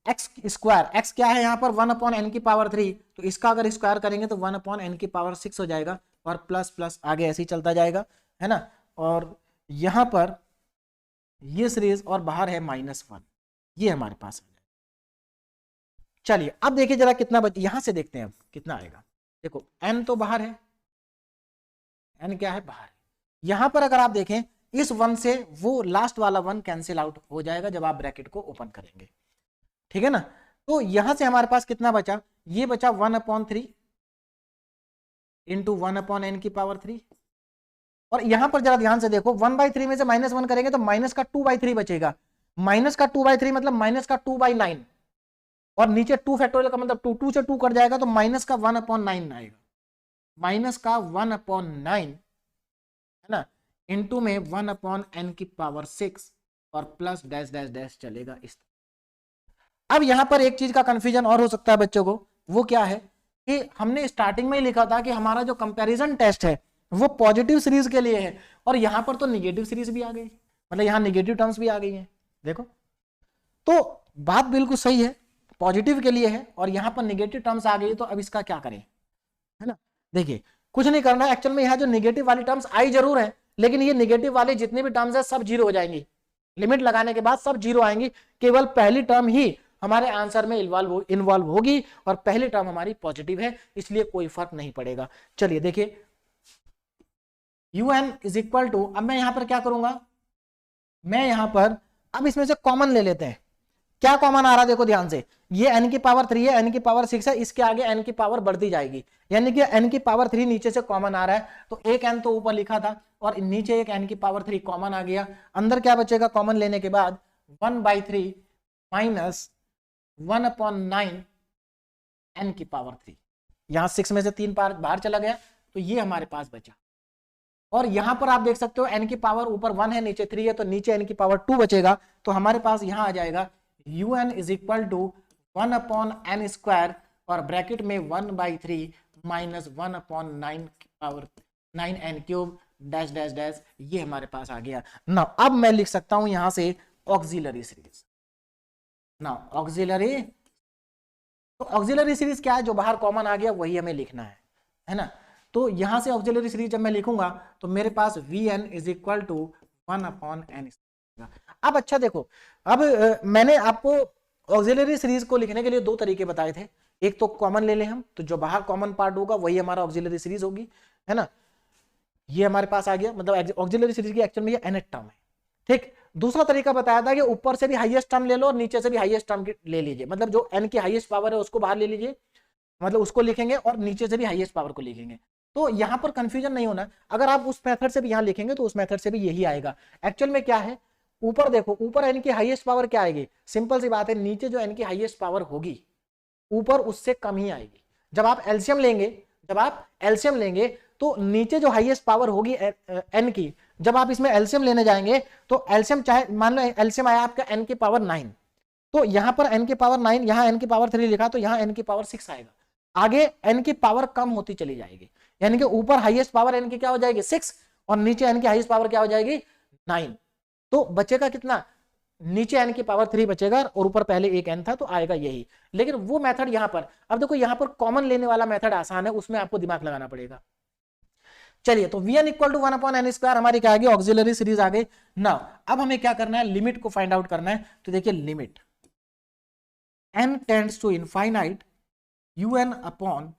x², x क्या है यहाँ पर 1/n की पावर 3, तो इसका अगर स्क्वायर करेंगे तो 1/n की पावर 6 हो जाएगा, और प्लस प्लस आगे ऐसे ही चलता जाएगा, है ना। और यहाँ पर ये सीरीज और बाहर है -1, ये हमारे पास है। चलिए अब देखिए जरा कितना यहां से देखते हैं अब कितना आएगा। देखो n तो बाहर है, n क्या है बाहर है, यहां पर अगर आप देखें इस 1 से वो लास्ट वाला 1 कैंसिल आउट हो जाएगा जब आप ब्रैकेट को ओपन करेंगे, ठीक है ना। तो यहां से हमारे पास कितना बचा, ये बचा 1/3 × 1/n की पावर 3, और यहां पर जरा ध्यान से देखो 1/3 में से -1 करेंगे तो माइनस का 2/3 बचेगा, माइनस का 2/3 मतलब माइनस का 2/9, और नीचे 2 फैक्टोरियल का मतलब 2, 2 से 2 कट जाएगा तो माइनस का 1/9 आएगा, माइनस का 1/9, है ना, इनटू में 1/n की पावर 6 और प्लस डैश डैश डैश चलेगा इस। अब यहां पर एक चीज का कंफ्यूजन और हो सकता है बच्चों को, वो क्या है कि हमने स्टार्टिंग में ही लिखा था कि हमारा जो कंपैरिजन टेस्ट है वो पॉजिटिव सीरीज के लिए है, और यहां पर तो निगेटिव सीरीज भी आ गई, मतलब यहां निगेटिव टर्म्स भी आ गई हैं। देखो तो बात बिल्कुल सही है, पॉजिटिव के लिए है और यहां पर निगेटिव टर्म्स आ गई, तो अब इसका क्या करें, है ना। देखिए कुछ नहीं करना है, एक्चुअल में यहाँ जो निगेटिव वाली टर्म्स आई जरूर है, लेकिन ये निगेटिव वाले जितने भी टर्म्स है सब जीरो हो जाएंगी, लिमिट लगाने के बाद सब जीरो आएंगी, केवल पहली टर्म ही हमारे आंसर में इन्वॉल्व होगी, और पहली टर्म हमारी पॉजिटिव है, इसलिए कोई फर्क नहीं पड़ेगा। चलिए देखिए un = अब मैं यहां पर क्या करूंगा, मैं यहां पर अब इसमें से कॉमन ले लेते हैं, क्या कॉमन आ रहा है देखो ध्यान से, ये n की पावर 3 है, n की पावर 6 है, इसके आगे n की पावर बढ़ती जाएगी, यानी कि n की पावर 3 नीचे से कॉमन आ रहा है, तो एक n तो ऊपर लिखा था और नीचे एक n की पावर 3 कॉमन आ गया, अंदर क्या बचेगा कॉमन लेने के बाद 1/3 - 1/9 n की पावर 3। यहां 6 में से 3 बाहर चला गया तो ये हमारे पास बचा। और यहां पर आप देख सकते हो n की पावर ऊपर 1 है नीचे 3 है, तो नीचे n की पावर 2 बचेगा। तो हमारे पास यहां आ जाएगा un is equal to 1/n square और ब्रैकेट में 1/3 माइनस 1/9 की power 9n cube dash dash dash, ये हमारे पास आ गया ना। अब मैं लिख सकता हूं यहां से ऑक्सिलरी सीरीज ना। ऑक्सिलरी, तो ऑक्सिलरी सीरीज क्या है, जो बाहर कॉमन आ गया वही हमें लिखना है ना। तो यहां से ऑक्सिलरी सीरीज जब मैं लिखूंगा तो मेरे पास Vn is equal to 1/n। अब अच्छा देखो, अब मैंने आपको ऑक्सिलरी सीरीज को लिखने के लिए दो तरीके बताए थे। एक तो कॉमन ले लें हम, तो जो बाहर कॉमन पार्ट होगा वही हमारा ऑक्सिलरी सीरीज होगी, है ना। ये हमारे पास आ गया, मतलब ऑक्सिलरी सीरीज की एक्चुअल में ये nth टर्म है, ठीक। दूसरा तरीका बताया था कि ऊपर से भी हाईएस्ट टर्म ले लो और नीचे से भी हाईएस्ट टर्म ले लीजिए, मतलब जो n की हाईएस्ट पावर है उसको बाहर ले लीजिए, मतलब उसको लिखेंगे और नीचे से भी हाईएस्ट पावर को लिखेंगे। तो यहां पर कंफ्यूजन नहीं होना, अगर आप उस मेथड से भी यहां लिखेंगे तो उस मेथड से भी यही आएगा। एक्चुअल में क्या है, ऊपर देखो, ऊपर n की हाईएस्ट पावर क्या आएगी, सिंपल सी बात है, नीचे जो n की हाईएस्ट पावर होगी ऊपर उससे कम ही आएगी। जब आप एलसीएम लेंगे तो नीचे जो हाईएस्ट पावर होगी n की, जब आप इसमें एलसीएम लेने जाएंगे तो एलसीएम, चाहे मान लो एलसीएम आया आपका n की पावर 9, तो यहां पर n की पावर 9, यहां n की पावर 3 लिखा तो यहां n की पावर 6 आएगा। आगे n की पावर कम होती चली जाएगी, यानी कि ऊपर हाईएस्ट पावर n की क्या हो जाएगी 6 और नीचे n की हाईएस्ट पावर क्या हो जाएगी 9। तो बचेगा कितना, नीचे n की पावर 3 बचेगा और ऊपर पहले एक n था तो आएगा यही। लेकिन वो मेथड यहां पर, अब देखो यहां पर कॉमन लेने वाला मेथड आसान है, उसमें आपको दिमाग लगाना पड़ेगा। चलिए, तो Vn equal to 1/n square हमारी क्या आ गई, ऑक्सिलरी सीरीज आ गई ना। अब हमें क्या करना है, लिमिट को फाइंड आउट करना है। तो देखिए, limit n tends to infinite un upon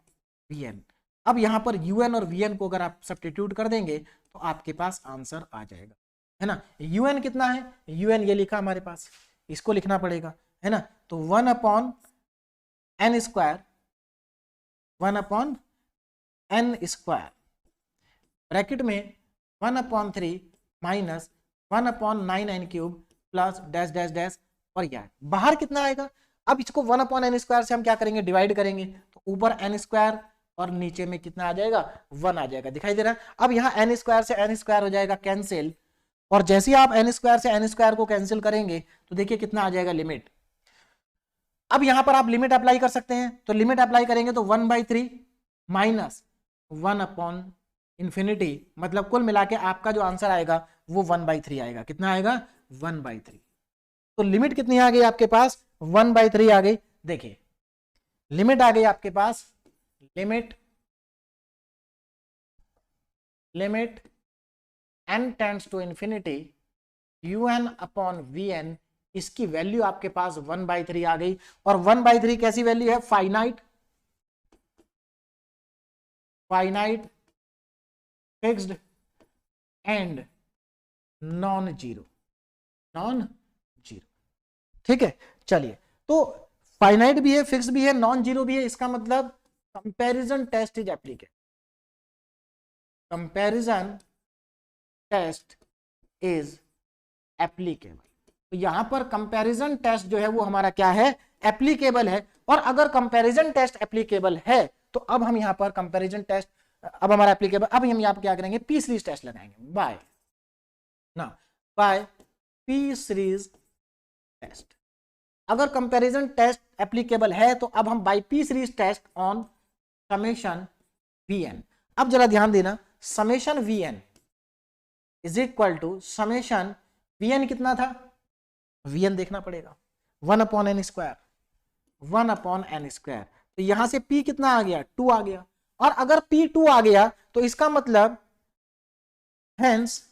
Vn। अब यहां पर un और Vn को अगर आप सब्स्टिट्यूट कर देंगे तो आपके पास आंसर आ जाएगा, है ना। un कितना है, un ये लिखा हमारे पास, इसको लिखना पड़ेगा, है ना। तो 1/n square, 1/n square bracket में 1/3 minus 1/9n cube plus dash dash dash, और यह बाहर कितना आएगा। अब इसको 1/n स्क्वायर से हम क्या करेंगे, डिवाइड करेंगे, तो ऊपर n स्क्वायर और नीचे में कितना आ जाएगा 1 आ जाएगा, दिखाई दे रहा है। अब यहाँ n स्क्वायर से n स्क्वायर हो जाएगा कैंसिल, और जैसे ही आप n स्क्वायर से n स्क्वायर को कैंसिल करेंगे तो देखिए कितना आ जाएगा लिमिट। अब यहां पर आप लिमिट अप्लाई कर सकते हैं, तो लिमिट अप्लाई करेंगे तो 1/3 माइनस 1/∞, मतलब कुल मिला के आपका जो आंसर आएगा वो 1/3 आएगा। कितना आएगा 1/3। तो लिमिट कितनी आ गई आपके पास 1/3 आ गई। देखिए लिमिट आ गई आपके पास, limit n tends to infinity un upon Vn, इसकी वैल्यू आपके पास 1/3 आ गई। और 1/3 कैसी वैल्यू है, finite fixed and non zero, ठीक है। चलिए, तो फाइनाइट भी है, फिक्स्ड भी है, नॉन जीरो भी है, इसका मतलब comparison test is applicable, comparison test is applicable. तो यहां पर कंपैरिजन टेस्ट जो है वो हमारा क्या है, एप्लीकेबल है। और अगर कंपैरिजन टेस्ट एप्लीकेबल है तो अब हम यहां पर कंपैरिजन टेस्ट, अब हमारा एप्लीकेबल, अब हम यहां पर क्या करेंगे, पी सीरीज टेस्ट लगाएंगे बाय पी सीरीज टेस्ट। अगर कंपैरिजन टेस्ट एप्लीकेबल है तो अब हम by P series test on summation Vn। अब जरा ध्यान देना, summation Vn is equal to summation Vn कितना था, Vn देखना पड़ेगा 1/n स्क्वायर, 1/n स्क्वायर। तो यहां से P कितना आ गया 2 आ गया, और अगर P 2 आ गया तो इसका मतलब hence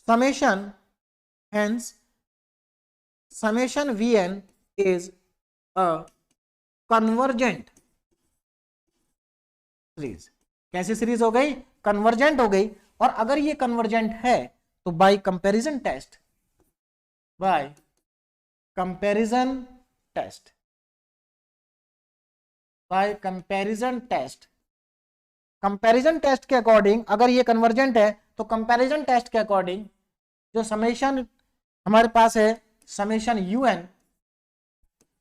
summation Vn is a convergent series. कैसी सीरीज हो गई, कन्वर्जेंट हो गई। और अगर ये कन्वर्जेंट है तो बाय कंपैरिजन टेस्ट के अकॉर्डिंग, अगर ये कन्वर्जेंट है तो कंपैरिजन टेस्ट के अकॉर्डिंग जो समेशन हमारे पास है, समेशन un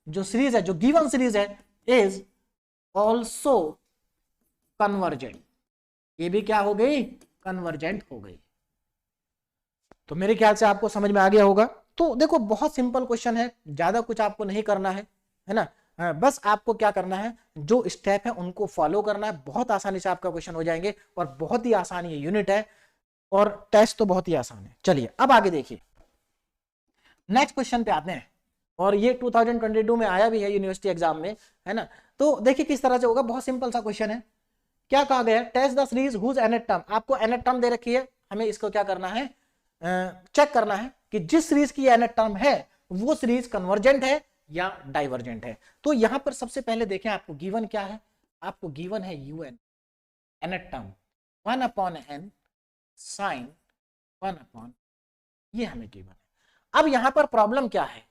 जो सीरीज है, जो गिवन सीरीज है, इज ऑल्सो कन्वर्जेंट, ये भी क्या हो गई, कन्वर्जेंट हो गई। तो मेरे ख्याल से आपको समझ में आ गया होगा। तो देखो बहुत सिंपल क्वेश्चन है, ज्यादा कुछ आपको नहीं करना है ना, बस आपको क्या करना है, जो स्टेप है उनको फॉलो करना है, बहुत आसानी से आपका क्वेश्चन हो जाएंगे, और बहुत ही आसान ये यूनिट है, और टेस्ट तो बहुत ही आसान है। चलिए अब आगे देखिए, नेक्स्ट क्वेश्चन पे आते हैं, और ये 2022 में आया भी है यूनिवर्सिटी एग्जाम में, है ना। तो देखिए किस तरह से होगा, बहुत सिंपल सा क्वेश्चन है। क्या कहा गया है, test the series whose nth term, आपको nth टर्म दे रखी है, हमें इसको क्या करना है, चेक करना है कि जिस सीरीज की nth टर्म है वो सीरीज कन्वर्जेंट है या डाइवर्जेंट है। तो यहां पर सबसे पहले देखें आपको गिवन क्या है, आपको गिवन है un, nth term 1/n sin 1/, ये हमें गिवन है। अब यहां पर प्रॉब्लम क्या है,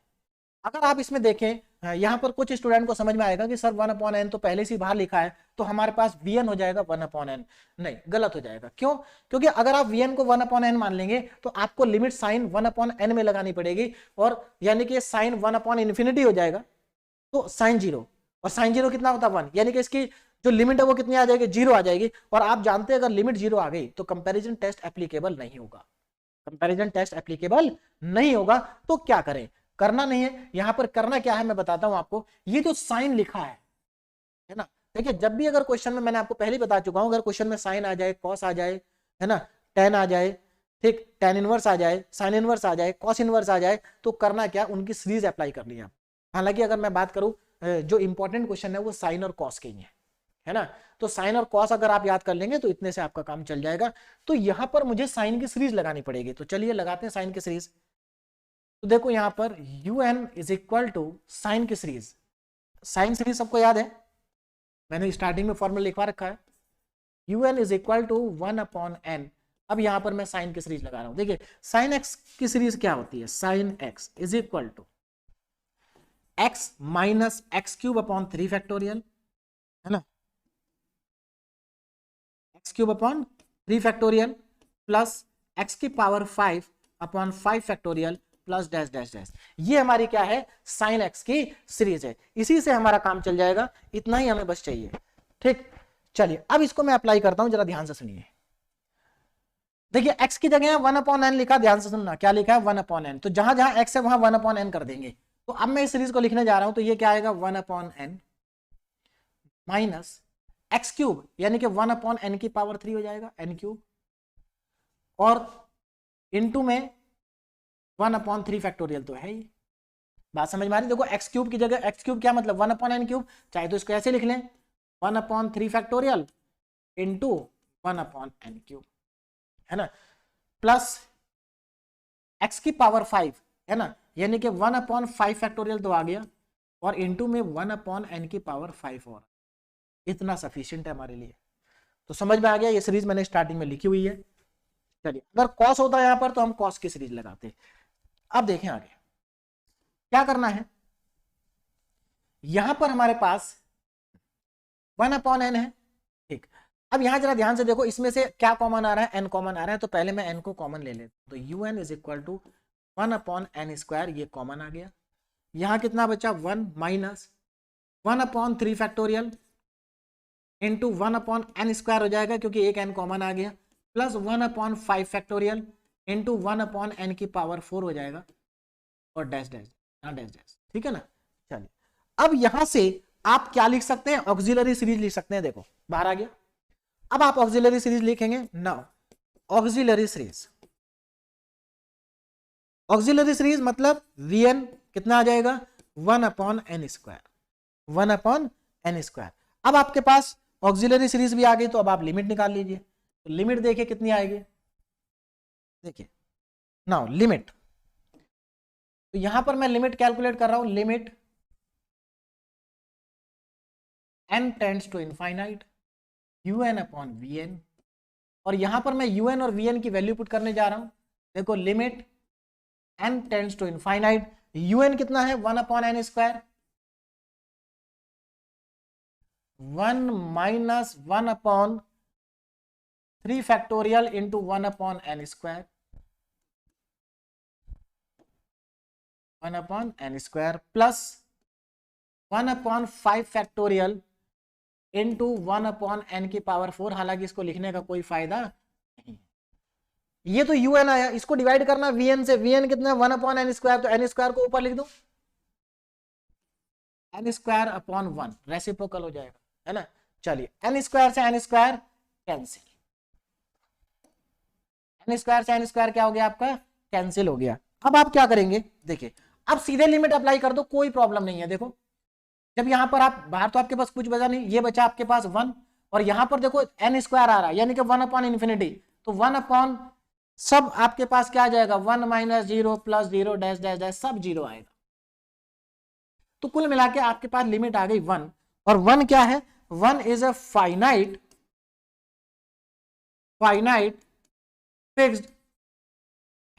अगर आप इसमें देखें, यहां पर कुछ स्टूडेंट को समझ में आएगा कि सर 1/n तो पहले से बाहर लिखा है, तो हमारे पास vn हो जाएगा 1/n। नहीं, गलत हो जाएगा। क्यों? क्योंकि अगर आप vn को 1/n मान लेंगे तो आपको लिमिट साइन 1/n में लगानी पड़ेगी, और यानी कि साइन 1/∞ हो जाएगा, तो साइन 0, और साइन 0 कितना होता है 1, यानी कि इसकी जो लिमिट है वो कितनी आ जाएगी, 0 आ जाएगी। और आप जानते हैं अगर लिमिट 0 आ गई तो कंपेरिजन टेस्ट एप्लीकेबल नहीं होगा, कंपेरिजन टेस्ट एप्लीकेबल नहीं होगा। तो क्या करें, करना नहीं है, यहां पर करना क्या है मैं बताता हूं आपको। ये जो साइन लिखा है ना, देखिए जब भी अगर क्वेश्चन में, मैंने आपको पहले ही बता चुका हूं, अगर क्वेश्चन में साइन आ जाए, कॉस आ जाए, है ना, टेन आ जाए, ठीक, टेन इनवर्स आ जाए, साइन इनवर्स आ जाए, कॉस इनवर्स आ जाए, तो करना क्या, उनकी सीरीज अप्लाई कर लिया। हालांकि अगर मैं बात करूं, जो इंपॉर्टेंट क्वेश्चन है वो साइन और कॉस के ही है ना, तो साइन और कॉस अगर आप याद कर लेंगे तो इतने से आपका काम चल जाएगा। तो यहां पर मुझे साइन की सीरीज लगानी पड़ेगी, तो चलिए लगाते हैं साइन की सीरीज। तो देखो यहां पर un is equal to sine की सीरीज, साइन सीरीज सबको याद है, मैंने स्टार्टिंग में फॉर्मूला लिखवा रखा है, un is equal to 1/n। अब यहां पर मैं साइन की सीरीज लगा रहा हूं, देखिए साइन x की सीरीज क्या होती है, sine x is equal to x minus x³ factorial, है ना, x³ factorial plus x⁵ factorial plus dash dash dash. ये हमारी क्या है, साइन x की सीरीज है, इसी से हमारा काम चल जाएगा, इतना ही हमें बस चाहिए। ठीक, चलिए अब इसको मैं अप्लाई करता हूं, जरा ध्यान से सुनिए। देखिए x की जगह 1/n लिखा, ध्यान से सुनना क्या लिखा है, 1/n। तो जहां जहां x है वहां 1/n कर देंगे। तो अब मैं इस सीरीज को लिखने जा रहा हूं, तो ये क्या आएगा, 1/n माइनस x³ यानी कि 1/n³ हो जाएगा, n³, और इनटू में 1/3 फैक्टोरियल तो है ही। बात समझ में आ रही, देखो x³ की जगह x³ क्या मतलब 1/n³, चाहे तो इसको ऐसे लिख लें 1/3 फैक्टोरियल इंटू 1/n³, है ना, प्लस x⁵ है ना, यानी कि 1/5 फैक्टोरियल तो आ गया, और इंटू में 1/n⁵ और, इतना सफिशिएंट है हमारे लिए। तो समझ में आ गया, ये सीरीज मैंने स्टार्टिंग में लिखी हुई है। चलिए अगर कॉस होता है यहां पर तो हम कॉस की सीरीज लगाते। अब देखें आगे क्या करना है, यहां पर हमारे पास 1/n है, ठीक। अब यहां जरा ध्यान से देखो, इसमें से क्या कॉमन आ रहा है, n कॉमन आ रहा है, तो पहले मैं n को कॉमन ले लेता हूं, तो un is equal to 1/n², ये कॉमन आ गया। यहां कितना बचा, 1 माइनस 1/3 फैक्टोरियल इंटू 1/n² हो जाएगा, क्योंकि एक n कॉमन आ गया, प्लस 1/5 फैक्टोरियल इंटू 1/n⁴ हो जाएगा, और डैश डैश डैश डैश, ठीक है ना। चलिए अब यहां से आप क्या लिख सकते हैं, ऑक्सिलरी सीरीज लिख सकते हैं, देखो बाहर आ गया। अब आप ऑक्सिलरी सीरीज लिखेंगे, now auxiliary series, auxiliary series मतलब vn कितना आ जाएगा, 1/n², 1/n²। अब आपके पास ऑक्सिलरी सीरीज भी आ गई, तो अब आप लिमिट निकाल लीजिए। तो लिमिट देखिए कितनी आएगी, देखिए नाउ लिमिट, तो यहां पर मैं लिमिट कैलकुलेट कर रहा हूं, limit n tends to infinite un/vn, और यहां पर मैं un और vn की वैल्यू पुट करने जा रहा हूं। देखो limit n tends to infinite, un कितना है 1/n², 1 minus 1/3 factorial into 1/n², 1/n² plus 1/5 into 1/n⁴। हालांकि इसको लिखने का कोई फायदा नहीं। ये तो un आया, इसको डिवाइड करना vn से। vn कितना है 1/n², तो n² को ऊपर लिख दो, n²/1 रेसिप्रोकल हो जाएगा, है ना। चलिए n² से n² कैंसिल, n² से n² क्या हो गया आपका, कैंसिल हो गया। अब आप क्या करेंगे, देखिए अब सीधे लिमिट अप्लाई कर दो, कोई प्रॉब्लम नहीं है। देखो जब यहां पर आप बाहर तो आपके पास कुछ बचा नहीं, ये बचा आपके पास 1, और यहां पर देखो n² आ रहा है, यानी कि 1/∞, तो 1 सब आपके पास क्या आ जाएगा, 1 - 0 + 0 डैश डैश डैश सब 0 आएगा। तो कुल मिला के आपके पास लिमिट आ गई 1, और 1 क्या है, 1 is a finite fixed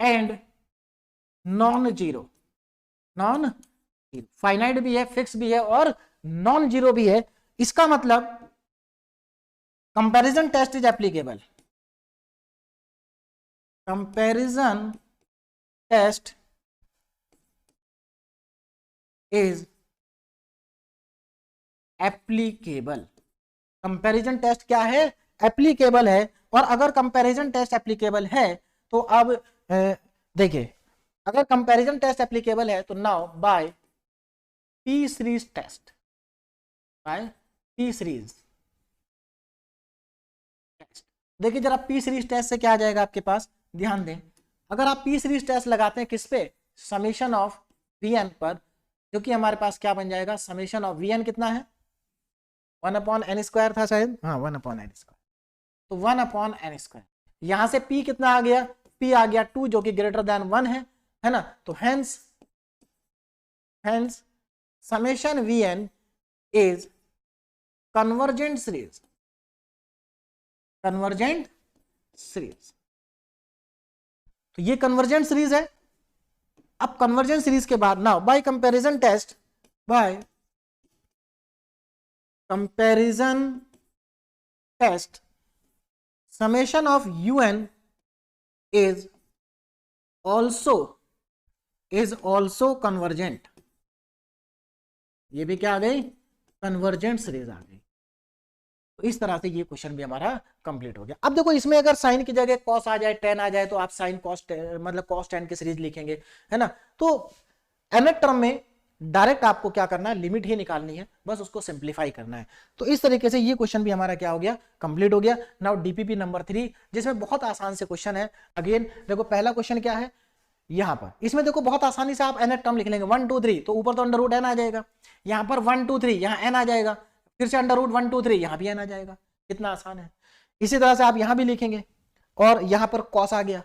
and non zero. Finite भी है, फिक्स भी है और नॉन जीरो भी है। इसका मतलब comparison test is applicable, comparison test is applicable. Comparison test क्या है, एप्लीकेबल है। और अगर कंपैरिजन टेस्ट एप्लीकेबल है तो अब देखिए, अगर कंपैरिजन टेस्ट एप्लीकेबल है तो now by P series test, देखिए जरा पी सीरीज टेस्ट से क्या आ जाएगा आपके पास, ध्यान दें। अगर आप पी सीरीज टेस्ट लगाते हैं किस पे, समेशन ऑफ वीएन पर, जो कि हमारे पास क्या बन जाएगा, समेशन ऑफ वीएन कितना है 1/n² था शायद, हाँ 1/n², तो 1/n²। यहां से p कितना आ गया, p आ गया 2 जो कि ग्रेटर देन 1 है ना। तो hence summation VN is convergent series, तो ये कन्वर्जेंट सीरीज है। अब कन्वर्जेंट सीरीज के बाद now by comparison test summation of un is also convergent। ये भी क्या आ गई, कन्वर्जेंट सीरीज आ गई। तो इस तरह से ये क्वेश्चन भी हमारा कंप्लीट हो गया। अब देखो इसमें अगर साइन की जगह कॉस आ जाए, टेन आ जाए, तो आप साइन कॉस मतलब कॉस टेन की सीरीज लिखेंगे, है ना। तो nth टर्म में डायरेक्ट आपको क्या करना है, लिमिट ही निकालनी है, बस उसको सिंप्लीफाई करना है। तो इस तरीके से ये क्वेश्चन भी हमारा क्या हो गया, कंप्लीट हो गया। नाउ डीपीपी नंबर 3, जिसमें बहुत आसान से क्वेश्चन है। अगेन देखो पहला क्वेश्चन क्या है, यहां पर इसमें देखो बहुत आसानी से आप nth टर्म लिख लेंगे 1 2 3, तो ऊपर तो अंडर रूट n आ जाएगा, यहां पर 1 2 3 यहां n आ जाएगा, फिर से अंडर रूट 1 2 3 यहां भी n आ जाएगा। कितना आसान है। इसी तरह से आप यहां भी लिखेंगे, और यहां पर कॉस आ गया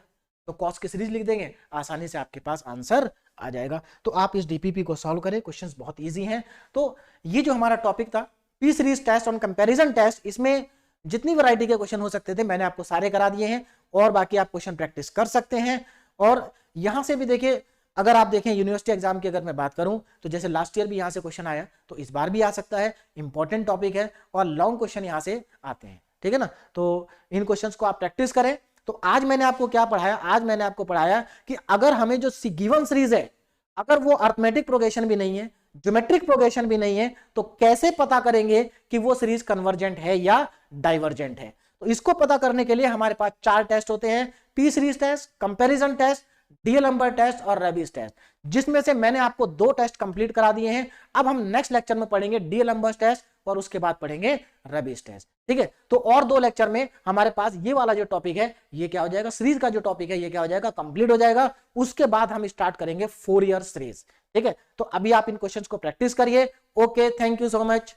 तो कॉस की सीरीज लिख देंगे, आसानी से आपके पास आंसर आ जाएगा। तो आप इस डीपीपी को सॉल्व करें, क्वेश्चंस बहुत इजी हैं। तो ये जो हमारा टॉपिक था पी सीरीज टेस्ट और कंपैरिजन टेस्ट, इसमें जितनी वैरायटी के क्वेश्चन हो सकते थे मैंने आपको सारे करा दिए हैं, और बाकी आप क्वेश्चन प्रैक्टिस कर सकते हैं। और यहां से भी देखिए, अगर आप देखें यूनिवर्सिटी एग्जाम की अगर मैं बात करूं तो जैसे लास्ट ईयर भी यहां से क्वेश्चन आया, तो इस बार भी आ सकता है। इंपॉर्टेंट टॉपिक है और लॉन्ग क्वेश्चन यहां से आते हैं, ठीक है ना। तो इन क्वेश्चंस को आप प्रैक्टिस करें। तो आज मैंने आपको क्या पढ़ाया, आज मैंने आपको पढ़ाया कि अगर हमें जो गिवन सीरीज है, अगर वो अर्थमेटिक प्रोग्रेशन भी नहीं है, ज्योमेट्रिक प्रोग्रेशन भी नहीं है, तो कैसे पता करेंगे कि वो सीरीज कन्वर्जेंट है या डाइवर्जेंट है। तो इसको पता करने के लिए हमारे पास 4 टेस्ट होते हैं, P series test, comparison test, D'Alembert test और रेबिस टेस्ट, जिसमें से मैंने आपको 2 टेस्ट कंप्लीट करा दिए हैं। अब हम नेक्स्ट लेक्चर में पढ़ेंगे डीएलएम्बर्ट टेस्ट और उसके बाद पढ़ेंगे रेबिस टेस्ट, ठीक है। तो और 2 लेक्चर में हमारे पास ये वाला जो टॉपिक है ये क्या हो जाएगा, सीरीज का जो टॉपिक है ये क्या हो जाएगा, कंप्लीट हो जाएगा। उसके बाद हम स्टार्ट करेंगे 4 ईयर सीरीज, ठीक है। तो अभी आप इन क्वेश्चंस को प्रैक्टिस करिए। Okay, thank you so much.